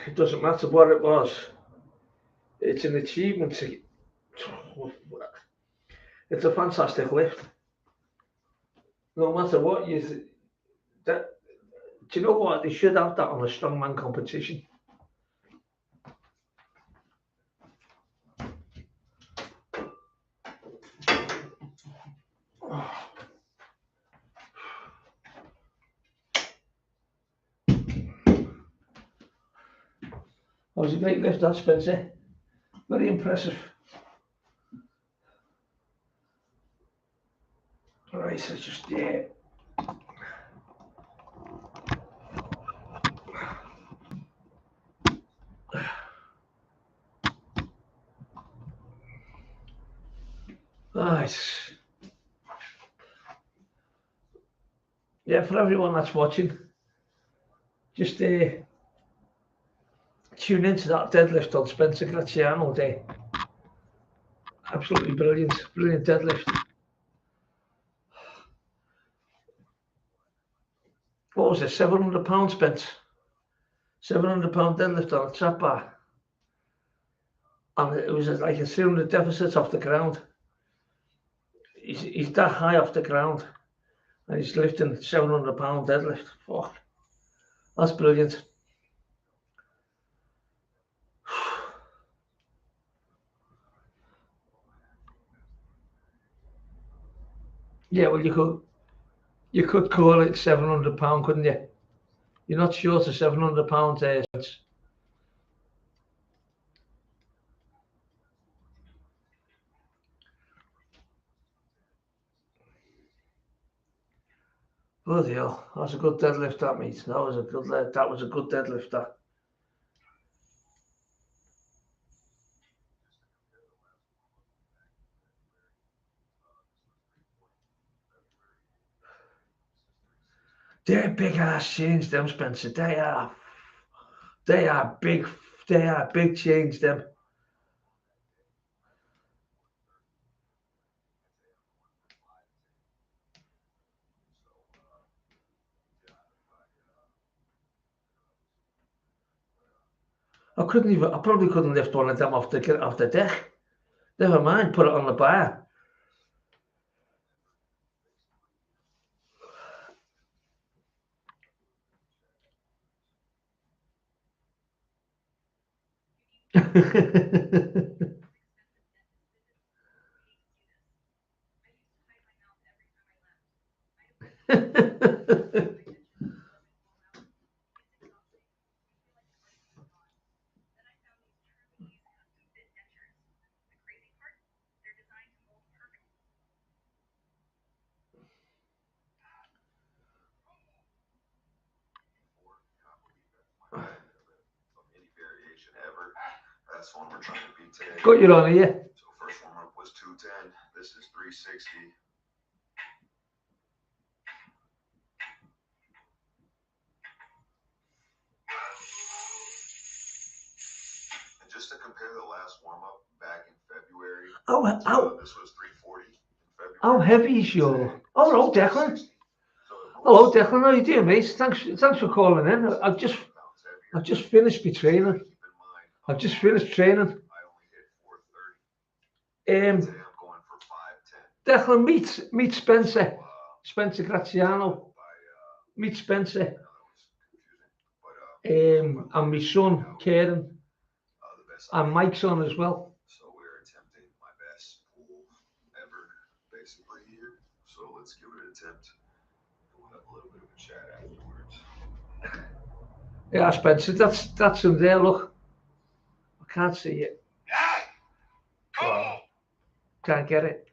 It doesn't matter what it was. It's an achievement. It's a fantastic lift. No matter what do you know what? They should have that on a strongman competition. That was a great lift, that, Spencer. Very impressive. Right, so just Right. Yeah, for everyone that's watching, just tune into that deadlift on Spencer Graziano Day. Absolutely brilliant, brilliant deadlift. What was it, £700 spent? £700 deadlift on a trap bar. And it was like a 300 deficit off the ground. He's that high off the ground. And he's lifting £700 deadlift. Fuck. That's brilliant. Yeah, well, you could call it £700, couldn't you? You're not short of £700 there. Bloody hell, that's a good deadlift, that, mate. That was a good deadlift, that. They're big ass chains, them, Spencer. They are big. They are big chains, them. I probably couldn't lift one of them off the deck. Never mind, put it on the bar. That's the one we're trying to beat today. Got you on here. So first warm up was 210. This is 360. And just to compare the last warm up back in February, this was 340 in February. How heavy is your? Oh, hello, Declan. Hello, Declan. How you doing, mate? Thanks for calling in. I've just finished my training. I've just finished training. Declan, meet Spencer. Spencer Graziano. Meet Spencer. And my son, Kieran. And Mike's on as well. So we're attempting my best pool ever, basically here. So let's give it an attempt. We'll have a little bit of a chat afterwards. Yeah, Spencer, that's him there, look. I can't see it. Wow. Can't get it.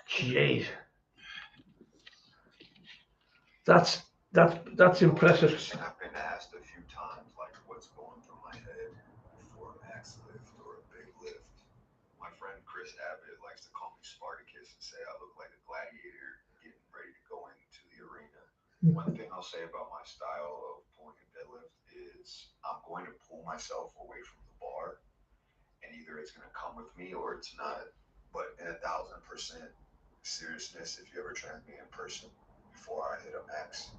Jeez. That's impressive. I've been asked a few times, like, what's going through my head before a max lift or a big lift. My friend Chris Abbott likes to call me Spartacus and say I look like a gladiator getting ready to go into the arena. One thing I'll say about my style of pulling a deadlift is I'm going to pull myself away from the bar, and either it's going to come with me or it's not. But in 1,000% seriousness, if you ever train me in person before I hit a max,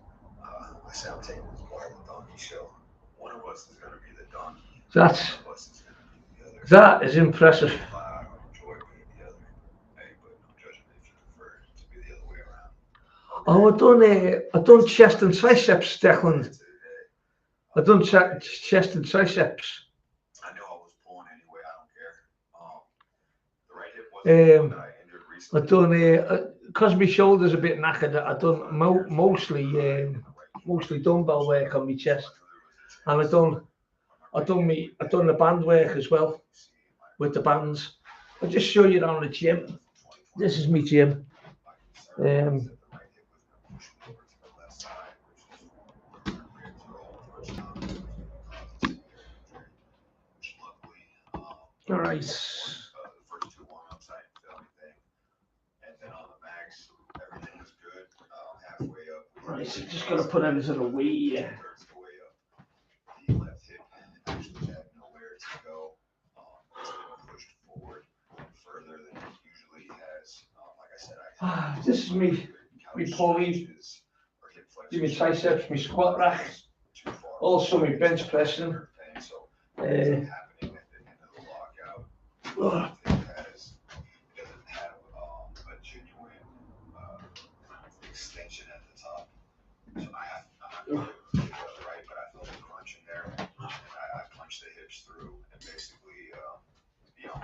I say I'm taking this bar to the donkey show. One of us is going to be the donkey. One of us is going to be the other. That is impressive. I enjoy being the other. Hey, but no judgment if you prefer to be the other way around. Oh, I done chest and triceps, Declan. I done chest and triceps. I knew I was pulling anyway. I don't care. The right hip wasn't that I injured recently. I done because my shoulder's a bit knackered. I done mostly dumbbell work on my chest, and I done the band work as well with the bands. I'll just show you around the gym. This is my gym. All right. The first two warm-ups, I didn't feel anything. And then on the max, everything was good. Halfway up. Right, so just gonna put everything away. Thirds of the way up. The left hip actually had nowhere to go. It's been pushed forward further than it usually has. Like I said, This is me pulling, do my triceps, my squat rack, also my bench pressing. Happening at the end of the lockout. It doesn't have a genuine extension at the top. So I'm not going to do it right, but I felt a crunch in there. And I punched the hips through and basically,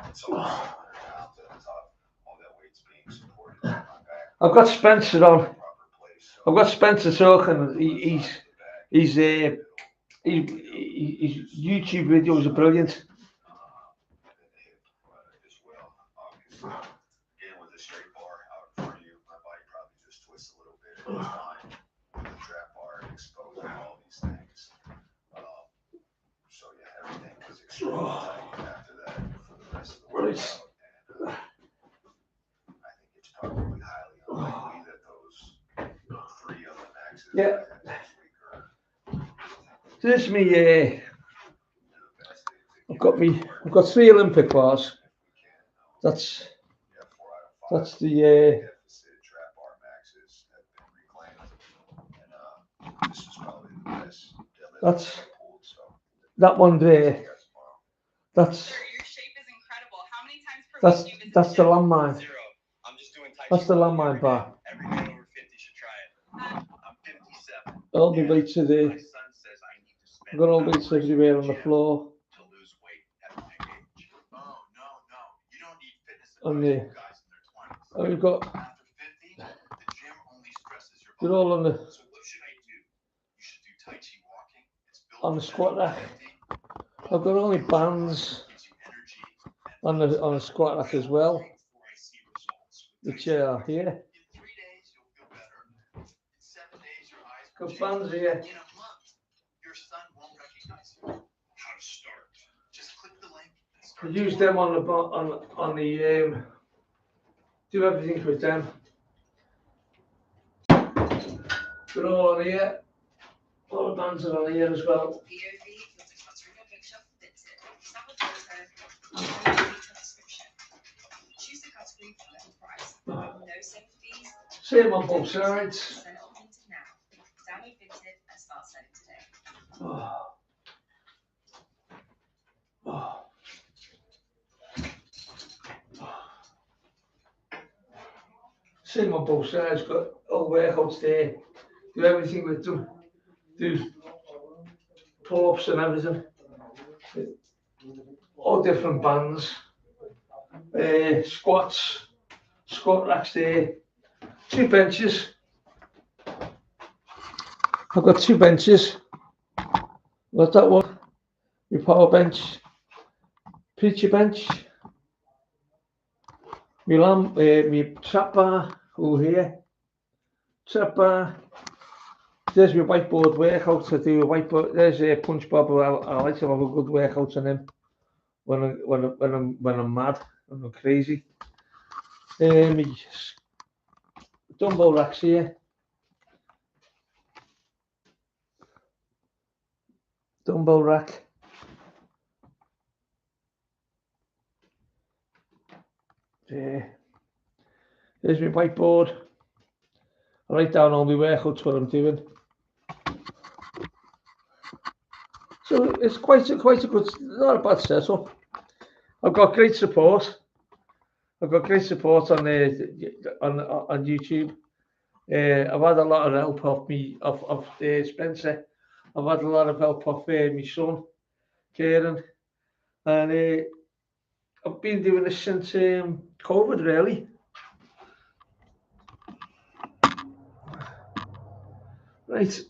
it's almost 700 pounds at the top. All that weight's being supported by my back. I've got Spencer on. I've got Spencer talking. His YouTube videos are brilliant. Again, with a straight bar out in front of you, my body probably just twists a little bit. And it's fine with the trap bar exposing all these things. So yeah, everything was extremely tight after that for the rest of the workout. And I think it's probably highly unlikely that those 3 other maxes Yeah. that I had this week are. So this is me. I've got 3 Olympic bars. That's the. That's that one there. That's the landmine. That's the landmine bar. All my weights are there. I've got all weights everywhere on the floor. On the, and we've got. They're all on the squat rack. I've got all my bands on the squat rack as well, which are here. Got bands here. I use them on the do everything with them. They're all on here. All the bands are on here as well. Same on both sides. Oh. Oh. Same on both sides, got all workouts there. Do everything with them. Do pull-ups and everything. All different bands. Squats, squat racks there. 2 benches. I've got 2 benches. Got that one. My power bench. Preacher bench. My trap bar over here. Trap bar. There's my whiteboard workouts. I do a whiteboard. There's a punch bob. I like to have a good workout on him when I'm mad, when I'm crazy. My dumbbell racks here. Dumbbell rack. There's my whiteboard. I write down all my workouts, what I'm doing. So it's quite a good, not a bad setup. I've got great support. I've got great support on YouTube. I've had a lot of help off Spencer. I've had a lot of help off my son, Kieran, and I've been doing this since COVID, really. Right.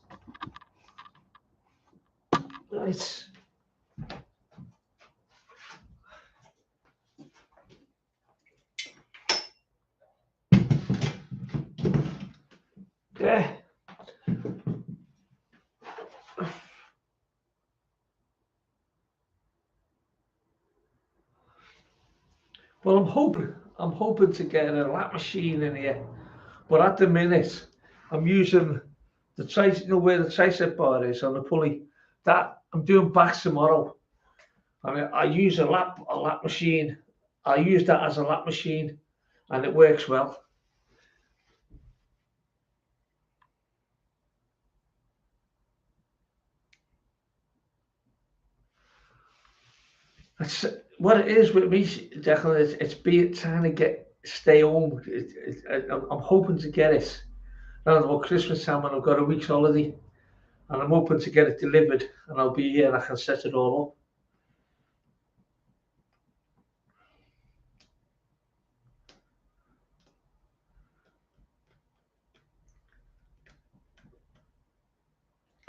Yeah. Well, I'm hoping to get a lap machine in here, but at the minute, I'm using the tricep, you know where the tricep bar is on the pulley. That I'm doing backs tomorrow. I use a lap machine. I use that as a lap machine, and it works well. That's what it is with me, Declan. It's being trying to stay home. I'm hoping to get it around about Christmas time, and I've got a week's holiday, and I'm hoping to get it delivered, and I'll be here and I can set it all up.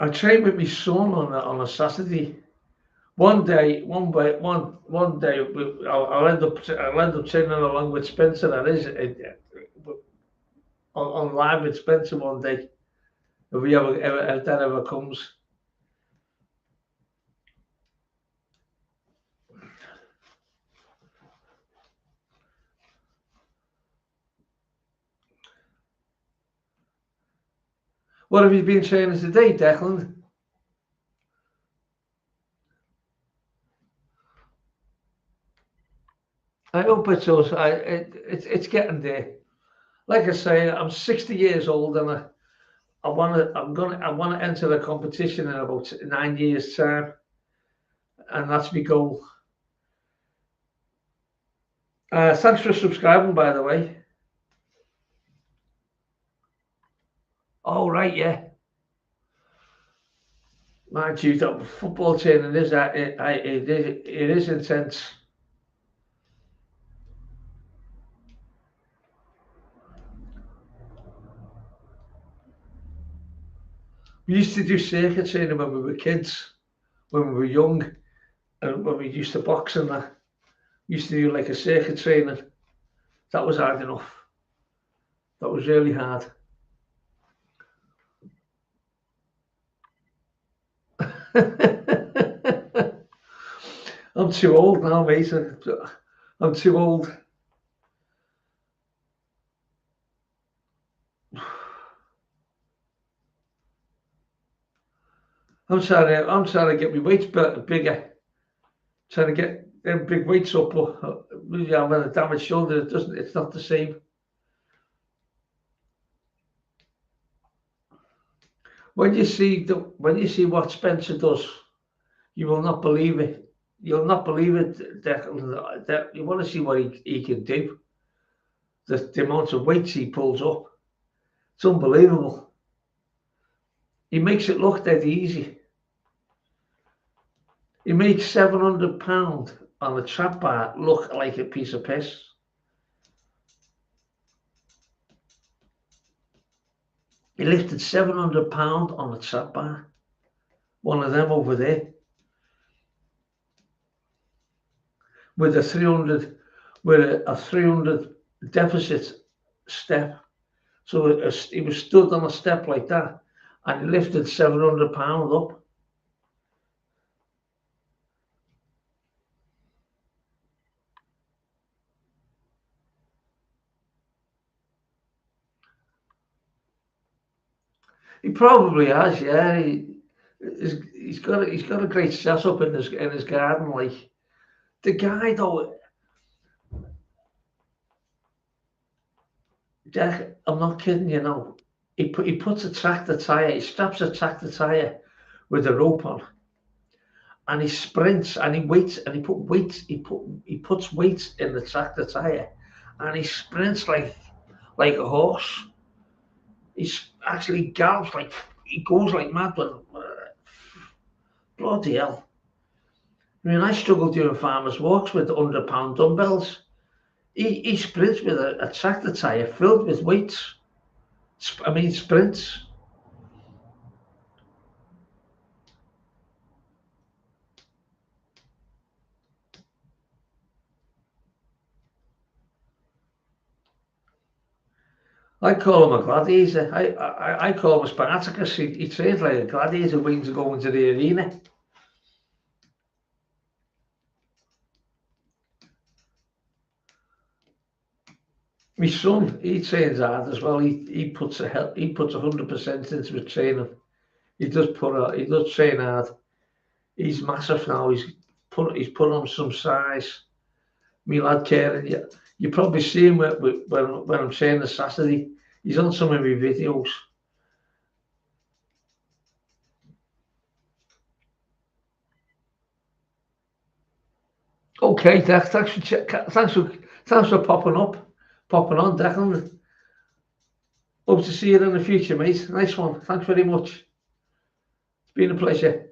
I trained with my son on a Saturday. One day, I'll end up training along with Spencer. That is on live with Spencer one day. If that ever comes. What have you been training today, Declan? I hope it's us. It's getting there. Like I say, I'm 60 years old, and I want to enter the competition in about 9 years' time, and that's my goal. Thanks for subscribing, by the way. Oh right, yeah. Mind you, that football training is it is intense. We used to do circuit training when we were kids, when we were young, and when we used to box and that. We used to do like a circuit training. That was hard enough. That was really hard. I'm too old now, mate. I'm too old. I'm trying to get my weights bigger. Trying to get them big weights up, but yeah, I'm on a damaged shoulder. It's not the same. When you see what Spencer does, you will not believe it. You'll not believe it. That you want to see what he can do. The amount of weights he pulls up, it's unbelievable. He makes it look dead easy. He makes £700 on a trap bar look like a piece of piss. He lifted £700 on a trap bar. One of them over there. With a 300 deficit step. So he was stood on a step like that, and he lifted £700 up. He probably has, yeah. He's got a great setup in his garden. Like the guy though, Jack, I'm not kidding. You know, he puts a tractor tire. He straps a tractor tire with a rope on, and he sprints and he waits and he puts weights in the tractor tire, and he sprints like a horse. He actually gallops like he goes like mad. But bloody hell! I mean, I struggle doing farmers walks with £100 dumbbells. He sprints with a tractor tire filled with weights. I mean, sprints. I call him a gladiator. I call him a Spartacus. He trains like a gladiator waiting to go into the arena. My son, he trains hard as well. He puts 100% into his training. He does train hard. He's massive now. He's put on some size. Me lad Kieran, you probably see him when I'm training Saturday. He's on some of my videos. Okay, Deck, thanks for popping on, Declan. Hope to see you in the future, mate. Nice one. Thanks very much. It's been a pleasure.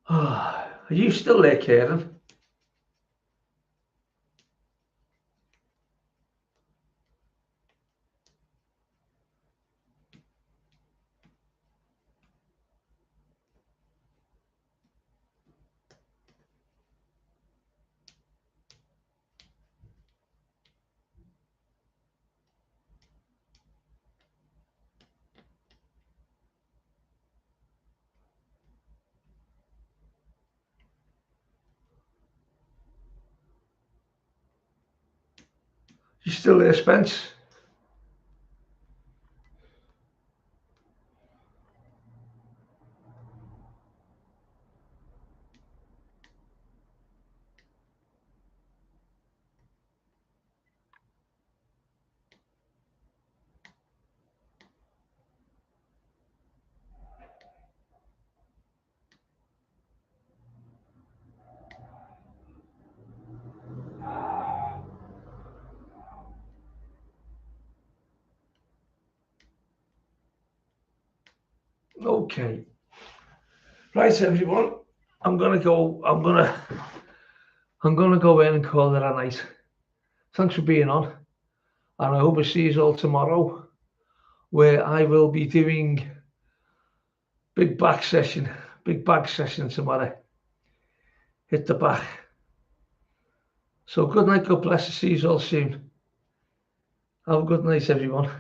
Are you still there, Kieran? You still there, Spence? Okay. Right, everyone. I'm gonna go in and call it a night. Thanks for being on, and I hope I see you all tomorrow, where I will be doing big bag session tomorrow. Hit the back. So good night, God bless you. See you all soon. Have a good night, everyone.